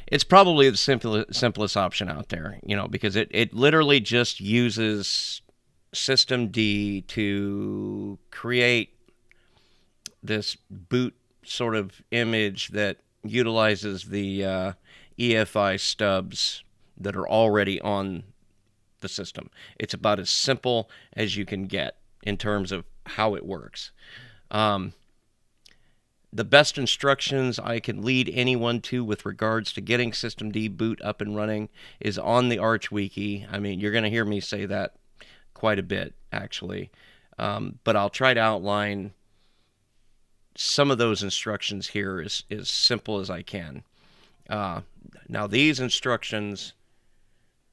It's probably the simplest option out there, because it literally just uses systemd to create this boot sort of image that utilizes the EFI stubs that are already on the system. It's about as simple as you can get in terms of how it works. The best instructions I can lead anyone to with regards to getting systemd boot up and running is on the Arch Wiki. I mean, you're going to hear me say that quite a bit, actually. But I'll try to outline some of those instructions here as simple as I can. Now, these instructions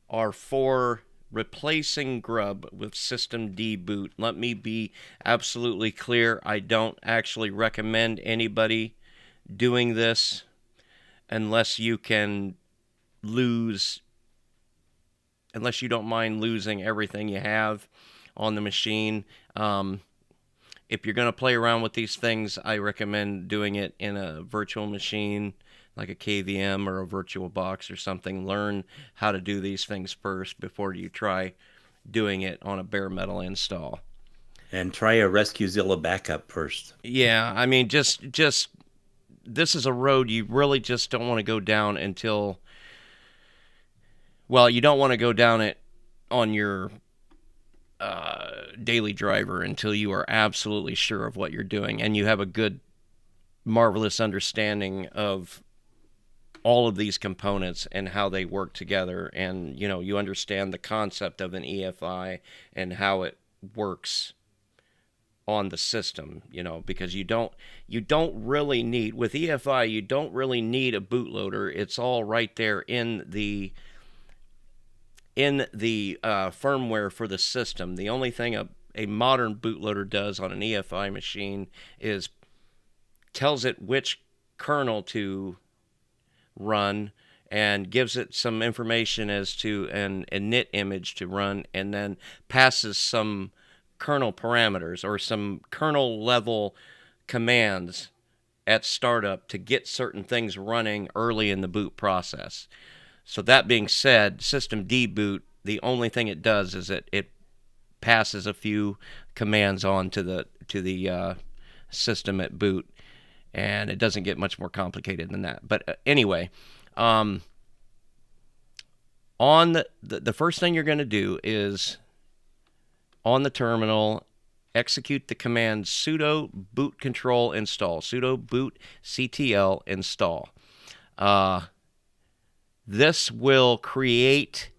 are for replacing Grub with systemd boot. Let me be absolutely clear. I don't actually recommend anybody doing this unless you don't mind losing everything you have on the machine. If you're going to play around with these things, I recommend doing it in a virtual machine, like a KVM or a virtual box or something. Learn how to do these things first before you try doing it on a bare metal install. And try a RescueZilla backup first. Yeah, I mean, just this is a road you really just don't want to go down until, well, you don't want to go down it on your daily driver until you are absolutely sure of what you're doing and you have a good, marvelous understanding of all of these components and how they work together, and you understand the concept of an EFI and how it works on the system, because you don't really need, with EFI, you don't really need a bootloader. It's all right there in the firmware for the system. The only thing a modern bootloader does on an EFI machine is tells it which kernel to run and gives it some information as to an init image to run, and then passes some kernel parameters or some kernel level commands at startup to get certain things running early in the boot process. So that being said, systemd boot, the only thing it does is it passes a few commands on to the system at boot, and it doesn't get much more complicated than that. But anyway, on the first thing you're going to do is on the terminal execute the command sudo boot control install, sudo boot ctl install. This will create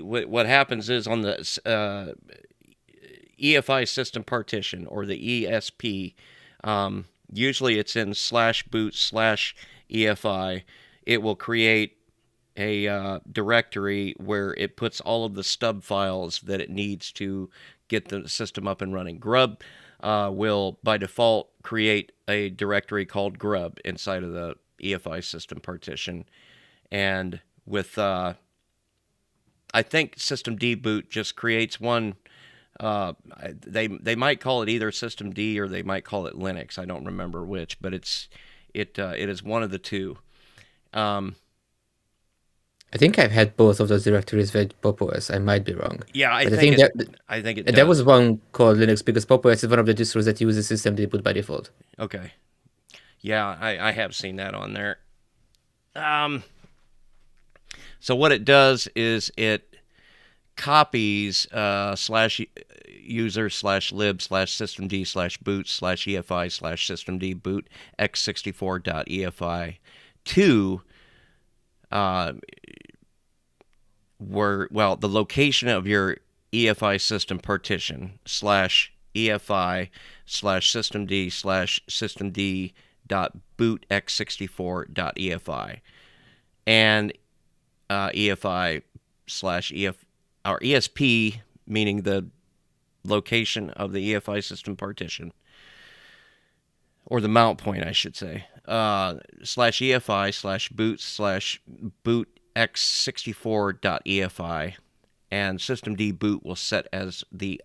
what happens is on the EFI system partition, or the ESP, usually it's in /boot/EFI, it will create a directory where it puts all of the stub files that it needs to get the system up and running. Grub will, by default, create a directory called Grub inside of the EFI system partition. And with, I think systemd boot just creates one. They might call it either systemd or they might call it Linux. I don't remember which, but it is one of the two. I think I've had both of those directories with Pop! OS. I might be wrong. Yeah, I think it does. There was one called Linux because Pop! OS is one of the distros that uses systemd boot by default. Okay. Yeah, I have seen that on there. So what it does is it copies /user/lib/systemd/boot/EFI/systemd boot x64.efi to the location of your EFI system partition /EFI/systemd/systemd.boot x64.efi and EFI/EF or ESP, meaning the location of the EFI system partition, or the mount point, I should say, /EFI/boot/boot x64.efi, and systemd boot will set as the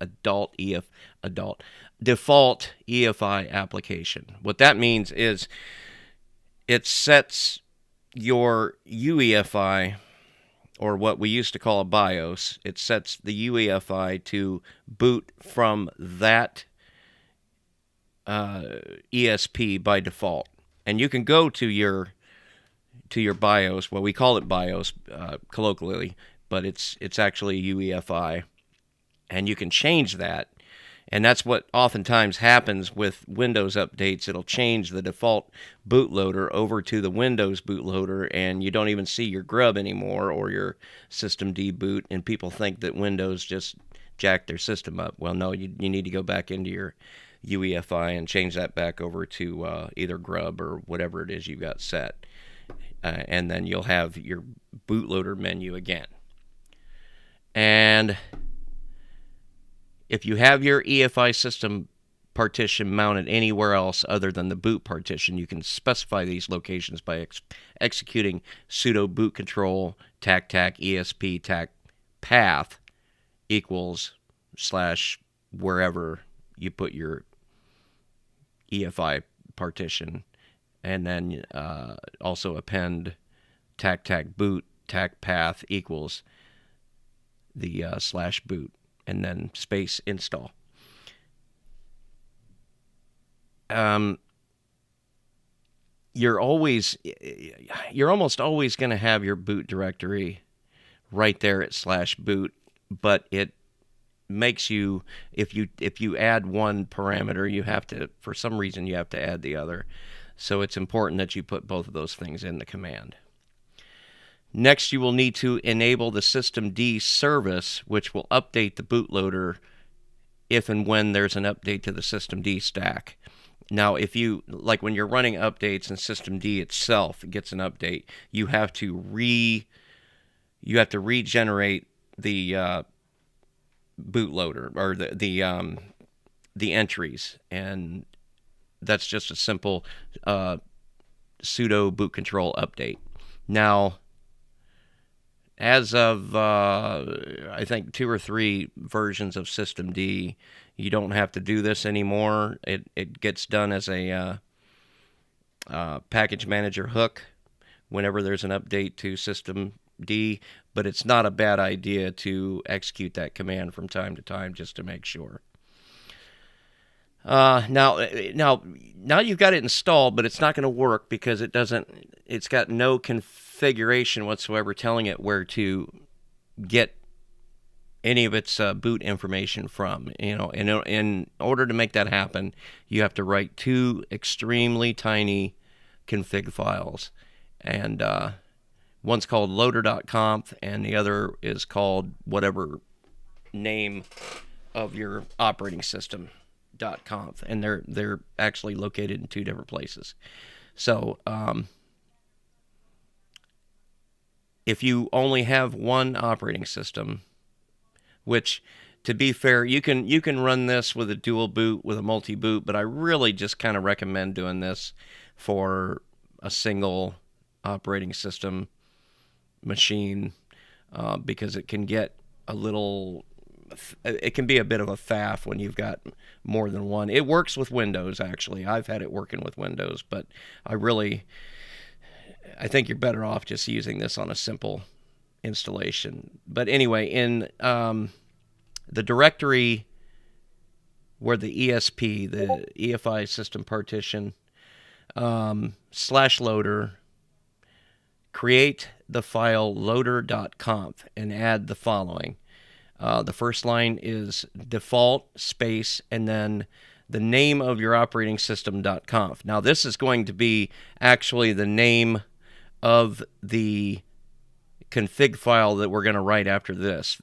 default EFI application. What that means is it sets your UEFI, or what we used to call a BIOS, it sets the UEFI to boot from that ESP by default. And you can go to your BIOS. Well, we call it BIOS colloquially, but it's actually UEFI, and you can change that. And that's what oftentimes happens with Windows updates. It'll change the default bootloader over to the Windows bootloader, and you don't even see your Grub anymore or your systemd boot, and people think that Windows just jacked their system up. Well, no, you need to go back into your UEFI and change that back over to either Grub or whatever it is you got set. And then you'll have your bootloader menu again. And if you have your EFI system partition mounted anywhere else other than the boot partition, you can specify these locations by executing sudo boot control tac esp tac path equals / wherever you put your EFI partition, and then also append tac boot tac path equals the /boot, and then space install. You're almost always going to have your boot directory right there at /boot, but it makes you, if you add one parameter, you have to, for some reason, you have to add the other. So it's important that you put both of those things in the command. Next, you will need to enable the systemd service, which will update the bootloader if and when there's an update to the systemd stack. Now, if you, like when you're running updates and systemd itself gets an update, you have to regenerate the bootloader, or the entries, and that's just a simple sudo boot control update. Now, as of, I think, 2 or 3 versions of systemd, you don't have to do this anymore. It gets done as a package manager hook whenever there's an update to systemd, but it's not a bad idea to execute that command from time to time just to make sure. Now you've got it installed, but it's not going to work because it's got no configuration whatsoever telling it where to get any of its boot information from. In order to make that happen, you have to write 2 extremely tiny config files, and one's called loader.conf, and the other is called whatever name of your operating system .conf, and they're actually located in 2 different places. So if you only have one operating system, which, to be fair, you can run this with a dual boot, with a multi-boot, but I really just kind of recommend doing this for a single operating system machine, because it can get it can be a bit of a faff when you've got more than one. It works with Windows, actually. I've had it working with Windows, but I think you're better off just using this on a simple installation. But anyway, in the directory where the ESP, the EFI system partition, /loader, create the file loader.conf and add the following. The first line is default space and then the name of your operating system.conf. Now, this is going to be actually the name of the config file that we're going to write after this.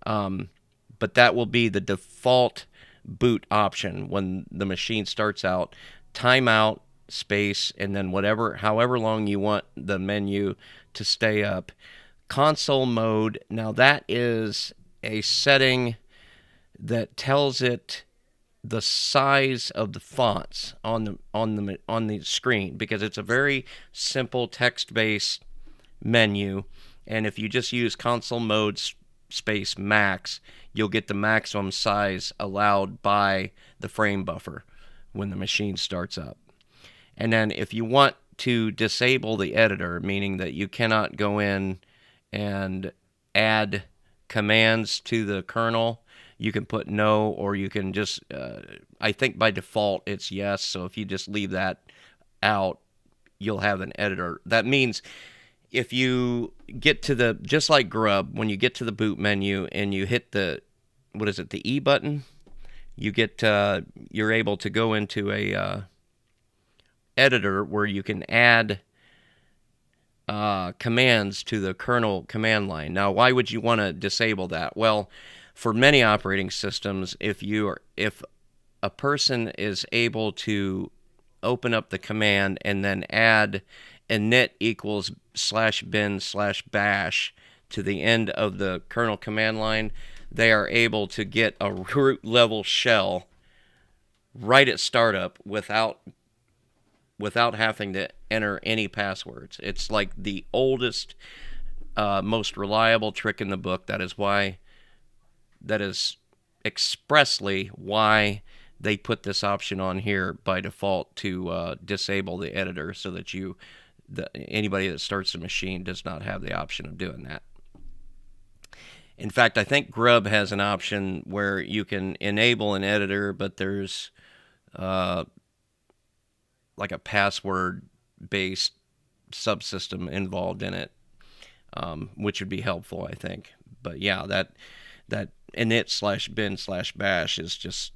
But that will be the default boot option when the machine starts out. Timeout, space, and then however long you want the menu to stay up. Console mode, now that is a setting that tells it the size of the fonts on the screen, because it's a very simple text-based menu, and if you just use console mode space max, you'll get the maximum size allowed by the frame buffer when the machine starts up. And then if you want to disable the editor, meaning that you cannot go in and add commands to the kernel, you can put no, or you can just, I think by default it's yes, so if you just leave that out, you'll have an editor. That means if you get to just like Grub, when you get to the boot menu and you hit the E button, you're able to go into a editor where you can add commands to the kernel command line. Now, why would you want to disable that? Well, for many operating systems, if a person is able to open up the command and then add init equals /bin/bash to the end of the kernel command line, they are able to get a root level shell right at startup without having to enter any passwords. It's like the oldest, most reliable trick in the book. That is expressly why they put this option on here by default to disable the editor, so that anybody that starts the machine does not have the option of doing that. In fact, I think Grub has an option where you can enable an editor, but there's like a password-based subsystem involved in it, which would be helpful, I think. But yeah, that init/bin/bash is just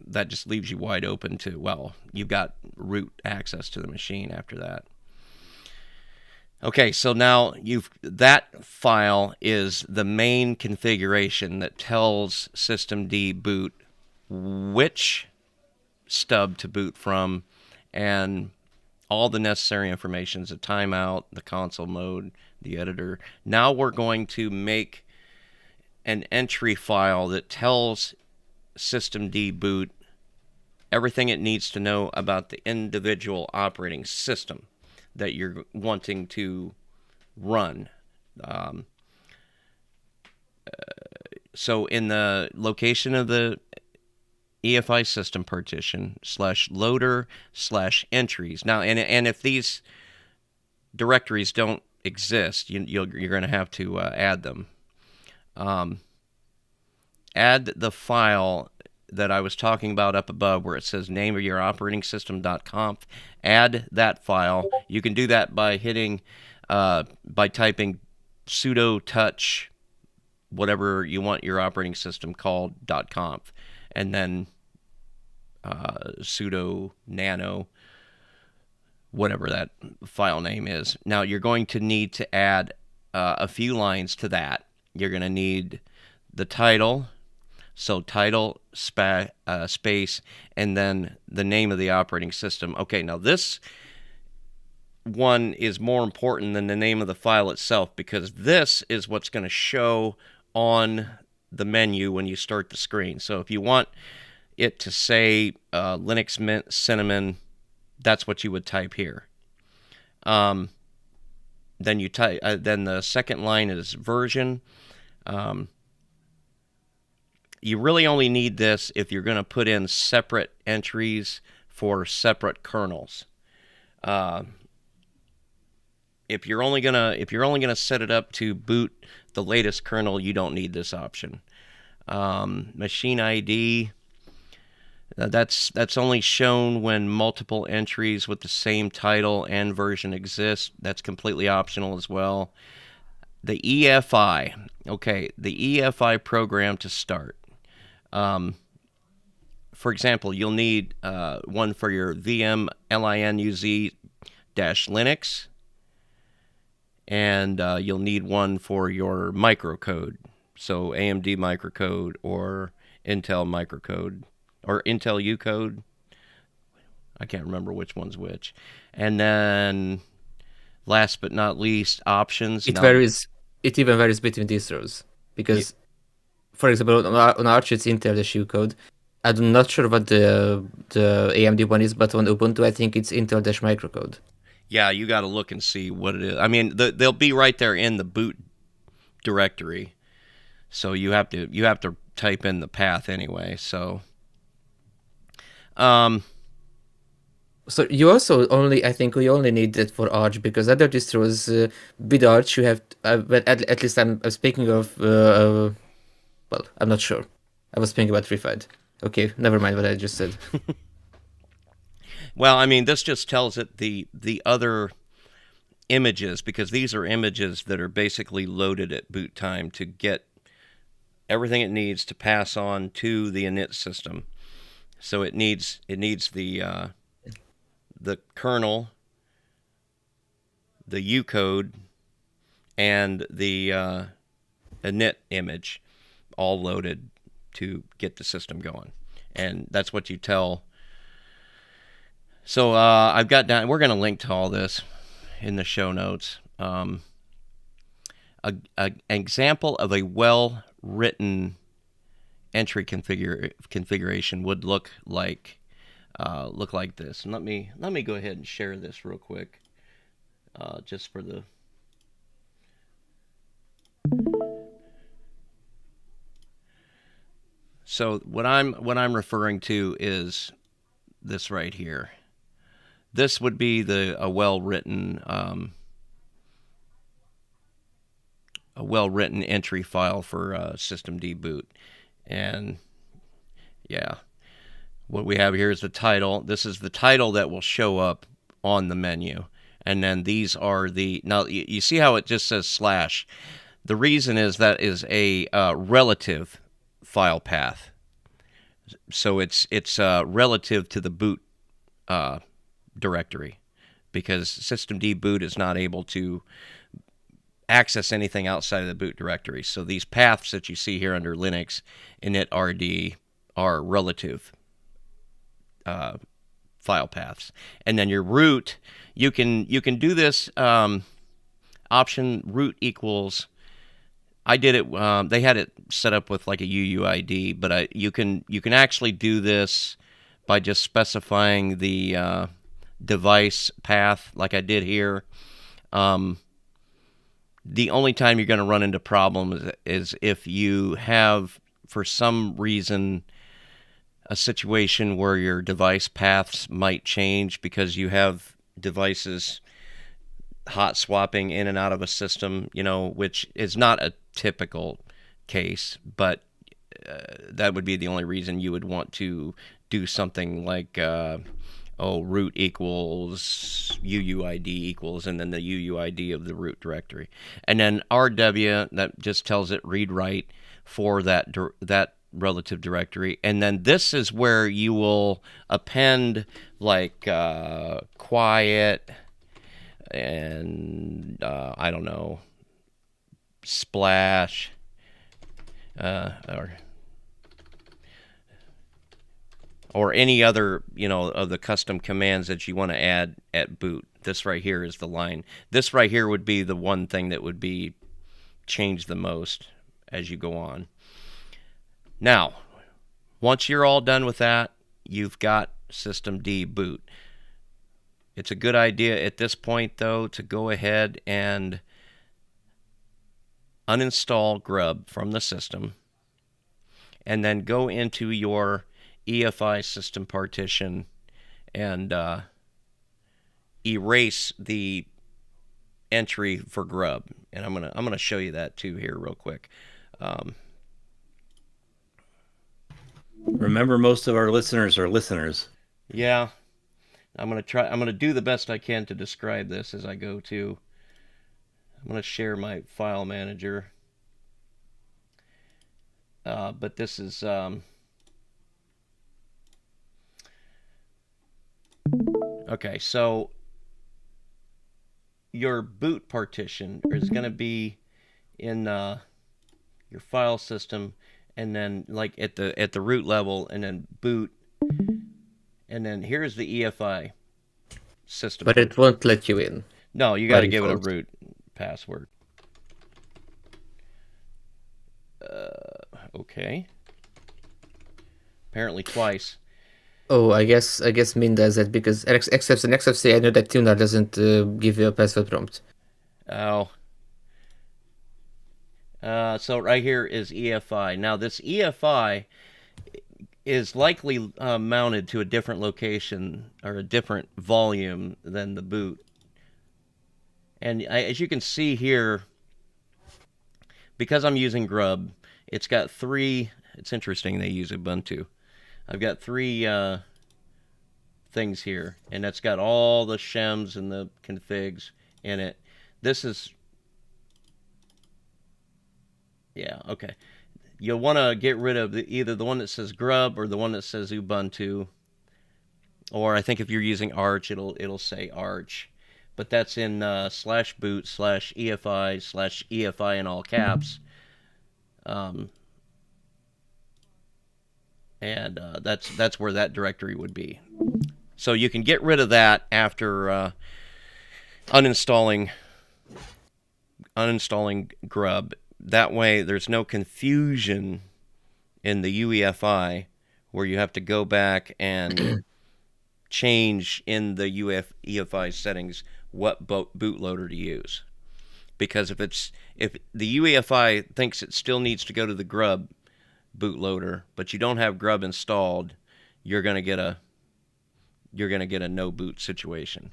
that just leaves you wide open to, well, you've got root access to the machine after that. Okay, so now that file is the main configuration that tells systemd boot which stub to boot from, and all the necessary information, the timeout, the console mode, the editor. Now we're going to make an entry file that tells systemd everything it needs to know about the individual operating system. that you're wanting to run. So in the location of the EFI system partition /loader/entries. Now, and if these directories don't exist, you're going to have to add them. Add the file that I was talking about up above where it says name of your operating system.conf. Add that file. You can do that by hitting, by typing sudo touch whatever you want your operating system called .conf, and then sudo nano whatever that file name is. Now you're going to need to add a few lines to that. You're going to need the title, so title space, and then the name of the operating system. Okay, now this one is more important than the name of the file itself, because this is what's going to show on the menu when you start the screen. So if you want it to say Linux Mint Cinnamon, that's what you would type here. Then you type. Then the second line is version. You really only need this if you're going to put in separate entries for separate kernels. If you're only gonna set it up to boot the latest kernel, you don't need this option. Machine ID. That's only shown when multiple entries with the same title and version exist. That's completely optional as well. The EFI. Okay, the EFI program to start. For example, you'll need one for your VM linuz-linux, and you'll need one for your microcode. So AMD microcode or Intel microcode or Intel Ucode. I can't remember which one's which. And then, last but not least, options. It even varies between distros, because, for example, on Arch it's Intel-Ucode. I'm not sure what the AMD one is, but on Ubuntu I think it's Intel-microcode. Yeah, you got to look and see what it is. I mean, they'll be right there in the boot directory, so you have to type in the path anyway. So, so you also I think we only need that for Arch, because other distros with Arch you have. But at least I'm speaking of. Well, I'm not sure. I was speaking about Refide. Okay, never mind what I just said. Well, I mean, this just tells it the other images, because these are images that are basically loaded at boot time to get everything it needs to pass on to the init system. So it needs the kernel, the Ucode, and the init image all loaded to get the system going. And that's what you tell. So I've got down. We're going to link to all this in the show notes. An example of a well-written entry configuration would look like this. And let me go ahead and share this real quick, just for the. So what I'm referring to is this right here. This would be a well-written entry file for systemd boot. And yeah, what we have here is the title. This is the title that will show up on the menu. And then these are now you see how it just says /. The reason is that is a relative file path. So it's relative to the boot directory, because systemd boot is not able to access anything outside of the boot directory. So these paths that you see here under Linux init-rd are relative file paths. And then your root, you can do this option root equals. I did it. They had it set up with like a UUID, but you can actually do this by just specifying the device path like I did here, the only time you're going to run into problems is if you have, for some reason, a situation where your device paths might change because you have devices hot swapping in and out of a system, which is not a typical case, but that would be the only reason you would want to do something like root equals UUID equals, and then the UUID of the root directory, and then RW, that just tells it read write for that relative directory, and then this is where you will append like quiet and I don't know, splash or any other, of the custom commands that you want to add at boot. This right here is the line. This right here would be the one thing that would be changed the most as you go on. Now, once you're all done with that, you've got systemd boot. It's a good idea at this point, though, to go ahead and uninstall Grub from the system, and then go into your EFI system partition and erase the entry for Grub. And I'm gonna show you that too here real quick. Remember, most of our listeners are listeners. Yeah. I'm going to do the best I can to describe this as I go to. I'm going to share my file manager. But this is okay, so your boot partition is going to be in your file system, and then like at the root level, and then boot. And then here's the EFI system. But it won't let you in. No, you got to give it a root password. Okay. Apparently twice. Oh, I guess Min does that because except in XFC, I know that Tuner doesn't give you a password prompt. Oh. So right here is EFI. Now this EFI is likely mounted to a different location or a different volume than the boot. And as you can see here, because I'm using Grub, it's got three. It's interesting they use Ubuntu. I've got three things here, and that's got all the shems and the configs in it. This is, yeah, okay. You'll want to get rid of either the one that says Grub or the one that says Ubuntu. Or I think if you're using Arch, it'll say Arch. But that's in /boot/EFI/EFI in all caps. And that's where that directory would be. So you can get rid of that after uninstalling Grub. That way, there's no confusion in the UEFI where you have to go back and change in the UEFI settings what bootloader to use. Because if the UEFI thinks it still needs to go to the Grub bootloader, but you don't have Grub installed, you're gonna get a no boot situation.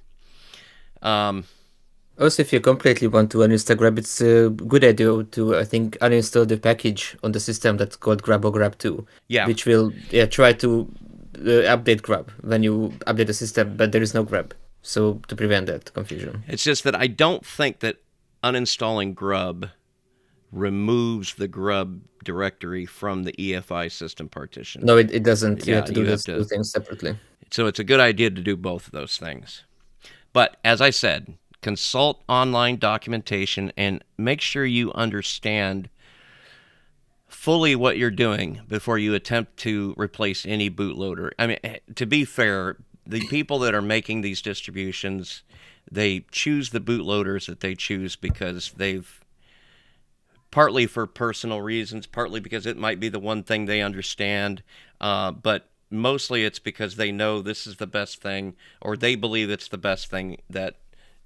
Also, if you completely want to uninstall Grub, it's a good idea to, I think, uninstall the package on the system that's called Grub or Grub2. Yeah. Which will try to update Grub when you update the system, but there is no Grub. So to prevent that confusion. It's just that I don't think that uninstalling Grub removes the Grub directory from the EFI system partition. No, it doesn't. You Yeah, have to do you those have to- two things separately. So it's a good idea to do both of those things. But as I said, consult online documentation and make sure you understand fully what you're doing before you attempt to replace any bootloader. I mean, to be fair, the people that are making these distributions, they choose the bootloaders that they choose because they've, partly for personal reasons, partly because it might be the one thing they understand, but mostly it's because they know this is the best thing, or they believe it's the best thing that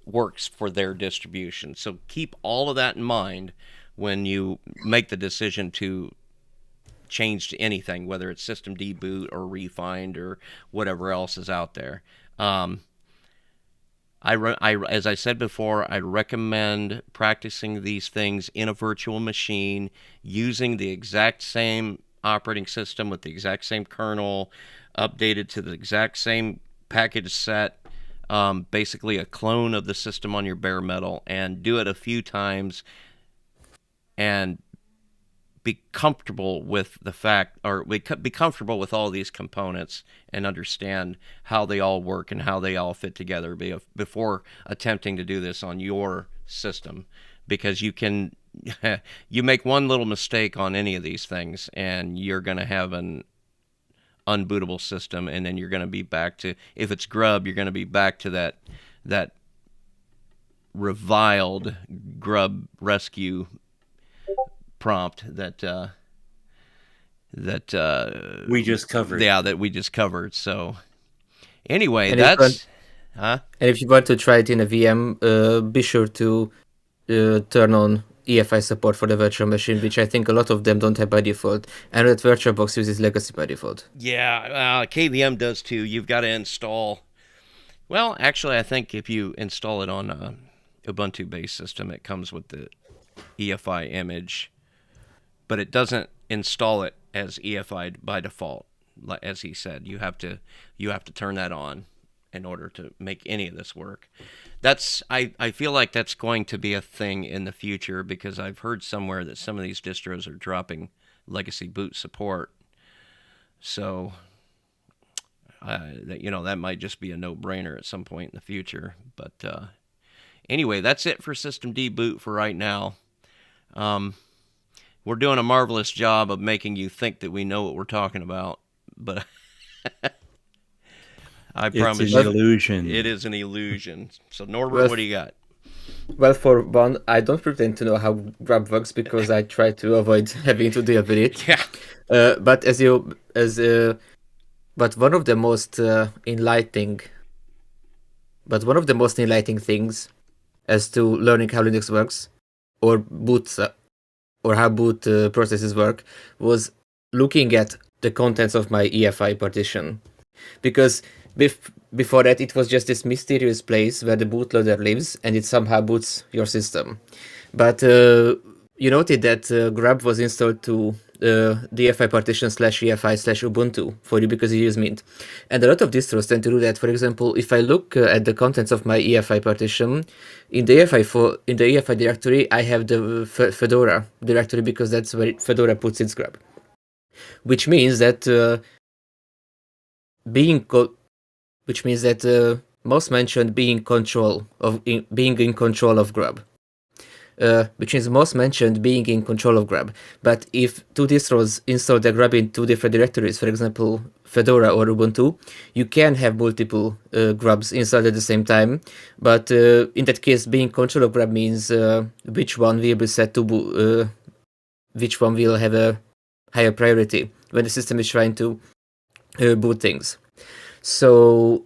works for their distribution. So keep all of that in mind when you make the decision to change to anything, whether it's system deboot or refind or whatever else is out there. As I said before, I recommend practicing these things in a virtual machine using the exact same operating system with the exact same kernel, updated to the exact same package set, basically a clone of the system on your bare metal, and do it a few times and be comfortable with the fact, or be comfortable with all these components and understand how they all work and how they all fit together before attempting to do this on your system, because you make one little mistake on any of these things and you're going to have an unbootable system, and then you're going to be back to, if it's Grub, you're going to be back to that reviled Grub rescue prompt that we just covered. Yeah, that we just covered. So anyway, and that's and if you want to try it in a VM, be sure to turn on EFI support for the virtual machine, which I think a lot of them don't have by default, and that VirtualBox uses legacy by default. Yeah, KVM does too. You've got to install. Well, actually, I think if you install it on a Ubuntu-based system, it comes with the EFI image, but it doesn't install it as EFI by default. As he said, you have to turn that on in order to make any of this work. I feel like that's going to be a thing in the future, because I've heard somewhere that some of these distros are dropping legacy boot support. So that might just be a no-brainer at some point in the future. But anyway, that's it for system deboot for right now. We're doing a marvelous job of making you think that we know what we're talking about, but I promise it's an illusion. It is an illusion. So Norbert, what do you got? Well, for one, I don't pretend to know how Grub works because I try to avoid having to deal with it. Yeah. But one of the most enlightening things as to learning how Linux works or how boot processes work was looking at the contents of my EFI partition, because before that it was just this mysterious place where the bootloader lives and it somehow boots your system. But you noted that Grub was installed to the EFI partition /EFI/Ubuntu for you because you use Mint. And a lot of distros tend to do that. For example, if I look at the contents of my EFI partition, in the EFI directory, I have the Fedora directory because that's where Fedora puts its Grub. Which means that most mentioned being in control of Grub. Which is most mentioned being in control of Grub. But if two distros install the Grub in two different directories, for example, Fedora or Ubuntu, you can have multiple Grubs installed at the same time. But in that case, being in control of Grub means which one will be set to which one will have a higher priority when the system is trying to boot things. So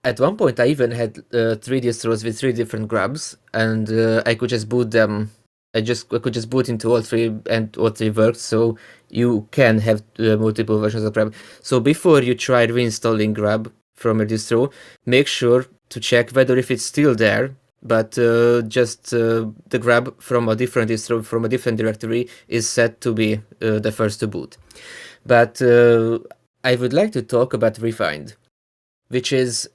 at one point, I even had 3 distros with 3 different Grubs, and I could just boot them. I could just boot into all 3, and all 3 worked. So you can have multiple versions of Grub. So before you try reinstalling Grub from your distro, make sure to check whether if it's still there, but just the Grub from a different distro, from a different directory, is set to be the first to boot. But I would like to talk about Refind, which is,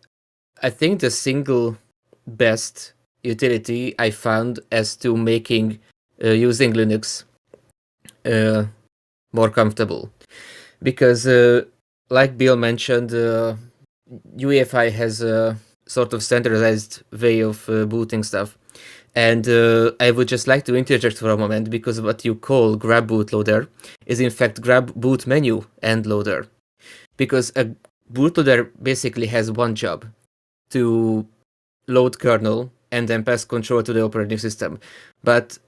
I think, the single best utility I found as to making using Linux more comfortable. Because, like Bill mentioned, UEFI has a sort of standardized way of booting stuff. And I would just like to interject for a moment, because what you call Grub bootloader is in fact Grub boot menu end loader. Because a bootloader basically has one job: to load kernel and then pass control to the operating system. But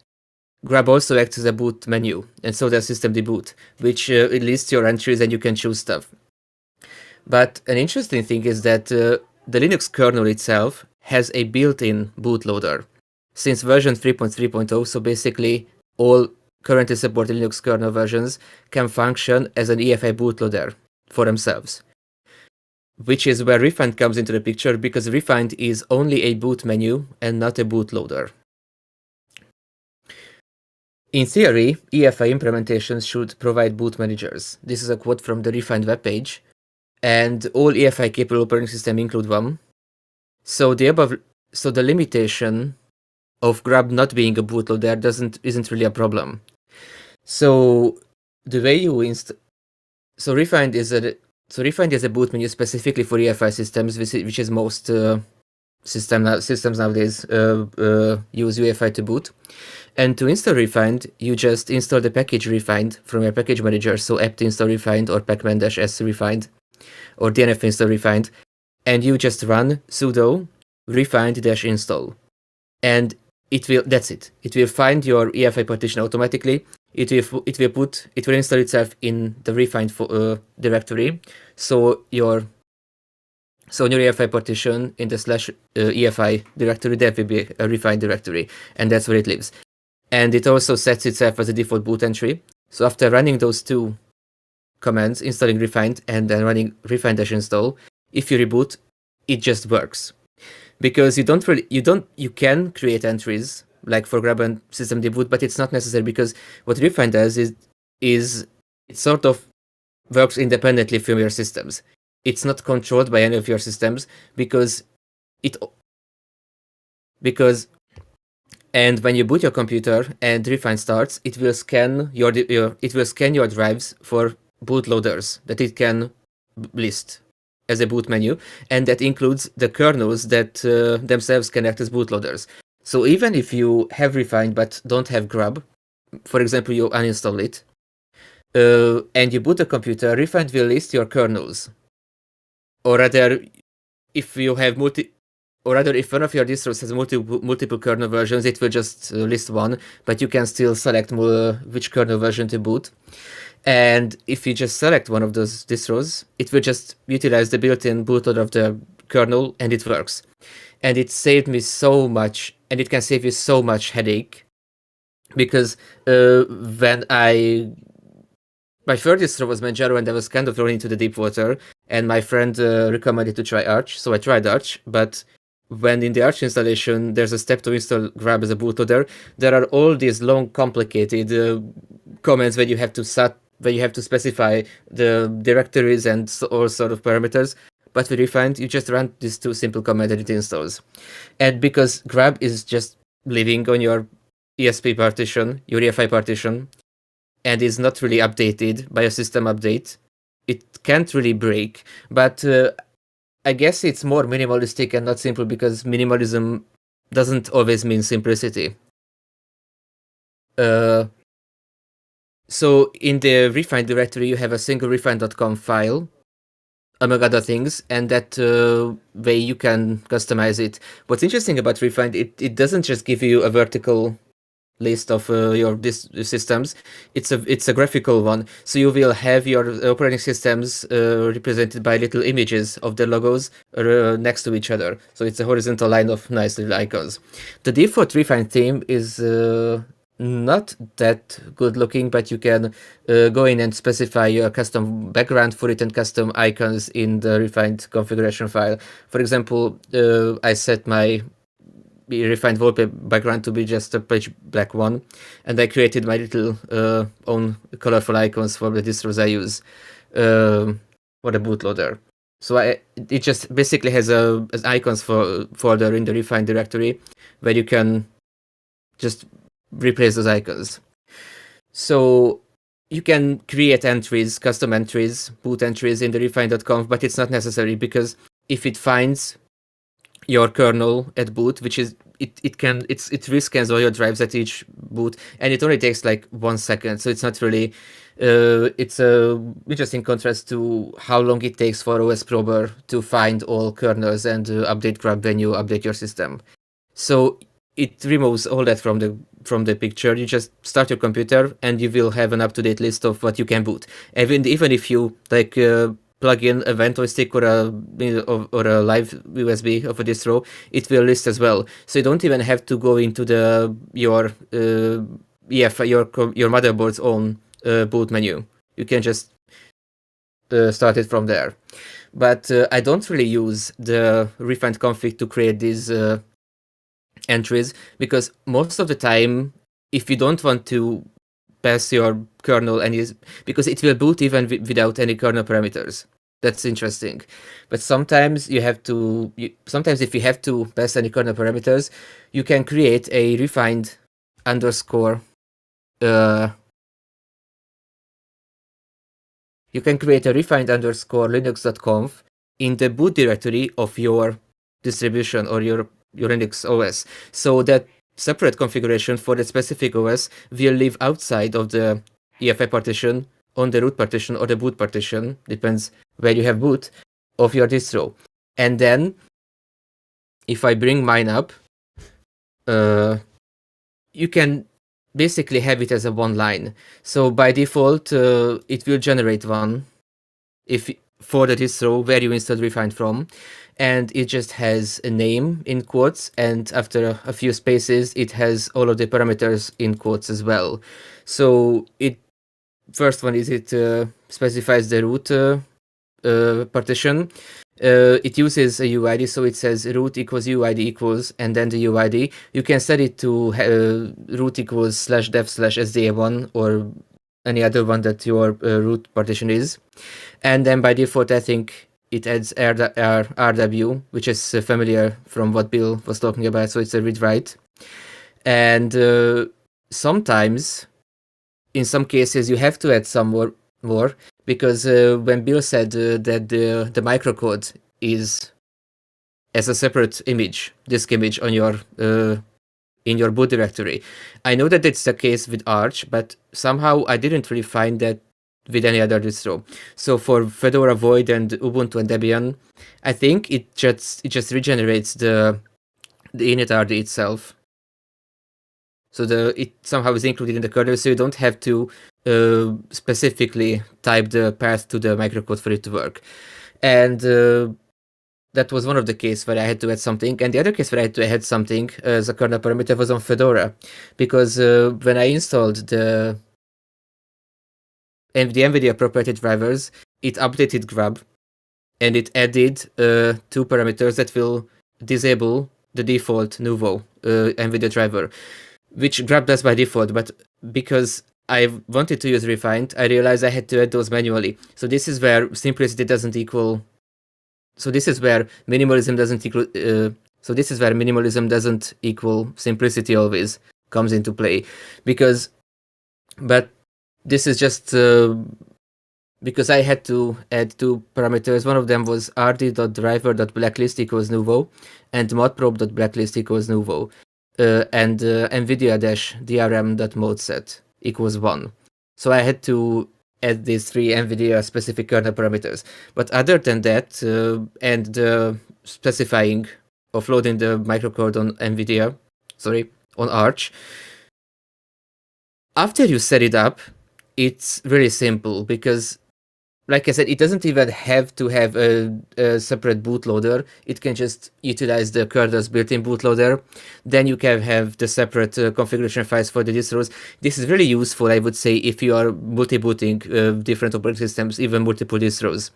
Grub also acts as a boot menu, and so does system deboot, which it lists your entries and you can choose stuff. But an interesting thing is that the Linux kernel itself has a built-in bootloader. Since version 3.3.0, so basically all currently supported Linux kernel versions can function as an EFI bootloader for themselves. Which is where Refined comes into the picture, because Refined is only a boot menu and not a bootloader. In theory, EFI implementations should provide boot managers. This is a quote from the Refined webpage, and all EFI capable operating systems include one. So the limitation of Grub not being a bootloader isn't really a problem. So the way you Refined is a boot menu specifically for EFI systems, which is most systems nowadays use UEFI to boot. And to install Refined, you just install the package Refined from your package manager, so apt install Refined or pacman-s Refined or dnf install Refined, and you just run sudo refined-install, and that's it. It will find your EFI partition automatically. It will install itself in the Refined directory. So in your EFI partition in the /EFI directory, there will be a Refined directory, and that's where it lives. And it also sets itself as a default boot entry. So after running those two commands, installing Refined and then running refined-install, if you reboot, it just works. Because you can create entries like for Grub and system deboot, but it's not necessary, because what Refined does is it sort of works independently from your systems. It's not controlled by any of your systems and when you boot your computer and Refined starts, it will scan your drives for bootloaders that it can list as a boot menu, and that includes the kernels that themselves can act as bootloaders. So even if you have Refined but don't have Grub, for example, you uninstall it, and you boot a computer, Refined will list your kernels. Or rather, if one of your distros has multiple kernel versions, it will just list one, but you can still select which kernel version to boot. And if you just select one of those distros, it will just utilize the built-in bootloader of the kernel, and it works. And it saved me so much, and it can save you so much headache, because my first distro was Manjaro, and I was kind of thrown into the deep water, and my friend recommended to try Arch, so I tried Arch, but when in the Arch installation there's a step to install Grub as a bootloader, there are all these long, complicated commands where you have to specify the directories and all sort of parameters. But with Refined, you just run these two simple commands and it installs. And because Grub is just living on your ESP partition, your EFI partition, and is not really updated by a system update, it can't really break. But I guess it's more minimalistic and not simple, because minimalism doesn't always mean simplicity. So in the Refined directory, you have a single refined.com file, among other things, and that way you can customize it. What's interesting about Refined, it doesn't just give you a vertical list of your systems. It's a graphical one, so you will have your operating systems represented by little images of the logos next to each other. So it's a horizontal line of nice little icons. The default Refined theme is not that good looking, but you can go in and specify your custom background for it and custom icons in the Refined configuration file. For example, I set my Refined wallpaper background to be just a pitch black one, and I created my little own colorful icons for the distros I use for the bootloader. So it just basically has as icons folder in the Refined directory where you can just replace those icons. So you can create entries, custom entries, boot entries in the refined.conf, but it's not necessary, because if it finds your kernel at boot, which is it rescans all your drives at each boot, and it only takes like 1 second, so it's not really it's a interesting contrast to how long it takes for OS Prober to find all kernels and update Grub when you update your system. So it removes all that from the picture. You just start your computer and you will have an up-to-date list of what you can boot. Even if you play plug in a Vento stick or a live USB of a distro, it will list as well. So you don't even have to go into your motherboard's own boot menu. You can just start it from there. But I don't really use the refined config to create these entries, because most of the time, if you don't want to pass your kernel because it will boot even without any kernel parameters. That's interesting. But sometimes sometimes if you have to pass any kernel parameters, you can create a refined underscore linux.conf in the boot directory of your distribution or your Linux OS. So that separate configuration for the specific OS will live outside of the EFI partition, on the root partition or the boot partition, depends where you have boot, of your distro. And then, if I bring mine up, you can basically have it as a one line. So by default, it will generate one for the distro where you installed refined from, and it just has a name in quotes, and after a few spaces it has all of the parameters in quotes as well. So first one is it specifies the root partition. It uses a UID, so it says root equals UID equals and then the UID. You can set it to root equals /dev/sda1 or any other one that your root partition is. And then by default, I think it adds RW, which is familiar from what Bill was talking about, so it's a read-write. And sometimes, in some cases, you have to add some more because when Bill said that the microcode is as a separate disk image on your in your boot directory, I know that it's the case with Arch, but somehow I didn't really find that with any other distro. So for Fedora Void and Ubuntu and Debian, I think it just regenerates the init.rd itself. So it somehow is included in the kernel, so you don't have to specifically type the path to the microcode for it to work. And that was one of the cases where I had to add something. And the other case where I had to add something as a kernel parameter was on Fedora, because when I installed the NVIDIA proprietary drivers, it updated Grub, and it added two parameters that will disable the default Nouveau NVIDIA driver, which Grub does by default, but because I wanted to use refined, I realized I had to add those manually. So this is where simplicity doesn't equal. So this is where minimalism doesn't equal. Simplicity always comes into play, but this is just because I had to add two parameters. One of them was rd.driver.blacklist equals Nouveau and modprobe.blacklist equals Nouveau, and nvidia-drm.modeset equals 1. So I had to add these three NVIDIA specific kernel parameters. But other than that, and specifying of loading the microcode on on Arch, after you set it up, it's really simple because, like I said, it doesn't even have to have a separate bootloader. It can just utilize the kernel's built-in bootloader. Then you can have the separate configuration files for the distros. This is really useful, I would say, if you are multi-booting different operating systems, even multiple distros.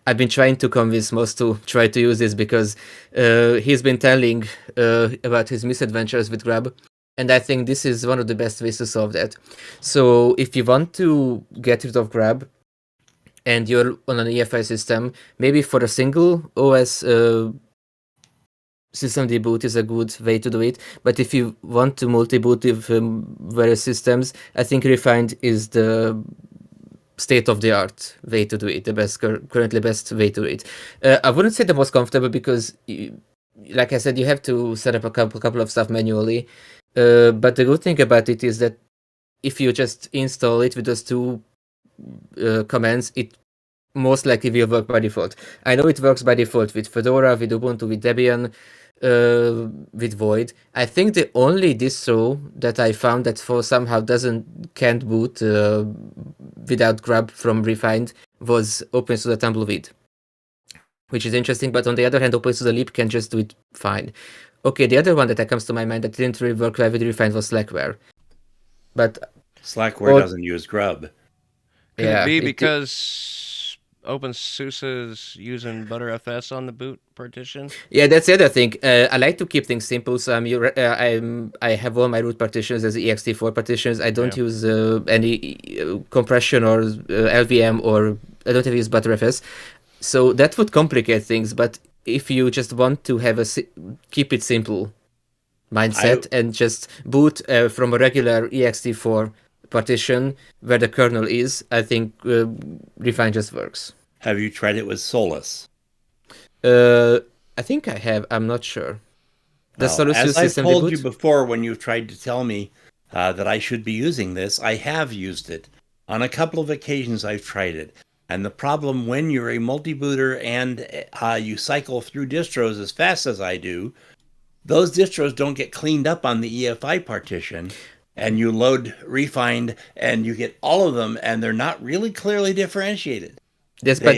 I've been trying to convince Moss to try to use this because he's been telling about his misadventures with Grub. And I think this is one of the best ways to solve that. So if you want to get rid of Grub, and you're on an EFI system, maybe for a single OS system deboot is a good way to do it. But if you want to multi-boot with various systems, I think refined is the state-of-the-art way to do it, currently best way to do it. I wouldn't say the most comfortable because, like I said, you have to set up a couple of stuff manually. But the good thing about it is that if you just install it with those two commands, it most likely will work by default. I know it works by default with Fedora, with Ubuntu, with Debian, with Void. I think the only distro that I found that somehow can't boot without Grub from refined was OpenSUSE Tumbleweed, which is interesting. But on the other hand, OpenSUSE Leap can just do it fine. Okay, the other one that comes to my mind that didn't really work well with Refined was Slackware. But Slackware doesn't use Grub. Could it be because OpenSUSE is using ButterFS on the boot partition? Yeah, that's the other thing. I like to keep things simple, so I have all my root partitions as ext4 partitions. I don't use any compression or LVM, or I don't have use ButterFS. So that would complicate things. But if you just want to have keep it simple mindset and just boot from a regular ext4 partition where the kernel is, I think Refine just works. Have you tried it with Solus? I think I have. I'm not sure. As I've told you before, when you've tried to tell me that I should be using this, I have used it. On a couple of occasions, I've tried it. And the problem when you're a multi-booter and you cycle through distros as fast as I do, those distros don't get cleaned up on the EFI partition. And you load Refined and you get all of them, and they're not really clearly differentiated. Yes, but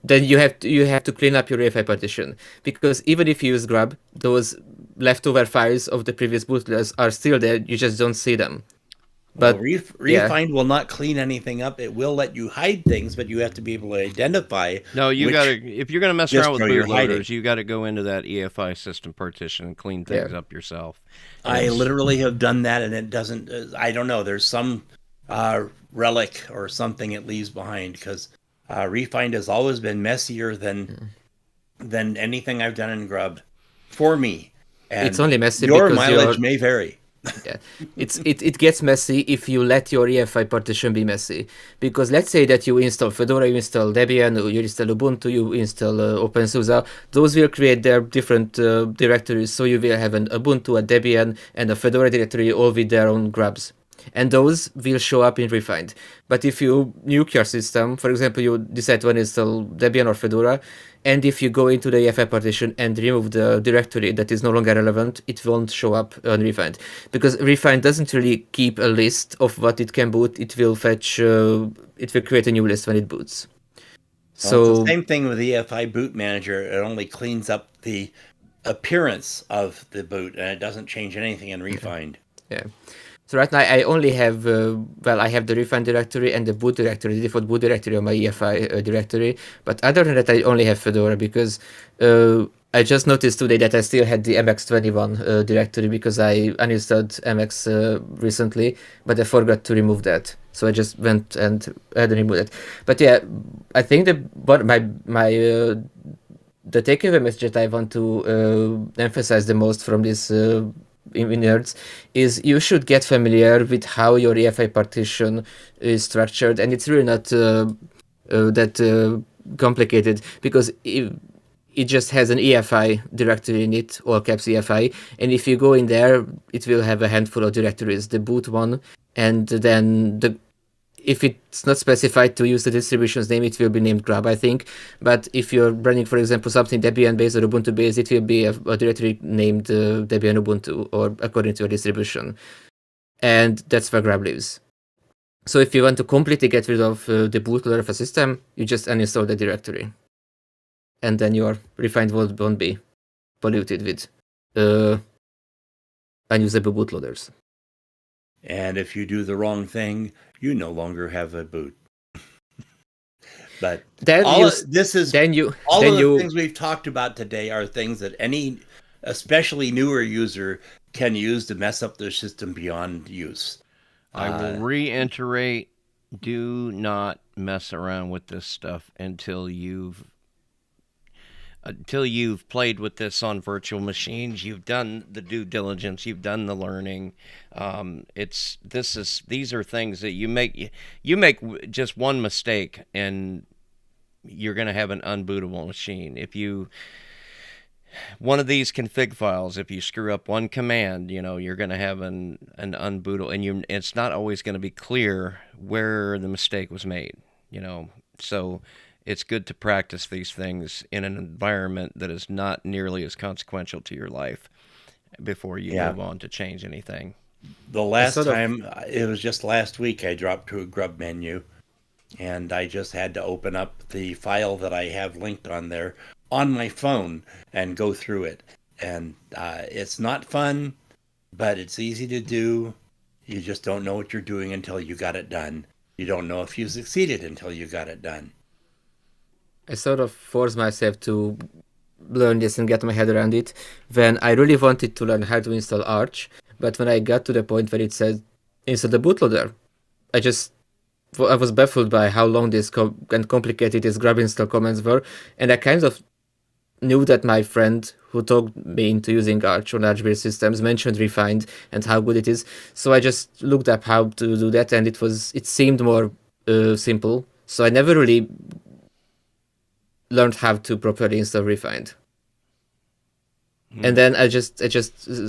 then you have to clean up your EFI partition, because even if you use Grub, those leftover files of the previous bootloaders are still there. You just don't see them. But Refined will not clean anything up. It will let you hide things, but you have to be able to identify. No, you gotta, if you're gonna mess around with bootloaders, you gotta go into that EFI system partition and clean things up yourself. I literally have done that, and it doesn't. I don't know. There's some relic or something it leaves behind, because Refined has always been messier than anything I've done in Grub for me. And it's only messy your because mileage may vary. Yeah, it gets messy if you let your EFI partition be messy. Because let's say that you install Fedora, you install Debian, or you install Ubuntu, you install OpenSUSE. Those will create their different directories. So you will have an Ubuntu, a Debian, and a Fedora directory, all with their own grubs. And those will show up in Refined. But if you nuke your system, for example, you decide to uninstall Debian or Fedora, and if you go into the EFI partition and remove the directory that is no longer relevant, it won't show up on Refined. Because Refined doesn't really keep a list of what it can boot. It will fetch, it will create a new list when it boots. So it's the same thing with the EFI boot manager. It only cleans up the appearance of the boot, and it doesn't change anything in Refined. Yeah. So right now I only have, I have the Refined directory and the boot directory, the default boot directory on my EFI directory. But other than that, I only have Fedora, because I just noticed today that I still had the MX21 directory, because I uninstalled MX recently, but I forgot to remove that. So I just went and had to remove it. But yeah, I think the takeaway message that I want to emphasize the most from this in nerds is you should get familiar with how your EFI partition is structured, and it's really not that complicated, because it just has an EFI directory in it, all caps EFI, and if you go in there, it will have a handful of directories, the boot one, and then if it's not specified to use the distribution's name, it will be named Grub, I think. But if you're running, for example, something Debian-based or Ubuntu-based, it will be a directory named Debian Ubuntu, or according to your distribution. And that's where Grub lives. So if you want to completely get rid of the bootloader of a system, you just uninstall the directory. And then your Refined world won't be polluted with unusable bootloaders. And if you do the wrong thing, you no longer have a boot. But all of the things we've talked about today are things that any, especially newer user, can use to mess up their system beyond use. I will reiterate, do not mess around with this stuff until you've played with this on virtual machines. You've done the due diligence, you've done the learning. These are things that you make just one mistake and you're going to have an unbootable machine. One of these config files, if you screw up one command, you're going to have an unbootable, and it's not always going to be clear where the mistake was made, so it's good to practice these things in an environment that is not nearly as consequential to your life before you move on to change anything. The last time, it was just last week, I dropped to a Grub menu, and I just had to open up the file that I have linked on there on my phone and go through it. And it's not fun, but it's easy to do. You just don't know what you're doing until you got it done. You don't know if you succeeded until you got it done. I sort of forced myself to learn this and get my head around it when I really wanted to learn how to install Arch, but when I got to the point where it said install the bootloader, I was baffled by how long this and complicated these grub install commands were, and I kind of knew that my friend who talked me into using Arch on Arch-based systems mentioned Refined and how good it is, so I just looked up how to do that, and it seemed more simple, so I never really learned how to properly install Refined. And then I just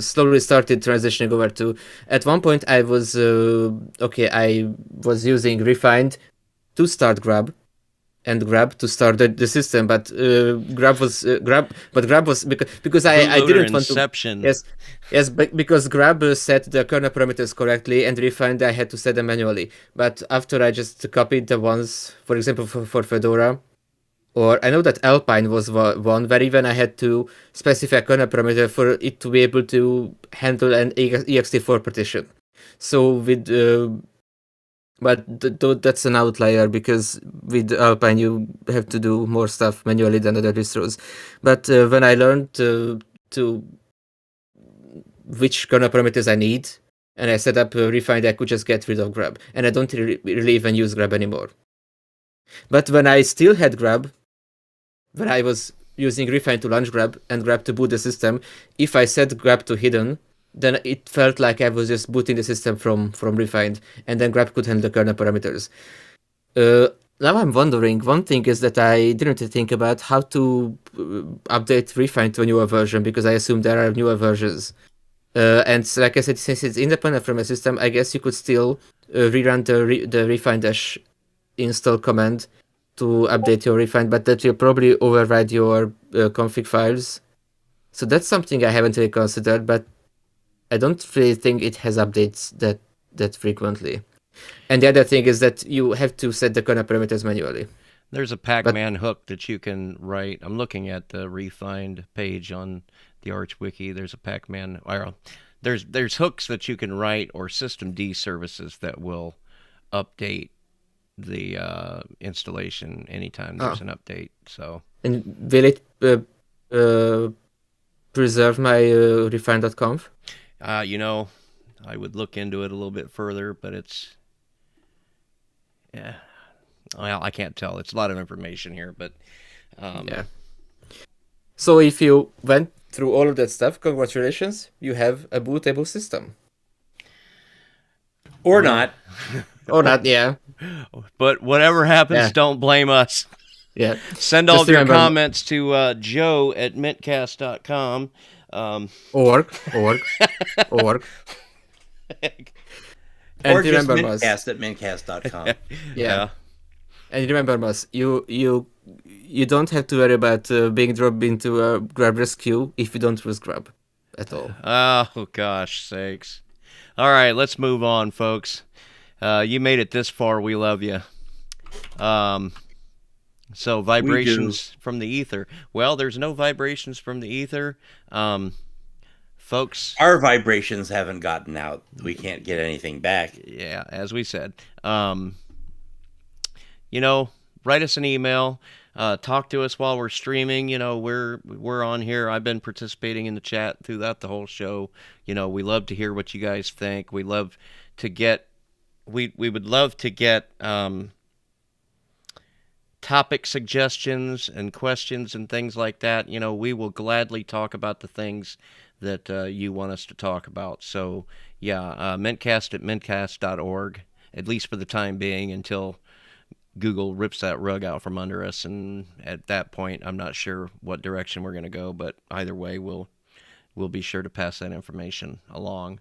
slowly started transitioning over to. At one point, I was using Refined to start Grub, and Grub to start the system, but Grub was because I didn't want to. Yes, but because Grub set the kernel parameters correctly, and Refined I had to set them manually. But after I just copied the ones, for example, for Fedora. Or I know that Alpine was one where even I had to specify a kernel parameter for it to be able to handle an ext4 partition. So but that's an outlier because with Alpine you have to do more stuff manually than other distros. But when I learned to which kernel parameters I need, and I set up Refined, I could just get rid of Grub, and I don't really even use Grub anymore. But when I still had Grub, when I was using Refined to launch Grub and Grub to boot the system, if I set Grub to hidden, then it felt like I was just booting the system from Refined, and then Grub could handle the kernel parameters. Now I'm wondering, one thing is that I didn't think about how to update Refined to a newer version, because I assume there are newer versions. And so, like I said, since it's independent from a system, I guess you could still rerun the refine-install command to update your Refined, but that will probably override your config files. So that's something I haven't really considered, but I don't really think it has updates that frequently. And the other thing is that you have to set the kernel parameters manually. There's a Pacman hook that you can write. I'm looking at the Refined page on the Arch Wiki. There's a Pacman. There's hooks that you can write, or systemd services that will update the installation anytime there's an update. So, and will it preserve my refine.conf? I would look into it a little bit further, but it's well, I can't tell. It's a lot of information here, but yeah. So if you went through all of that stuff, congratulations, you have a bootable system. Or not. Or not, yeah. But whatever happens, don't blame us. Yeah. Send all of your comments to Joe at mintcast.com. Org. And or just remember, mintcast at mintcast.com. Yeah. And remember, Mus, you don't have to worry about being dropped into a Grub rescue if you don't use Grub at all. Oh, gosh sakes. All right, let's move on, folks. You made it this far. We love you. So vibrations from the ether. Well, there's no vibrations from the ether. Folks, our vibrations haven't gotten out. We can't get anything back. Yeah, as we said. Write us an email. Talk to us while we're streaming. We're on here. I've been participating in the chat throughout the whole show. We love to hear what you guys think. We love to get. We would love to get topic suggestions and questions and things like that. We will gladly talk about the things that you want us to talk about. So, yeah, mintcast at mintcast.org, at least for the time being, until Google rips that rug out from under us. And at that point, I'm not sure what direction we're going to go, but either way, we'll be sure to pass that information along.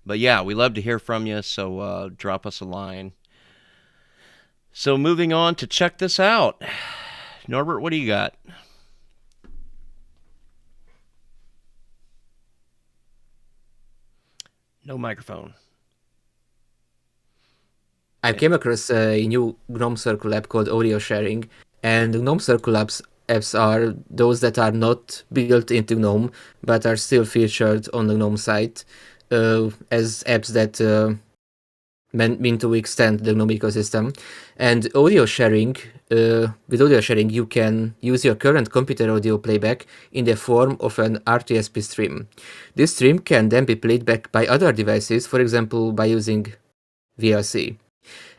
But yeah, we love to hear from you, so drop us a line. So moving on to check this out. Norbert, what do you got? No microphone. I came across a new GNOME Circle app called Audio Sharing, and GNOME Circle apps are those that are not built into GNOME, but are still featured on the GNOME site as apps that mean to extend the GNOME ecosystem. And audio sharing, with audio sharing, you can use your current computer audio playback in the form of an RTSP stream. This stream can then be played back by other devices, for example, by using VLC.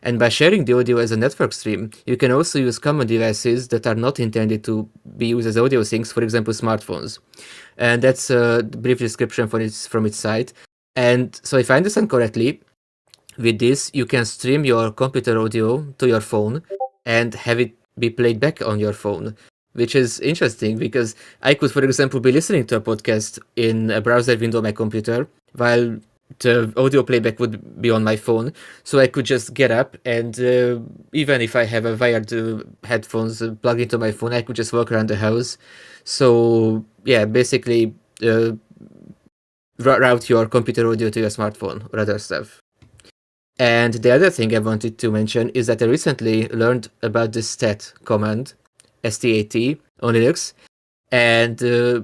And by sharing the audio as a network stream, you can also use common devices that are not intended to be used as audio sinks, for example, smartphones. And that's a brief description from its site. And so if I understand correctly, with this, you can stream your computer audio to your phone and have it be played back on your phone, which is interesting because I could, for example, be listening to a podcast in a browser window on my computer while the audio playback would be on my phone. So I could just get up and even if I have a wired headphones plugged into my phone, I could just walk around the house. So yeah, basically route your computer audio to your smartphone or other stuff. And the other thing I wanted to mention is that I recently learned about the stat command, STAT, on Linux. And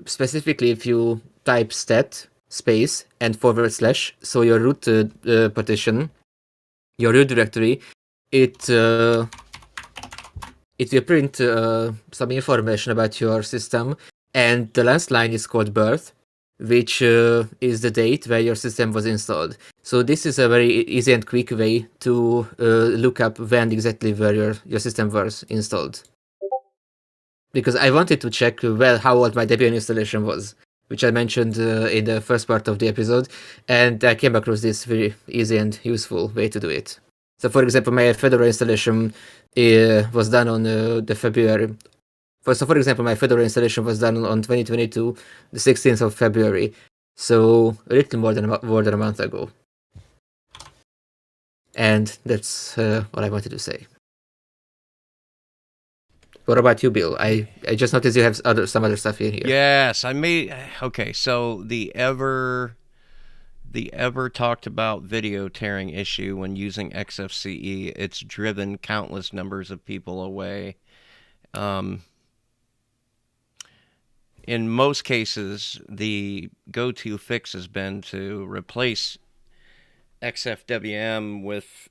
specifically, if you type stat space and / so your root partition, your root directory, it will print some information about your system. And the last line is called birth, which is the date where your system was installed. So this is a very easy and quick way to look up when exactly where your system was installed. Because I wanted to check how old my Debian installation was, which I mentioned in the first part of the episode, and I came across this very easy and useful way to do it. So for example, my Fedora installation was done on the February. So for example, my Fedora installation was done on 2022, the 16th of February. So a little more than a month ago. And that's all I wanted to say. What about you, Bill? I just noticed you have some other stuff in here. Yes, I made. Okay, so the ever talked about video tearing issue when using XFCE, it's driven countless numbers of people away. In most cases, the go-to fix has been to replace XFWM with,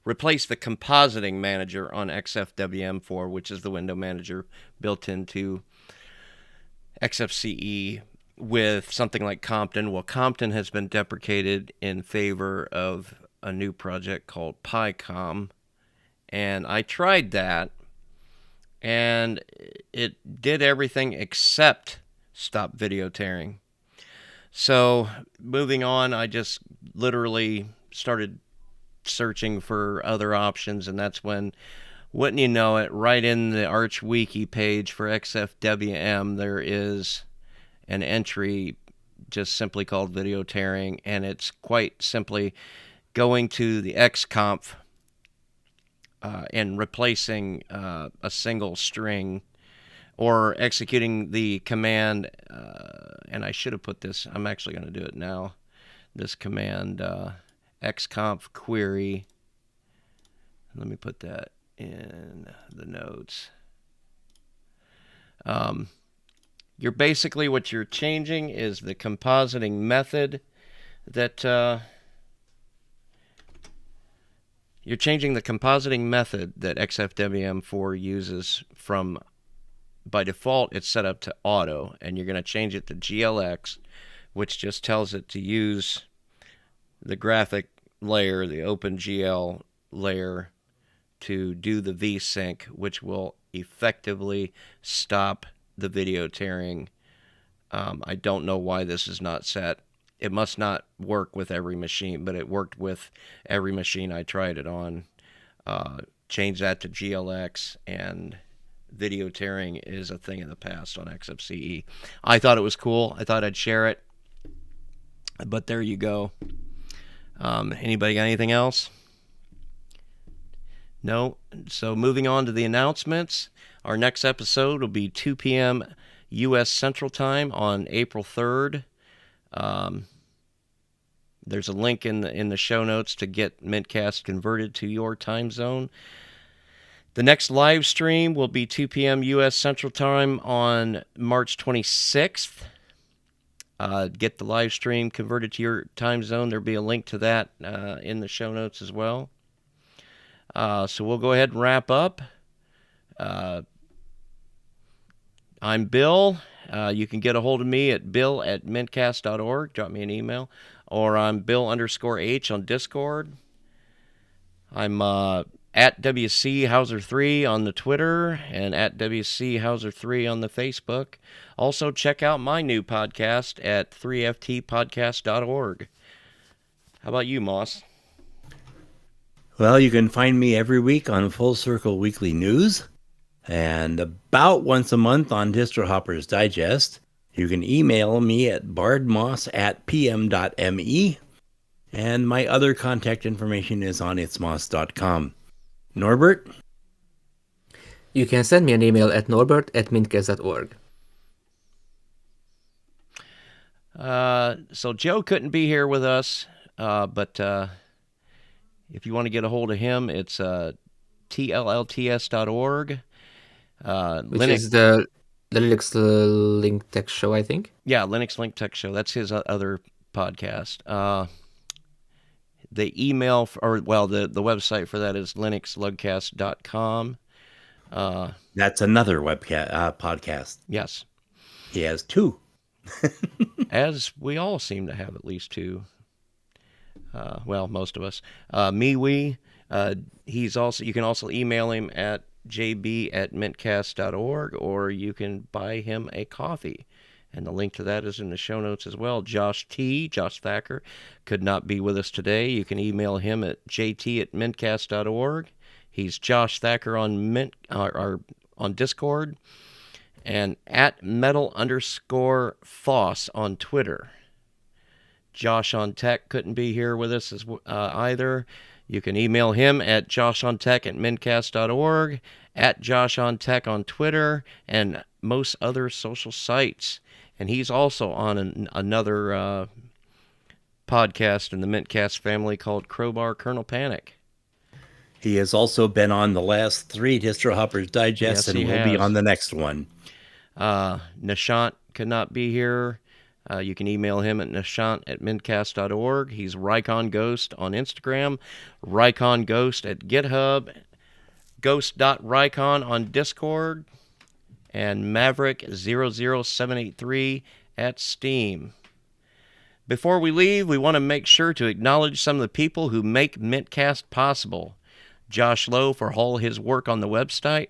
replace the compositing manager on XFWM4, which is the window manager built into XFCE, with something like Compton. Well, Compton has been deprecated in favor of a new project called PyCom, and I tried that, and it did everything except stop video tearing. So moving on, I just literally started searching for other options, and that's when, wouldn't you know it, right in the Arch Wiki page for XFWM, there is an entry just simply called video tearing, and it's quite simply going to the xconf and replacing a single string, or executing the command, and I should have put this, I'm actually going to do it now, this command xconf query, let me put that in the notes. You're basically, what you're changing is the compositing method that you're changing the compositing method that XFWM4 uses from, by default, it's set up to auto, and you're going to change it to GLX, which just tells it to use the graphic layer, the OpenGL layer, to do the vsync, which will effectively stop the video tearing. I don't know why this is not set. It must not work with every machine, but it worked with every machine I tried it on. Change that to GLX, and video tearing is a thing of the past on XFCE. I thought it was cool. I thought I'd share it. But there you go. Anybody got anything else? No? So moving on to the announcements. Our next episode will be 2 p.m. U.S. Central Time on April 3rd. There's a link in the show notes to get mintCast converted to your time zone. The next live stream will be 2 p.m. U.S. Central Time on March 26th. Get the live stream converted to your time zone. There'll be a link to that in the show notes as well. So we'll go ahead and wrap up. I'm Bill. You can get a hold of me at bill@mintcast.org. Drop me an email. Or I'm Bill_H on Discord. I'm at WC Hauser3 on the Twitter and at WC Hauser3 on the Facebook. Also, check out my new podcast at 3ftpodcast.org. How about you, Moss? Well, you can find me every week on Full Circle Weekly News and about once a month on Distro Hopper's Digest. You can email me at bardmoss@pm.me, and my other contact information is on itsmoss.com. Norbert? You can send me an email at norbert@mintcast.org. So Joe couldn't be here with us, but if you want to get a hold of him, it's tllts.org. Which is the Linux Link Tech Show, I think. Yeah, Linux Link Tech Show. That's his other podcast. The email, the website for that is linuxlugcast.com. That's another podcast. Yes. He has two. As we all seem to have at least two. Most of us. MeWe. You can also email him at jb@mintcast.org, or you can buy him a coffee. And the link to that is in the show notes as well. Josh Thacker, could not be with us today. You can email him at jt@mintcast.org. He's Josh Thacker on on Discord, and at metal_foss on Twitter. Josh on Tech couldn't be here with us either. You can email him at joshontech@mintcast.org, at joshontech on Twitter, and most other social sites. And he's also on another podcast in the mintCast family called Crowbar Kernel Panic. He has also been on the last 3 Distro Hoppers Digest, and will be on the next one. Nishant could not be here. You can email him at nishant@mintcast.org. He's Rycon Ghost on Instagram, Rycon Ghost at GitHub, Ghost.Rycon on Discord, and Maverick00783 at Steam. Before we leave, we want to make sure to acknowledge some of the people who make mintCast possible. Josh Lowe for all his work on the website,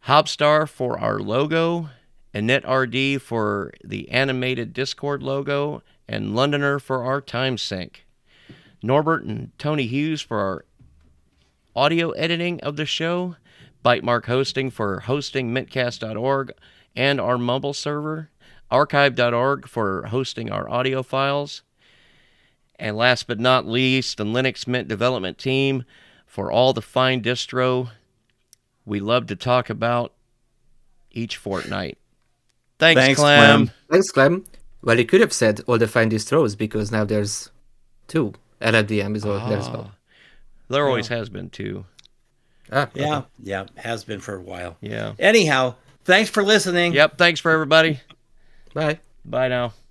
Hobstar for our logo, Annette RD for the animated Discord logo, and Londoner for our time sync. Norbert and Tony Hughes for our audio editing of the show, Bytemark Hosting for hosting mintcast.org and our Mumble server, archive.org for hosting our audio files, and last but not least, the Linux Mint development team for all the fine distro we love to talk about each fortnight. Thanks, Clem. Thanks, Clem. Well, you could have said all the fine distros, because now there's 2. LLDM is all there as well. There always has been 2. Yeah, has been for a while. Yeah. Anyhow, thanks for listening. Yep, thanks for everybody. Bye. Bye now.